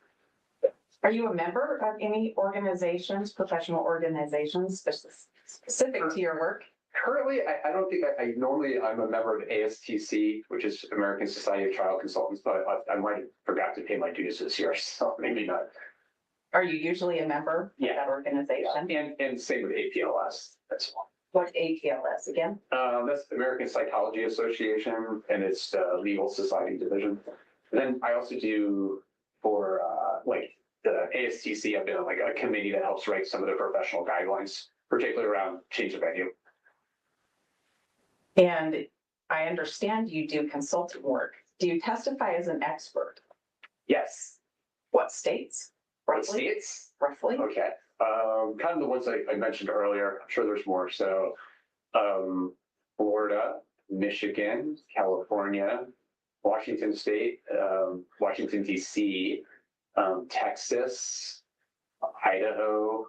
Are you a member of any organizations, professional organizations specific to your work?
Currently, I don't think I'm a member of ASTC, which is American Society of Trial Consultants, but I might have forgot to pay my dues this year, so maybe not.
Are you usually a member of that organization?
And same with APLS. That's all.
What's APLS again?
That's the American Psychology Association, and it's the legal society division. And then I also do for like the ASTC, I've been on like a committee that helps write some of the professional guidelines, particularly around change of venue.
And I understand you do consulting work. Do you testify as an expert?
Yes.
What states?
What
Roughly?
states?
Roughly?
Okay. Kind of the ones I mentioned earlier. I'm sure there's more. So, Florida, Michigan, California, Washington State, Washington, D.C., Texas, Idaho.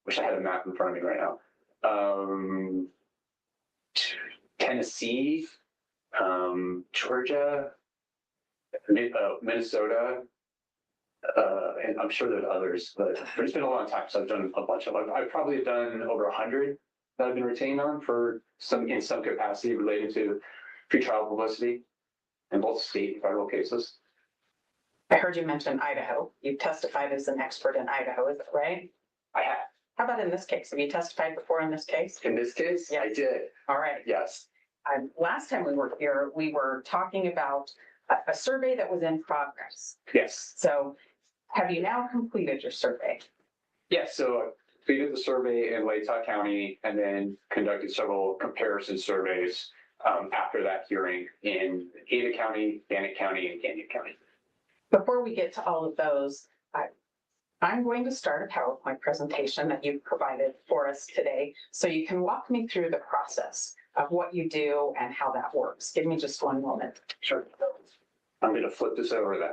Wish I had a map in front of me right now. Tennessee, Georgia, Minnesota, and I'm sure there's others, but it's been a long time, so I've done a bunch of them. I've probably done over 100 that I've been retained on in some capacity related to pretrial publicity in both state and federal cases.
I heard you mention Idaho. You testified as an expert in Idaho, is that right?
I have.
How about in this case? Have you testified before in this case?
In this case,
Yes.
I did.
All right.
Yes.
Last time we were here, we were talking about a survey that was in progress.
Yes.
So have you now completed your survey?
Yes. So I completed the survey in Latah County and then conducted several comparison surveys after that hearing in Ada County, Bannock County, and Canyon County.
Before we get to all of those, I'm going to start a PowerPoint presentation that you've provided for us today, so you can walk me through the process of what you do and how that works. Give me just one moment.
Sure. I'm going to flip this over then.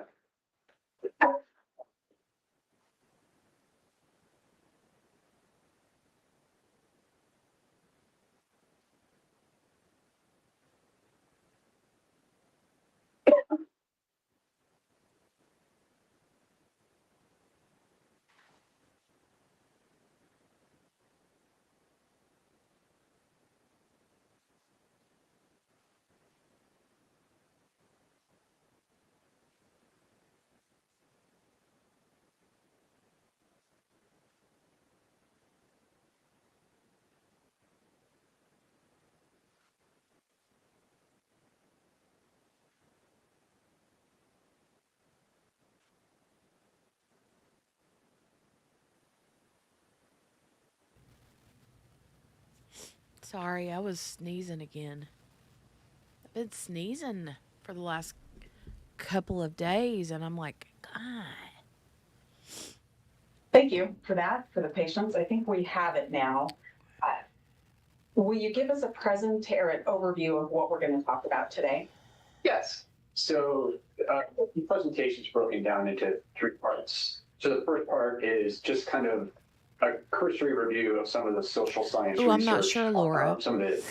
Sorry, I was sneezing again. I've been sneezing for the last couple of days, and I'm like, God.
Thank you for that, for the patience. I think we have it now. Will you give us a or an overview of what we're going to talk about today?
Yes. So the presentation is broken down into 3 parts. So the first part is just kind of a cursory review of some of the social science
Ooh,
research,
I'm not sure, Laura.
some of the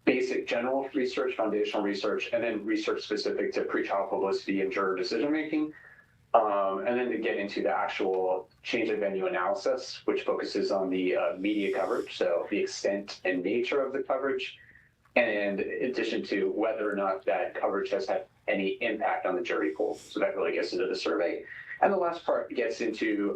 basic general research, foundational research, and then research specific to pretrial publicity and juror decision making. And then to get into the actual change of venue analysis, which focuses on the media coverage, so the extent and nature of the coverage, and in addition to whether or not that coverage has had any impact on the jury pool. So that really gets into the survey. And the last part gets into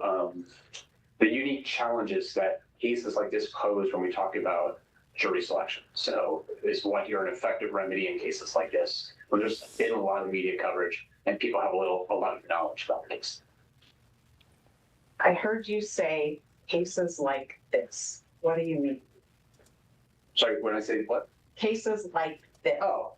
the unique challenges that cases like this pose when we talk about jury selection. So is what you're an effective remedy in cases like this, when there's been a lot of media coverage and people have a lot of knowledge about the case.
I heard you say cases like this. What do you mean?
Sorry, when I say what?
Cases like this.
Oh,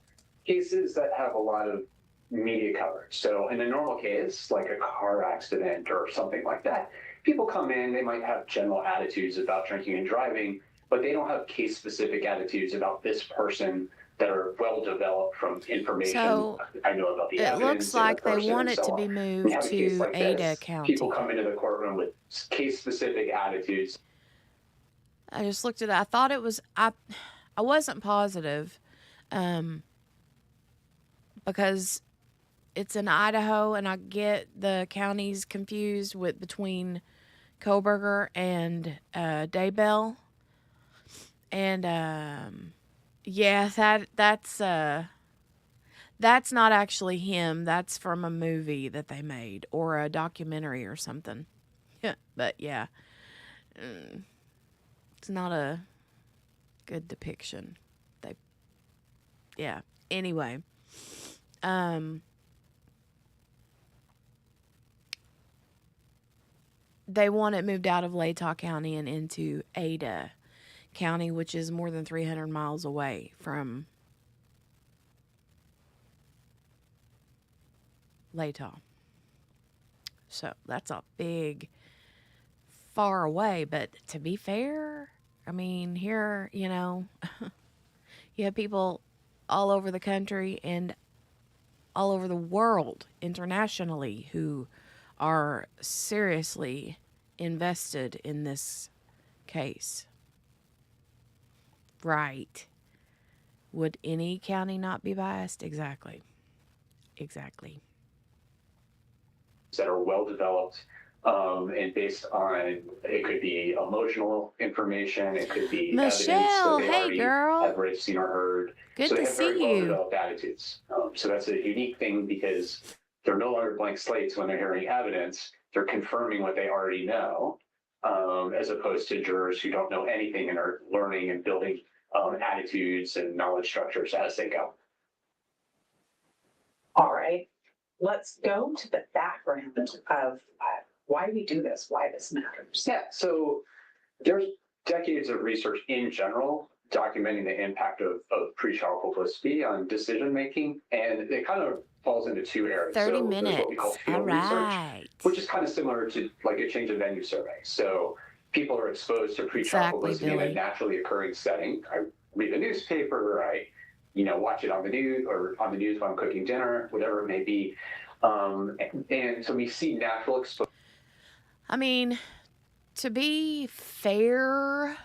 cases that have a lot of media coverage. So in a normal case, like a car accident or something like that, people come in, they might have general attitudes about drinking and driving, but they don't have case-specific attitudes about this person that are well-developed from information
So
I know about the
it
evidence
looks
and the
like they
person
want
and
it
so
to
on.
be
When
moved
you have a case
to
like
Ada
this,
County.
people come into the courtroom with case-specific attitudes.
I just looked at it. I thought it was I wasn't positive, because it's in Idaho, and I get the counties confused with between Kohberger and Daybell, and yeah, that's not actually him. That's from a movie that they made or a documentary or something. But yeah, it's not a good depiction. They, yeah. Anyway, they want it moved out of Latah County and into Ada County, which is more than 300 miles away from Latah. So that's a big, far away. But to be fair, I mean, here, you have people all over the country and all over the world internationally who are seriously invested in this case. Right. Would any county not be biased? Exactly.
That are well developed and based on, it could be emotional information, it could be evidence that
Michelle,
they
hey
already
girl.
have read, seen, or heard.
Good
So they
to
have very
see
well
you.
developed attitudes. So that's a unique thing because they're no longer blank slates when they're hearing evidence. They're confirming what they already know, as opposed to jurors who don't know anything and are learning and building attitudes and knowledge structures as they go.
All right. Let's go to the background of why we do this, why this matters.
Yeah, so there's decades of research in general documenting the impact of pretrial publicity on decision making, and it kind of falls into 2 areas.
30
so
minutes.
There's what we call field
All
research,
right.
which is kind of similar to like a change of venue survey. So people are exposed to pretrial
Exactly,
publicity in a
Billy.
naturally occurring setting. I read a newspaper, I watch it on the news or on the news while I'm cooking dinner, whatever it may be. And so we see natural exposure.
I mean, to be fair,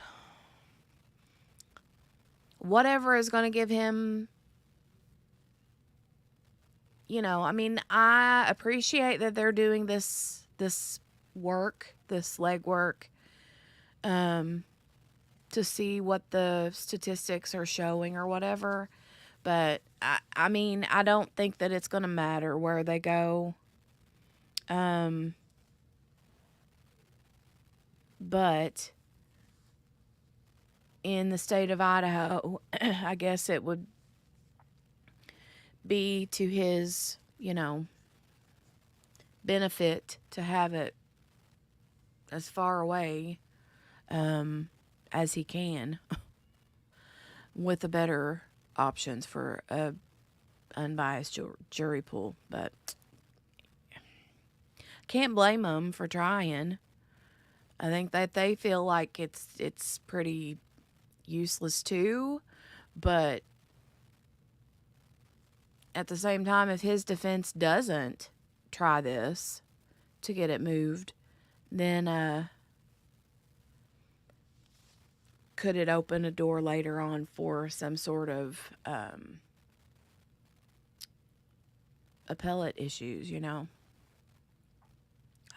whatever is going to give him, I mean, I appreciate that they're doing this work, this legwork, to see what the statistics are showing or whatever. But I mean, I don't think that it's going to matter where they go. But in the state of Idaho, I guess it would be to his, benefit to have it as far away as he can. with the better options for a unbiased jury pool. But can't blame them for trying. I think that they feel like it's pretty useless too, but at the same time, if his defense doesn't try this to get it moved, then could it open a door later on for some sort of appellate issues, you know?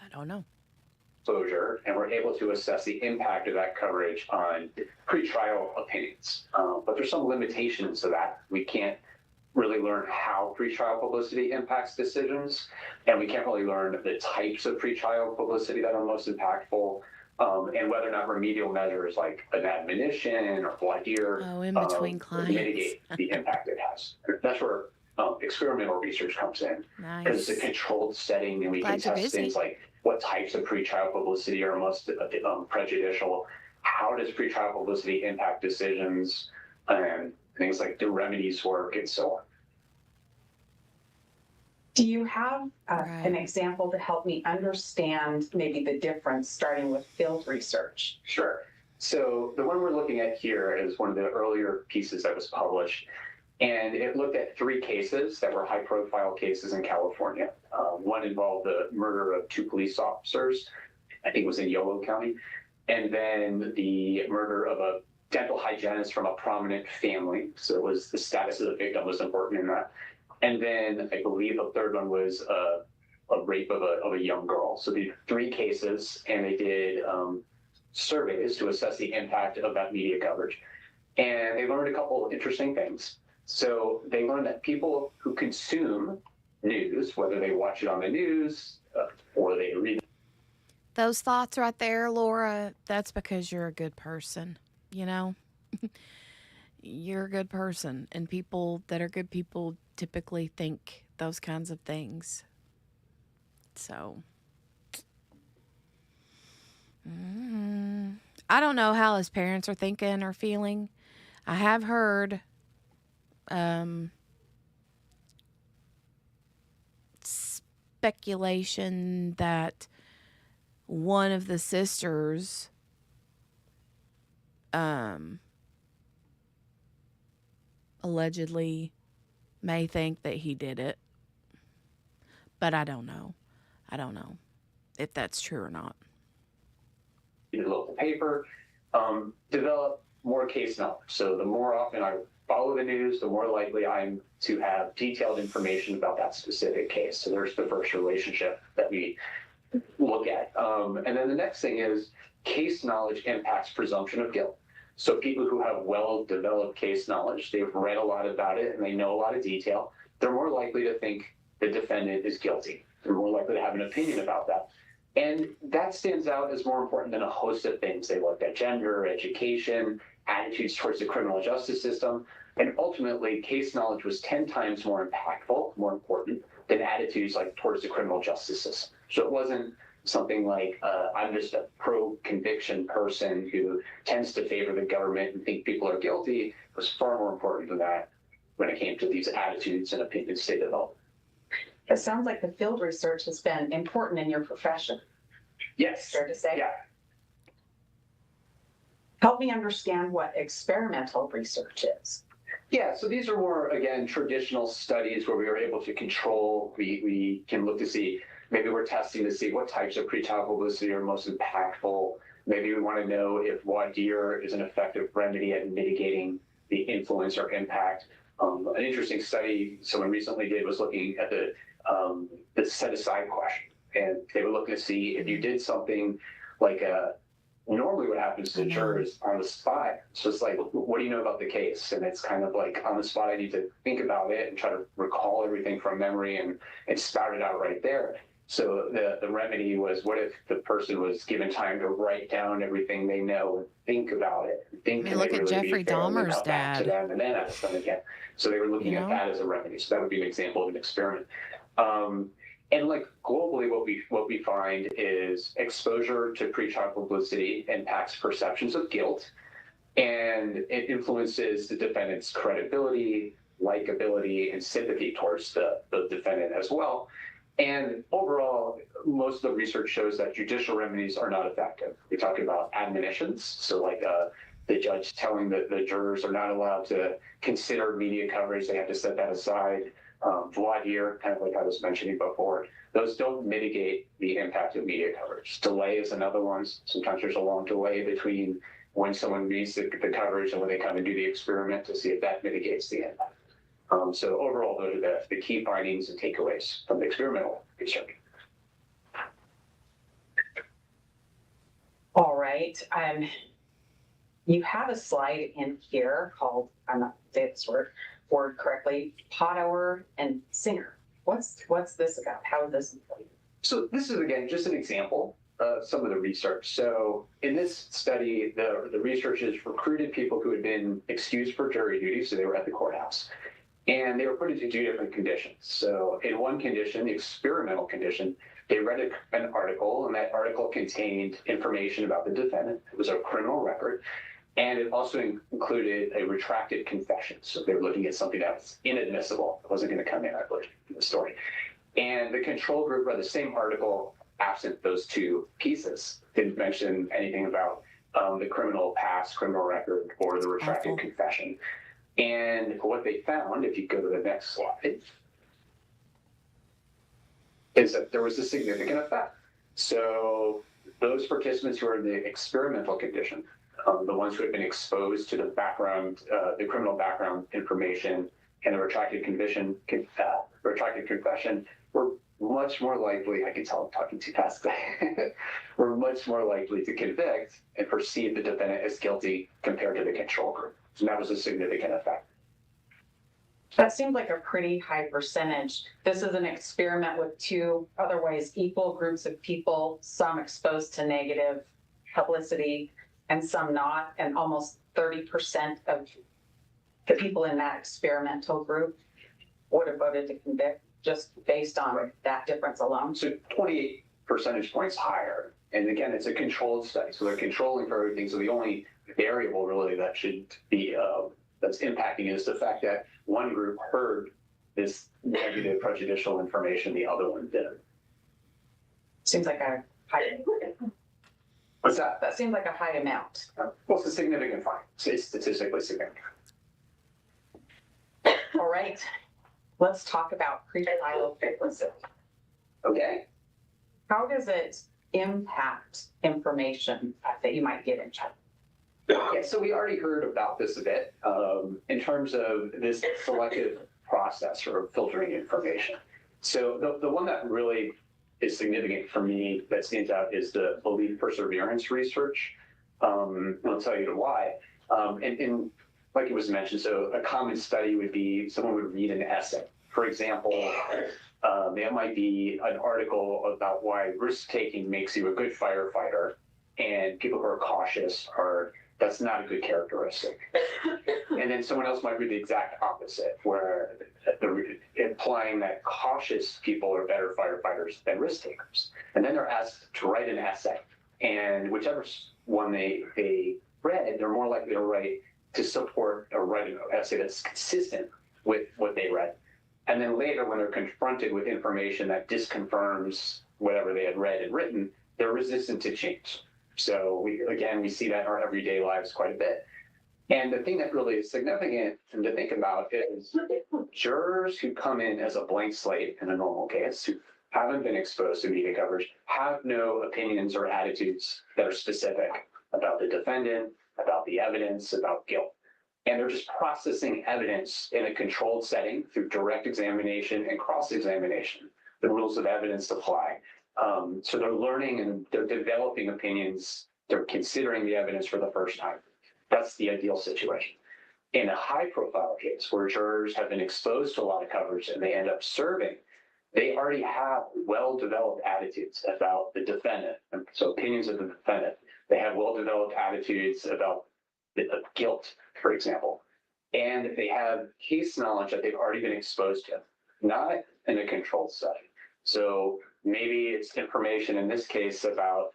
I don't know.
Exposure, and we're able to assess the impact of that coverage on pretrial opinions. But there's some limitations to that. We can't really learn how pretrial publicity impacts decisions, and we can't really learn the types of pretrial publicity that are most impactful, and whether or not remedial measures like an admonition or voir dire
in between clients
mitigate the impact it has. That's where experimental research comes in, because it's a controlled setting, and we can test things like what types of pretrial publicity are most prejudicial, how does pretrial publicity impact decisions, and things like do remedies work, and so on.
Do you have
Right.
an example to help me understand maybe the difference starting with field research?
Sure. So the one we're looking at here is one of the earlier pieces that was published, and it looked at 3 cases that were high-profile cases in California. One involved the murder of 2 police officers, I think it was in Yolo County, and then the murder of a dental hygienist from a prominent family. So it was the status of the victim was important in that. And then I believe a third one was a rape of a young girl. So the 3 cases, and they did surveys to assess the impact of that media coverage. And they learned a couple of interesting things. So they learned that people who consume news, whether they watch it on the news or they read
Those thoughts right there, Laura, that's because you're a good person, you know? You're a good person, and people that are good people typically think those kinds of things. So, I don't know how his parents are thinking or feeling. I have heard speculation that one of the sisters allegedly may think that he did it, but I don't know. I don't know if that's true or not.
the local paper, develop more case knowledge. So the more often I follow the news, the more likely I'm to have detailed information about that specific case. So there's the first relationship that we look at. And then the next thing is case knowledge impacts presumption of guilt. So people who have well-developed case knowledge, they've read a lot about it and they know a lot of detail, they're more likely to think the defendant is guilty. They're more likely to have an opinion about that. And that stands out as more important than a host of things. They looked at gender, education, attitudes towards the criminal justice system, and ultimately case knowledge was 10 times more impactful, more important than attitudes like towards the criminal justice system. So it wasn't something like I'm just a pro-conviction person who tends to favor the government and think people are guilty. It was far more important than that when it came to these attitudes and opinions they developed.
It sounds like the field research has been important in your profession.
Yes.
Fair to say?
Yeah.
Help me understand what experimental research is.
Yeah, so these are more, again, traditional studies where we are able to control. We can look to see, maybe we're testing to see what types of pretrial publicity are most impactful. Maybe we want to know if voir dire is an effective remedy at mitigating the influence or impact. An interesting study someone recently did was looking at the set-aside question. And they were looking to see if you did something like normally what happens to jurors on the spot. So it's like, what do you know about the case? And it's kind of like on the spot, I need to think about it and try to recall everything from memory and spout it out right there. So the remedy was, what if the person was given time to write down everything they know and think about it? Think,
I mean, look at Jeffrey Dahmer's dad.
And then ask them again. So they were looking at that as a remedy. So that would be an example of an experiment. And like globally, what we find is exposure to pretrial publicity impacts perceptions of guilt. And it influences the defendant's credibility, likability, and sympathy towards the defendant as well. And overall, most of the research shows that judicial remedies are not effective. We're talking about admonitions, so like the judge telling the jurors are not allowed to consider media coverage, they have to set that aside. Voir dire, kind of like I was mentioning before, those don't mitigate the impact of media coverage. Delay is another one. Sometimes there's a long delay between when someone reads the coverage and when they come and do the experiment to see if that mitigates the impact. So overall, those are the key findings and takeaways from the experimental research.
All right. You have a slide in here called, I'm not saying this word correctly, Potower and Singer. What's this about? How is this important?
So this is, again, just an example of some of the research. So in this study, the researchers recruited people who had been excused for jury duty, so they were at the courthouse, and they were put into 2 different conditions. So in one condition, the experimental condition, they read an article, and that article contained information about the defendant. It was a criminal record, and it also included a retracted confession. So they were looking at something that was inadmissible. It wasn't going to come in, I believe, in the story. And the control group read the same article absent those 2 pieces. Didn't mention anything about the criminal past, criminal record, or the retracted confession. And what they found, if you go to the next slide, is that there was a significant effect. So those participants who are in the experimental condition, the ones who had been exposed to the background, the criminal background information and the retracted confession, were much more likely, I can tell I'm talking too fast, were much more likely to convict and perceive the defendant as guilty compared to the control group. So that was a significant effect.
That seemed like a pretty high percentage. This is an experiment with 2 otherwise equal groups of people, some exposed to negative publicity and some not, and almost 30% of the people in that experimental group would have voted to convict just based on that difference alone.
So 28 percentage points higher. And again, it's a controlled study. So they're controlling for everything. So the only variable really that should be, that's impacting is the fact that one group heard this negative prejudicial information, the other one didn't.
Seems like a high.
What's that?
That seems like a high amount.
Well, it's a significant find. It's statistically significant.
All right. Let's talk about pre-trial frequency.
Okay.
How does it impact information that you might get in trial?
Yeah, so we already heard about this a bit in terms of this selective process for filtering information. So the one that really is significant for me that stands out is the belief perseverance research. I'll tell you why. And like it was mentioned, so a common study would be someone would read an essay. For example, there might be an article about why risk-taking makes you a good firefighter, and people who are cautious that's not a good characteristic. And then someone else might read the exact opposite, where implying that cautious people are better firefighters than risk takers. And then they're asked to write an essay, and whichever one they read, they're more likely to support or write an essay that's consistent with what they read. And then later, when they're confronted with information that disconfirms whatever they had read and written, they're resistant to change. So we see that in our everyday lives quite a bit. And the thing that really is significant to think about is jurors who come in as a blank slate in a normal case, who haven't been exposed to media coverage, have no opinions or attitudes that are specific about the defendant, about the evidence, about guilt. And they're just processing evidence in a controlled setting through direct examination and cross-examination. The rules of evidence apply. So they're learning and they're developing opinions. They're considering the evidence for the first time. That's the ideal situation. In a high-profile case where jurors have been exposed to a lot of coverage and they end up serving, they already have well-developed attitudes about the defendant. So opinions of the defendant. They have well-developed attitudes about guilt, for example. And they have case knowledge that they've already been exposed to, not in a controlled setting. So maybe it's information in this case about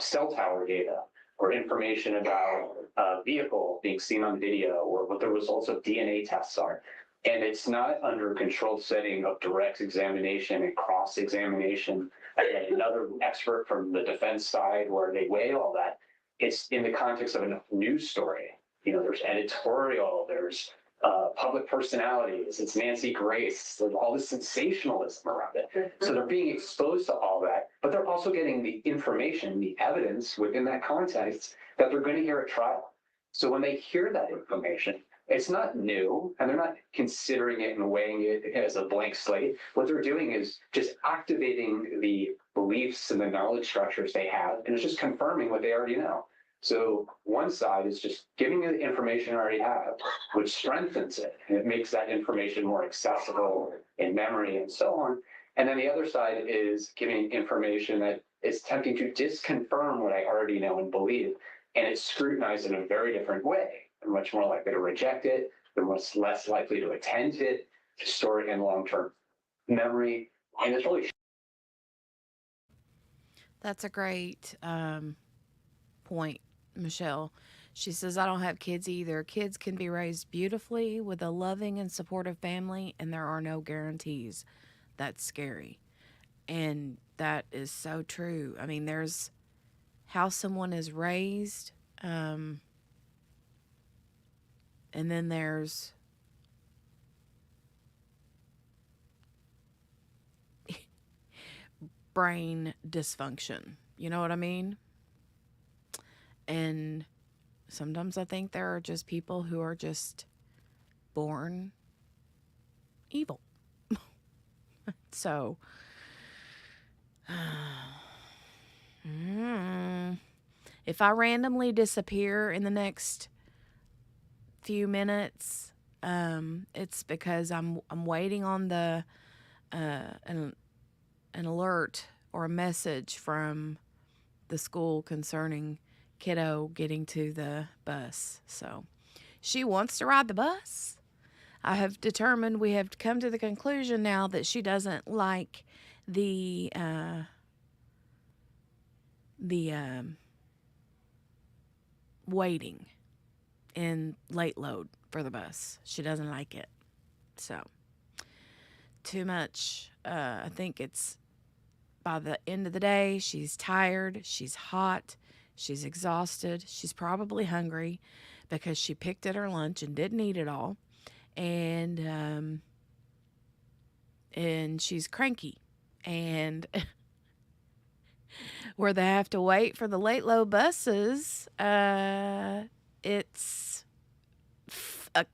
cell tower data or information about a vehicle being seen on video, or what the results of DNA tests are. And it's not under a controlled setting of direct examination and cross-examination, another expert from the defense side where they weigh all that. It's in the context of a news story. There's editorial, there's public personalities, it's Nancy Grace, there's all this sensationalism around it. So they're being exposed to all that, but they're also getting the information, the evidence within that context that they're going to hear at trial. So when they hear that information, it's not new, and they're not considering it and weighing it as a blank slate. What they're doing is just activating the beliefs and the knowledge structures they have, and it's just confirming what they already know. So one side is just giving you the information I already have, which strengthens it, and it makes that information more accessible in memory and so on. And then the other side is giving information that is attempting to disconfirm what I already know and believe, and it's scrutinized in a very different way. They're much more likely to reject it. They're much less likely to attend it, to store it in long-term memory. And it's really
That's a great point, Michelle. She says, I don't have kids either. Kids can be raised beautifully with a loving and supportive family, and there are no guarantees. That's scary. And that is so true. I mean, there's how someone is raised, and then there's brain dysfunction. You know what I mean? And sometimes I think there are just people who are just born evil. So, if I randomly disappear in the next few minutes, it's because I'm waiting on the an alert or a message from the school concerning kiddo getting to the bus. So she wants to ride the bus. I have determined, we have come to the conclusion now that she doesn't like the waiting in late load for the bus. She doesn't like it. So too much. I think it's by the end of the day, she's tired, she's hot, she's exhausted, she's probably hungry because she picked at her lunch and didn't eat it all. And she's cranky, and where they have to wait for the late load buses, it's a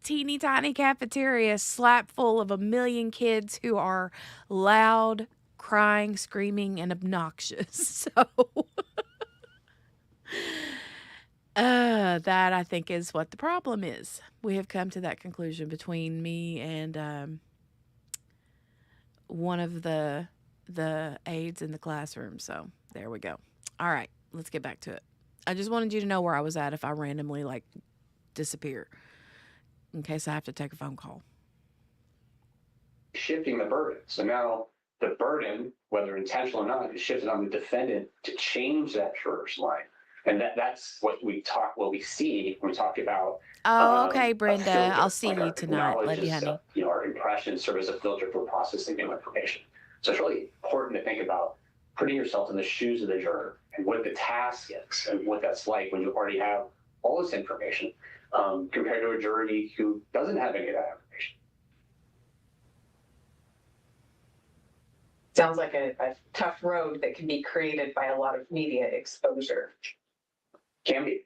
teeny tiny cafeteria slap full of 1 million kids who are loud, crying, screaming, and obnoxious. So that I think is what the problem is. We have come to that conclusion between me and one of the aides in the classroom. So there we go. All right, let's get back to it. I just wanted you to know where I was at if I randomly disappear, in case I have to take a phone call.
shifting the burden. So now the burden, whether intentional or not, is shifted on the defendant to change that juror's mind. And that's what we see when we talk about.
Oh, okay, Brenda.
Filter,
I'll see
like
you
our
tonight. Love
knowledge
you,
is,
honey.
Our impressions serve as a filter for processing new information. So it's really important to think about putting yourself in the shoes of the juror and what the task is and what that's like when you already have all this information, compared to a jury who doesn't have any of that information.
Sounds like a tough road that can be created by a lot of media exposure.
Can be.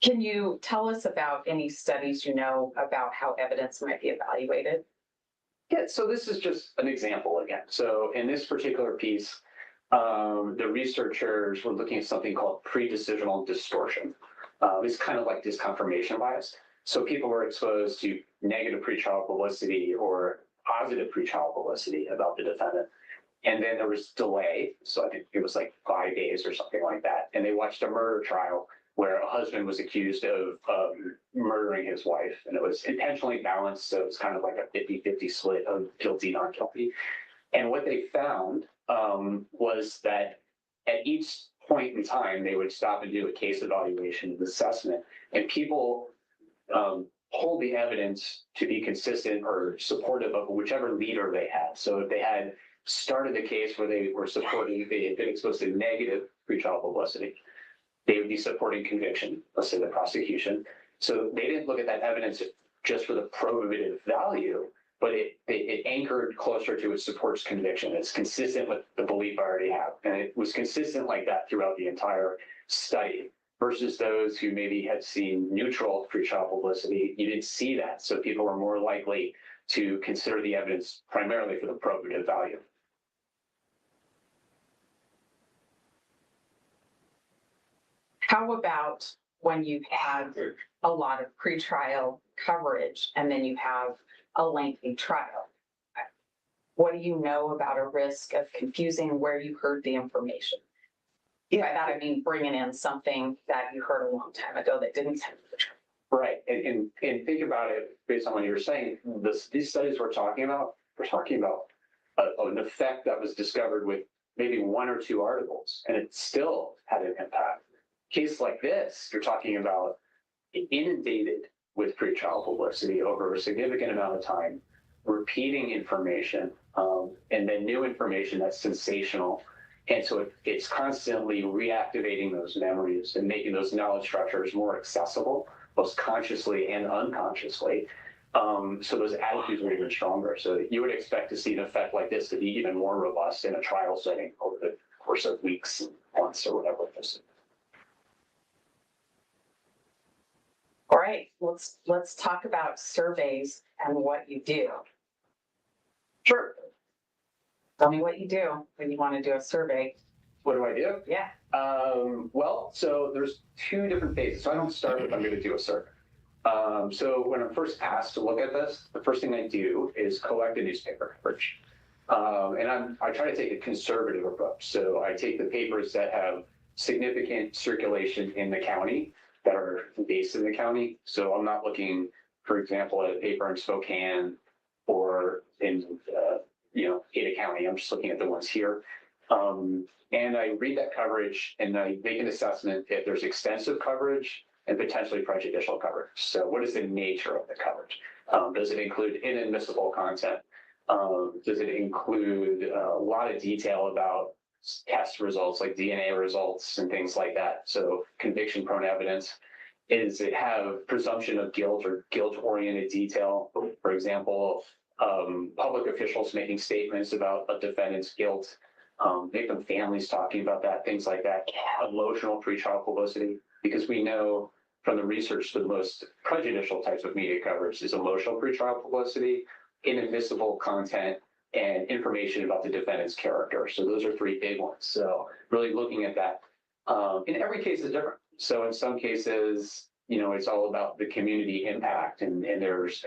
Can you tell us about any studies you know about how evidence might be evaluated?
Yeah, so this is just an example again. So in this particular piece, the researchers were looking at something called pre-decisional distortion. It's kind of like disconfirmation bias. So people were exposed to negative pretrial publicity or positive pretrial publicity about the defendant. And then there was delay. So I think it was like 5 days or something like that. And they watched a murder trial where a husband was accused of murdering his wife, and it was intentionally balanced. So it was kind of like a 50-50 split of guilty, not guilty. And what they found was that at each point in time, they would stop and do a case evaluation and assessment, and people hold the evidence to be consistent or supportive of whichever leader they had. So if they had started a case where they were supporting, they had been exposed to negative pretrial publicity, they would be supporting conviction, let's say the prosecution. So they didn't look at that evidence just for the probative value, but it anchored closer to it supports conviction. It's consistent with the belief I already have. And it was consistent like that throughout the entire study versus those who maybe had seen neutral pretrial publicity. You didn't see that. So people were more likely to consider the evidence primarily for the probative value.
How about when you've had a lot of pretrial coverage and then you have a lengthy trial? What do you know about a risk of confusing where you heard the information? By that, I mean bringing in something that you heard a long time ago that didn't tell you the truth.
Right. And think about it based on what you were saying. These studies we're talking about an effect that was discovered with maybe 1 or 2 articles, and it still had an impact. Case like this, you're talking about inundated with pretrial publicity over a significant amount of time, repeating information, and then new information that's sensational. And so it's constantly reactivating those memories and making those knowledge structures more accessible, both consciously and unconsciously. So those attitudes are even stronger. So you would expect to see an effect like this to be even more robust in a trial setting over the course of weeks, months, or whatever it is.
All right, let's talk about surveys and what you do.
Sure.
Tell me what you do when you want to do a survey.
What do I do?
Yeah.
Well, so there's 2 different phases. So I don't start with I'm going to do a survey. So when I'm first asked to look at this, the first thing I do is collect a newspaper coverage. And I try to take a conservative approach. So I take the papers that have significant circulation in the county, that are based in the county. So I'm not looking, for example, at a paper in Spokane or in Ada County. I'm just looking at the ones here. And I read that coverage and I make an assessment if there's extensive coverage and potentially prejudicial coverage. So what is the nature of the coverage? Does it include inadmissible content? Does it include a lot of detail about test results like DNA results and things like that? So conviction-prone evidence. Does it have presumption of guilt or guilt-oriented detail? For example, public officials making statements about a defendant's guilt, victim families talking about that, things like that. Emotional pretrial publicity, because we know from the research the most prejudicial types of media coverage is emotional pretrial publicity, inadmissible content, and information about the defendant's character. So those are 3 big ones. So really looking at that. In every case is different. So in some cases, it's all about the community impact, and there's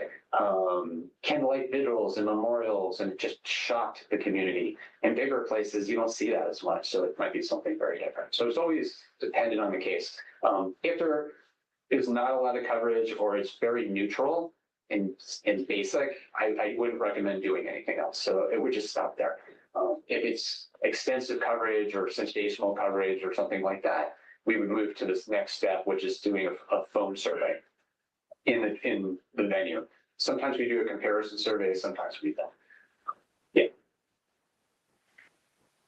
candlelight vigils and memorials, and it just shocked the community. In bigger places, you don't see that as much, so it might be something very different. So it's always dependent on the case. If there is not a lot of coverage or it's very neutral and basic, I wouldn't recommend doing anything else. So it would just stop there. If it's extensive coverage or sensational coverage or something like that, we would move to this next step, which is doing a phone survey in the venue. Sometimes we do a comparison survey, sometimes we don't. Yeah.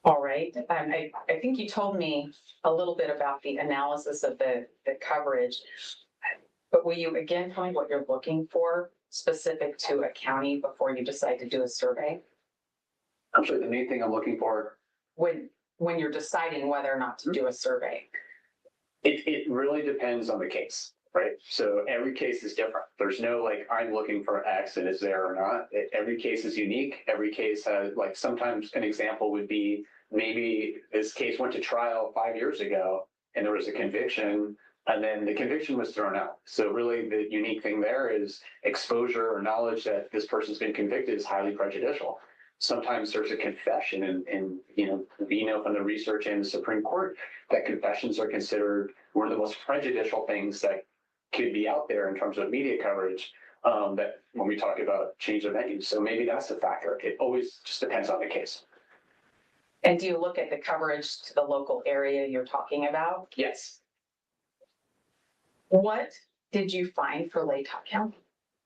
All right. I think you told me a little bit about the analysis of the coverage, but will you again tell me what you're looking for specific to a county before you decide to do a survey?
Actually, the main thing I'm looking for
when you're deciding whether or not to do a survey.
It really depends on the case, right? So every case is different. There's no I'm looking for X and is there or not. Every case is unique. Every case has sometimes an example would be maybe this case went to trial 5 years ago and there was a conviction and then the conviction was thrown out. So really the unique thing there is exposure or knowledge that this person's been convicted is highly prejudicial. Sometimes there's a confession and we know from the research in the Supreme Court that confessions are considered one of the most prejudicial things that could be out there in terms of media coverage, that when we talk about change of venue. So maybe that's the factor. It always just depends on the case.
And do you look at the coverage to the local area you're talking about?
Yes.
What did you find for Latah County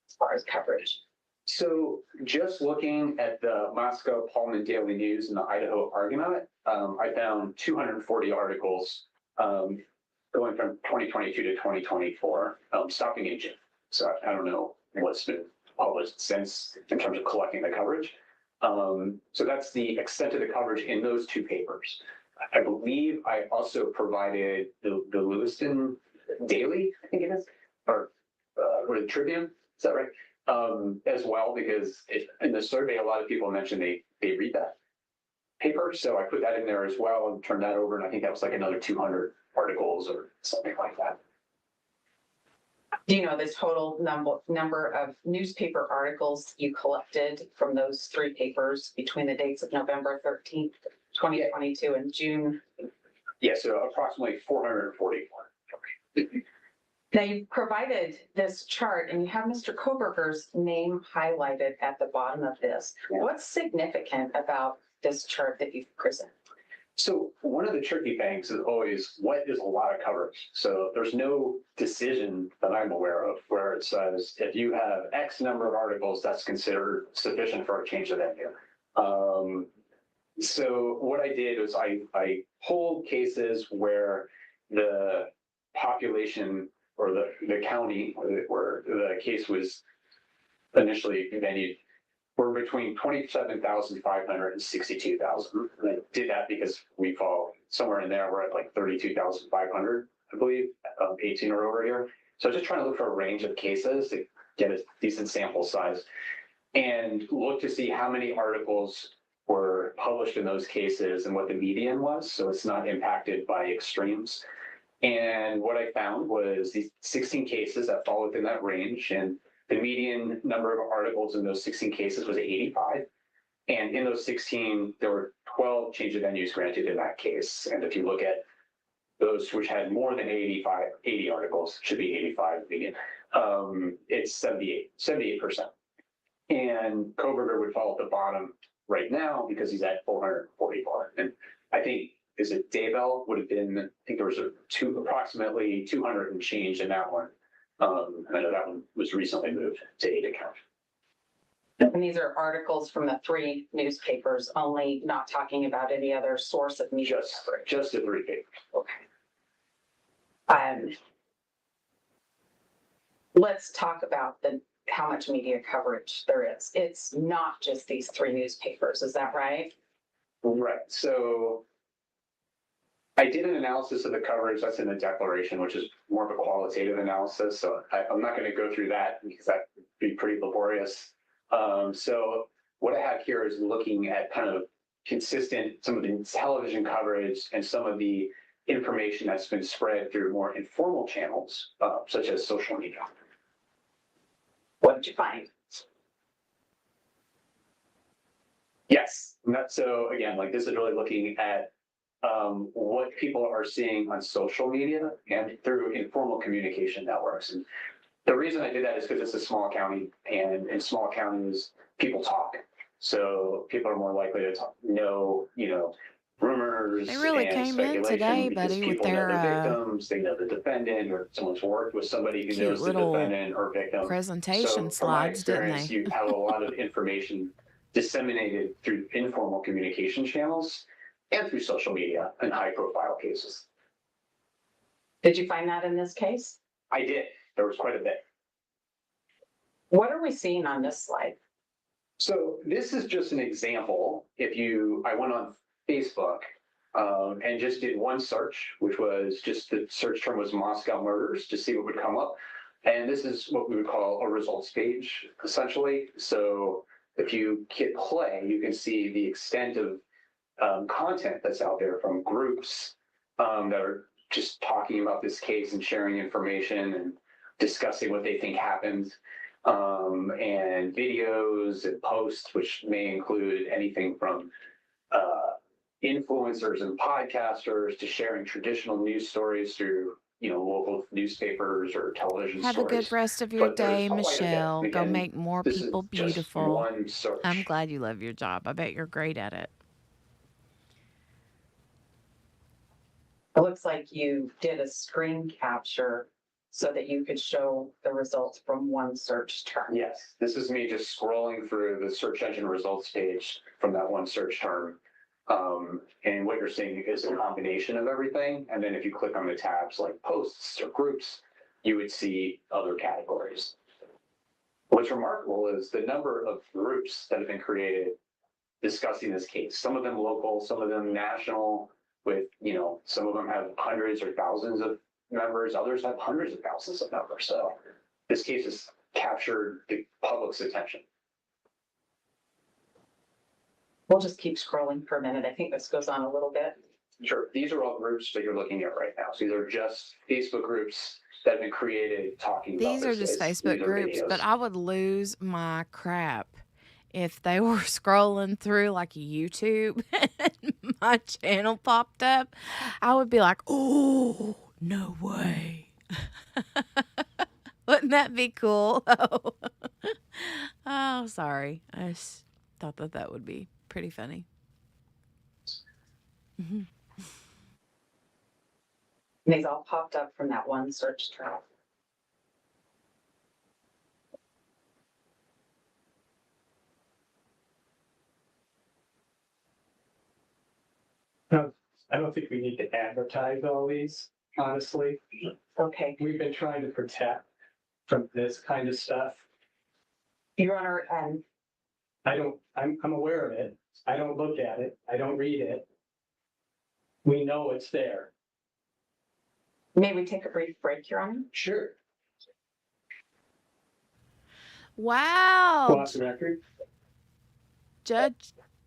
as far as coverage?
So just looking at the Moscow Pullman Daily News and the Idaho Argonaut, I found 240 articles going from 2022 to 2024, stopping in June. So I don't know what's been published since in terms of collecting the coverage. So that's the extent of the coverage in those two papers. I believe I also provided the Lewiston Daily, I think it is, or the Tribune, is that right? As well, because in the survey, a lot of people mentioned they read that paper. So I put that in there as well and turned that over. And I think that was like another 200 articles or something like that.
Do you know the total number of newspaper articles you collected from those three papers between the dates of November 13th, 2022 and June?
Yeah, so approximately 444.
Now you provided this chart and you have Mr. Kohberger's name highlighted at the bottom of this.
Yeah.
What's significant about this chart that you've presented?
So one of the tricky things is always what is a lot of coverage. So there's no decision that I'm aware of where it says if you have X number of articles, that's considered sufficient for a change of venue. So what I did was I pulled cases where the population or the county where the case was initially venue were between 27,500 and 62,000. And I did that because we fall somewhere in there. We're at like 32,500, I believe, 18 or over here. So just trying to look for a range of cases to get a decent sample size and look to see how many articles were published in those cases and what the median was. So it's not impacted by extremes. And what I found was these 16 cases that fall within that range, and the median number of articles in those 16 cases was 85. And in those 16, there were 12 change of venues granted in that case. And if you look at those which had more than 80 articles, should be 85 median, it's 78%. And Kohberger would fall at the bottom right now because he's at 444. And I think is it Daybell would have been, I think there was approximately 200 and change in that one. And I know that one was recently moved to Ada County.
And these are articles from the three newspapers only, not talking about any other source of media coverage.
Just the three papers.
Okay. Let's talk about how much media coverage there is. It's not just these three newspapers, is that right?
Right. So I did an analysis of the coverage that's in the declaration, which is more of a qualitative analysis. So I'm not going to go through that because that would be pretty laborious. So what I have here is looking at kind of consistent, some of the television coverage and some of the information that's been spread through more informal channels, such as social media.
What did you find?
Yes. So again, like this is really looking at what people are seeing on social media and through informal communication networks. And the reason I did that is because it's a small county, and in small counties, people talk. So people are more likely to know, rumors.
They really
and
came in today,
speculation, because
buddy, with
people know
their
the victims, they know the defendant, or someone's worked with somebody who
cute
knows the
little
defendant or victim.
presentation
So from my
slides, didn't
experience,
they?
you have a lot of information disseminated through informal communication channels and through social media in high profile cases.
Did you find that in this case?
I did. There was quite a bit.
What are we seeing on this slide?
So this is just an example. I went on Facebook and just did one search, which was just the search term was Moscow murders to see what would come up. And this is what we would call a results page, essentially. So if you hit play, you can see the extent of content that's out there from groups that are just talking about this case and sharing information and discussing what they think happened, and videos and posts, which may include anything from influencers and podcasters to sharing traditional news stories through local newspapers or television
Have a
stories.
good rest of your
But there's
day,
quite a bit.
Michelle. Go
Again,
make more
this is
people
just
beautiful.
one search.
I'm glad you love your job. I bet you're great at it.
It looks like you did a screen capture so that you could show the results from one search term.
Yes, this is me just scrolling through the search engine results page from that one search term. And what you're seeing is a combination of everything. And then if you click on the tabs like posts or groups, you would see other categories. What's remarkable is the number of groups that have been created discussing this case. Some of them local, some of them national, with, some of them have hundreds or thousands of members, others have hundreds of thousands of members. So this case has captured the public's attention.
We'll just keep scrolling for a minute. I think this goes on a little bit.
Sure, these are all groups that you're looking at right now. So these are just Facebook groups that have been created talking about
These are
this
just
case.
Facebook
These are
groups, but
videos.
I would lose my crap if they were scrolling through like YouTube and my channel popped up. I would be like, oh, no way. Wouldn't that be cool? Oh, sorry. I just thought that would be pretty funny.
These all popped up from that one search term.
No, I don't think we need to advertise all these, honestly.
Okay,
We've been trying to protect from this kind of stuff.
Your Honor,
I'm aware of it. I don't look at it. I don't read it. We know it's there.
may we take a brief break, Your Honor?
Sure.
Wow.
Go off the record.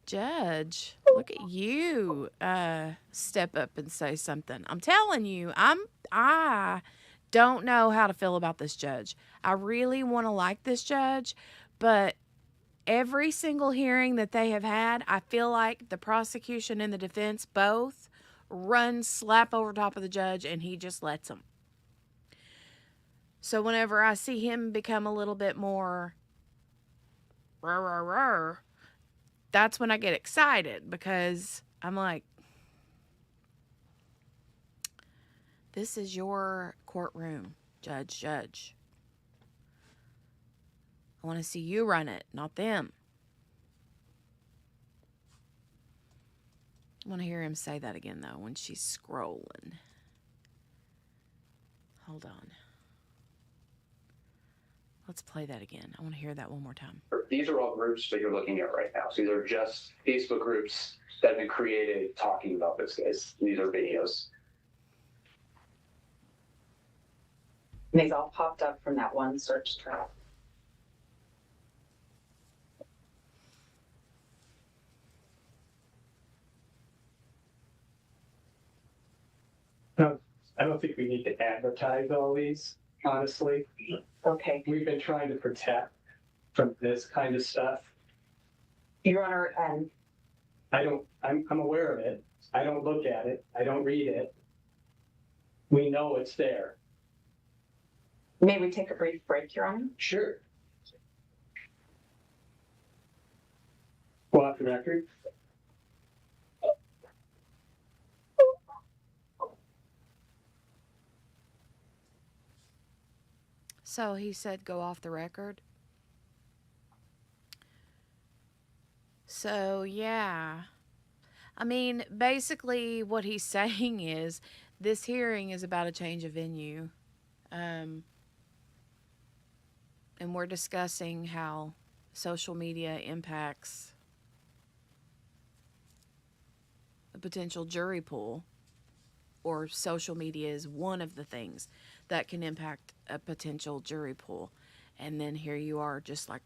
Judge, look at you step up and say something. I'm telling you, I don't know how to feel about this judge. I really want to like this judge, but every single hearing that they have had, I feel like the prosecution and the defense both run slap over top of the judge and he just lets them. So whenever I see him become a little bit more that's when I get excited because I'm like, this is your courtroom, judge. I want to see you run it, not them. I want to hear him say that again, though, when she's scrolling. Hold on. Let's play that again. I want to hear that one more time.
These are all groups that you're looking at right now. So these are just Facebook groups that have been created talking about this case. These are videos.
These all popped up from that one search term.
No, I don't think we need to advertise all these, honestly.
Okay,
We've been trying to protect from this kind of stuff.
Your Honor,
I'm aware of it. I don't look at it. I don't read it. We know it's there.
may we take a brief break, Your Honor?
Sure. Go off the record.
So he said go off the record. So, yeah. I mean, basically what he's saying is this hearing is about a change of venue. And we're discussing how social media impacts a potential jury pool, or social media is one of the things that can impact a potential jury pool. And then here you are just like,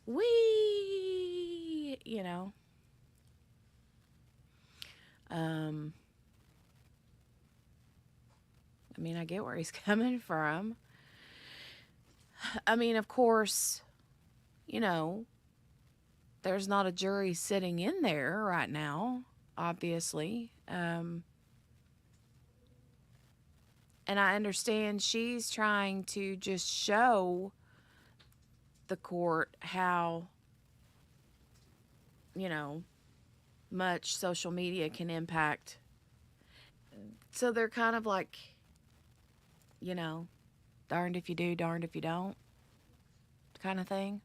wee, you know. I mean, I get where he's coming from. I mean, of course, you know, there's not a jury sitting in there right now, obviously. And I understand she's trying to just show the court how, much social media can impact So they're kind of like, you know, darned if you do, darned if you don't kind of thing.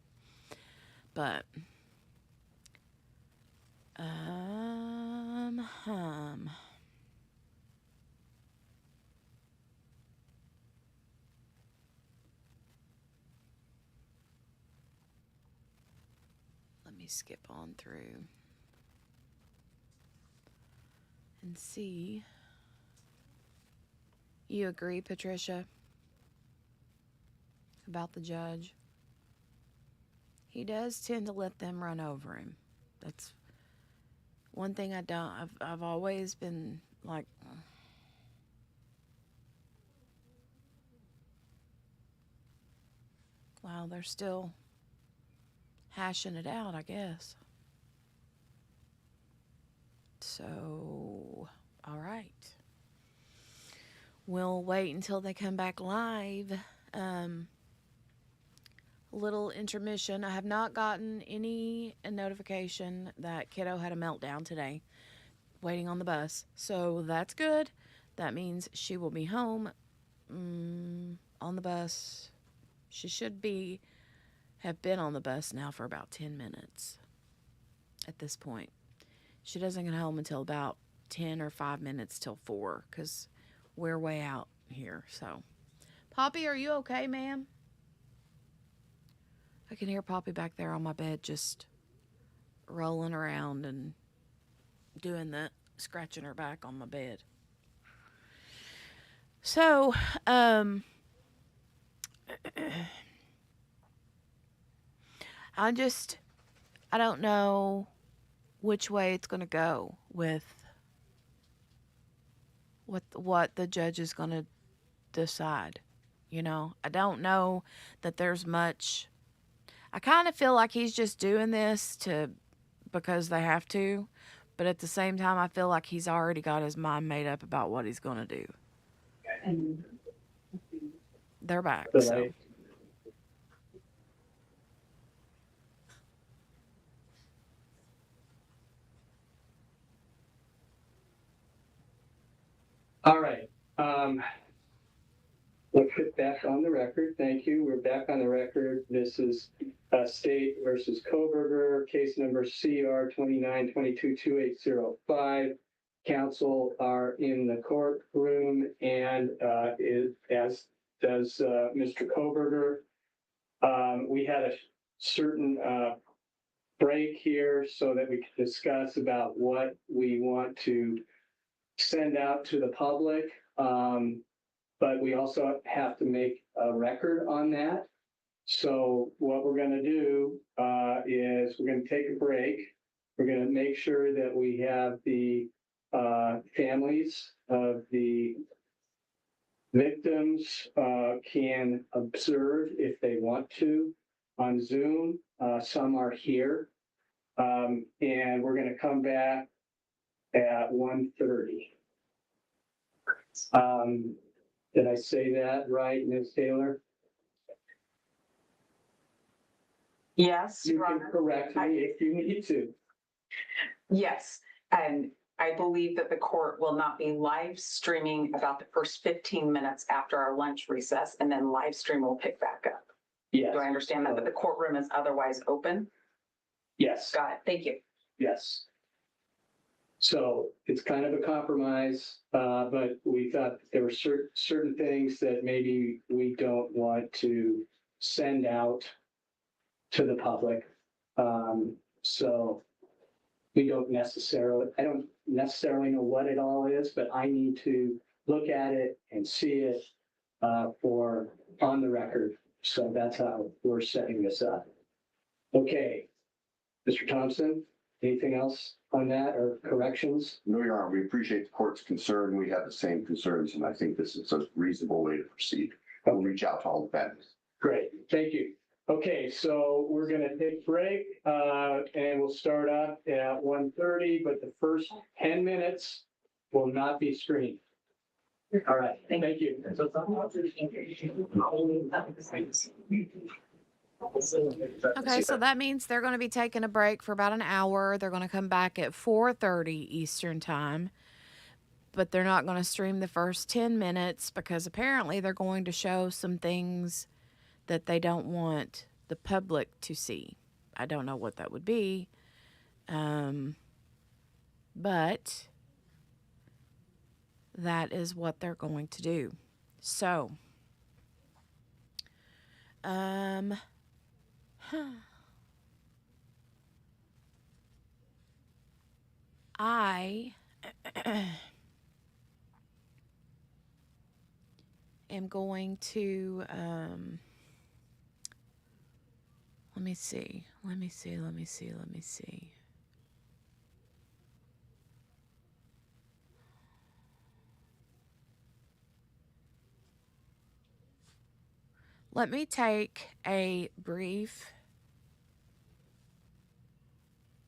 But, hum. Let me skip on through and see. You agree, Patricia, about the judge? He does tend to let them run over him. That's one thing I don't. I've always been like, wow, they're still hashing it out, I guess. So, all right. We'll wait until they come back live. Little intermission. I have not gotten any notification that kiddo had a meltdown today, waiting on the bus. So that's good. That means she will be home on the bus. She should have been on the bus now for about 10 minutes at this point. She doesn't get home until about 10 or 5 minutes till 4 because we're way out here. So, Poppy, are you okay, ma'am? I can hear Poppy back there on my bed just rolling around and doing that, scratching her back on my bed. So, I don't know which way it's going to go with what the judge is going to decide. You know, I don't know that there's much. I kind of feel like he's just doing this because they have to, but at the same time, I feel like he's already got his mind made up about what he's going to do. They're back. So.
All right. Let's get back on the record. Thank you. We're back on the record. This is State versus Kohberger, case number CR 29222805. Counsel are in the courtroom, and as does Mr. Kohberger. We had a certain break here so that we could discuss about what we want to send out to the public. But we also have to make a record on that. So what we're going to do is we're going to take a break. We're going to make sure that we have the families of the victims can observe if they want to on Zoom. Some are here. And we're going to come back at 1:30. Did I say that right, Ms. Taylor?
Yes,
You
Your
can
Honor.
correct me if you need to.
Yes, and I believe that the court will not be live streaming about the first 15 minutes after our lunch recess, and then live stream will pick back up.
Yes.
Do I understand that? But the courtroom is otherwise open?
Yes.
Got it. Thank you.
Yes. So it's kind of a compromise, but we thought there were certain things that maybe we don't want to send out to the public. So I don't necessarily know what it all is, but I need to look at it and see it for on the record. So that's how we're setting this up. Okay, Mr. Thompson, anything else on that or corrections?
No, Your Honor, we appreciate the court's concern. We have the same concerns, and I think this is a reasonable way to proceed. I will reach out to all the families.
Great, thank you. Okay, so we're going to take a break and we'll start up at 1:30, but the first 10 minutes will not be screened. All right, thank you.
Okay, so that means they're going to be taking a break for about an hour. They're going to come back at 4:30 Eastern time. but they're not going to stream the first 10 minutes because apparently they're going to show some things that they don't want the public to see. I don't know what that would be, but that is what they're going to do. So, I am going to, let me see. Let me take a brief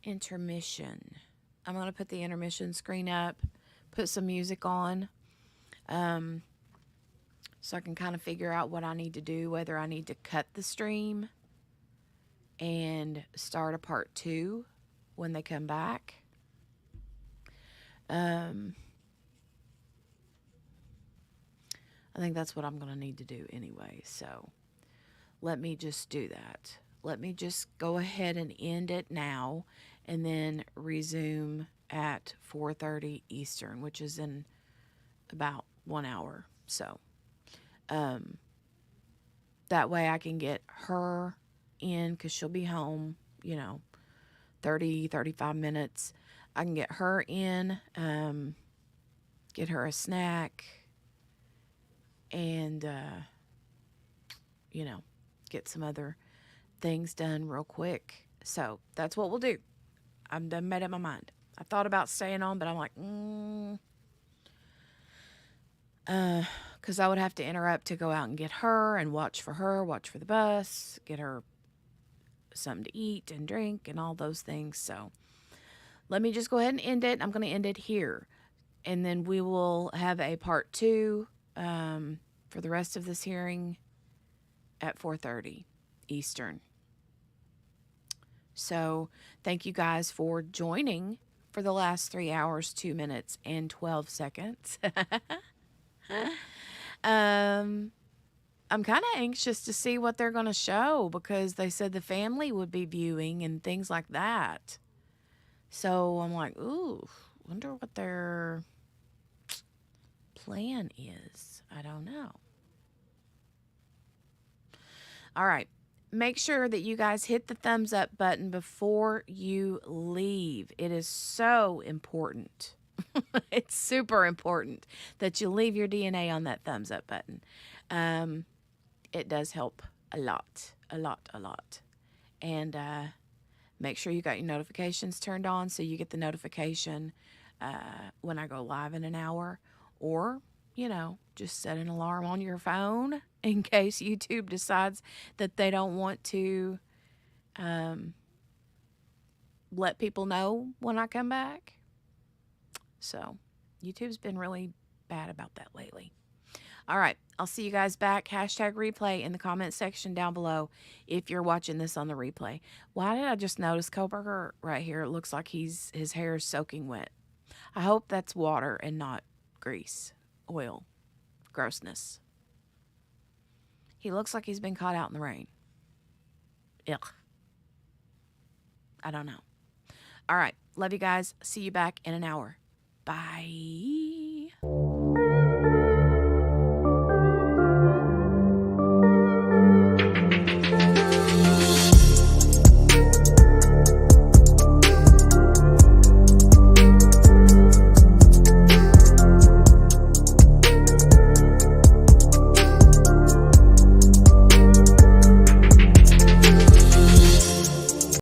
intermission. I'm going to put the intermission screen up, put some music on, so I can kind of figure out what I need to do, whether I need to cut the stream and start a part 2 when they come back. I think that's what I'm going to need to do anyway, so let me just do that. Let me just go ahead and end it now and then resume at 4:30 Eastern, which is in about 1 hour. So that way I can get her in because she'll be home, 35 minutes. I can get her in, get her a snack, and, get some other things done real quick. So that's what we'll do. I'm done made up my mind. I thought about staying on, but I'm like, because I would have to interrupt to go out and get her and watch for the bus, get her something to eat and drink and all those things. So let me just go ahead and end it. I'm going to end it here. And then we will have a part 2 for the rest of this hearing at 4:30 Eastern. So thank you guys for joining for the last 3 hours, 2 minutes, and 12 seconds. I'm kind of anxious to see what they're going to show because they said the family would be viewing and things like that. So I'm like, ooh, wonder what their plan is. I don't know. All right. Make sure that you guys hit the thumbs up button before you leave. It is so important. It's super important that you leave your DNA on that thumbs up button. It does help a lot. And make sure you got your notifications turned on so you get the notification when I go live in an hour. Or, just set an alarm on your phone in case YouTube decides that they don't want to let people know when I come back. So, YouTube's been really bad about that lately. All right, I'll see you guys back. #replay in the comment section down below if you're watching this on the replay. Why did I just notice Kohberger right here? It looks like his hair is soaking wet. I hope that's water and not grease, oil, grossness. He looks like he's been caught out in the rain. Ugh. I don't know. All right, love you guys. See you back in an hour. Bye.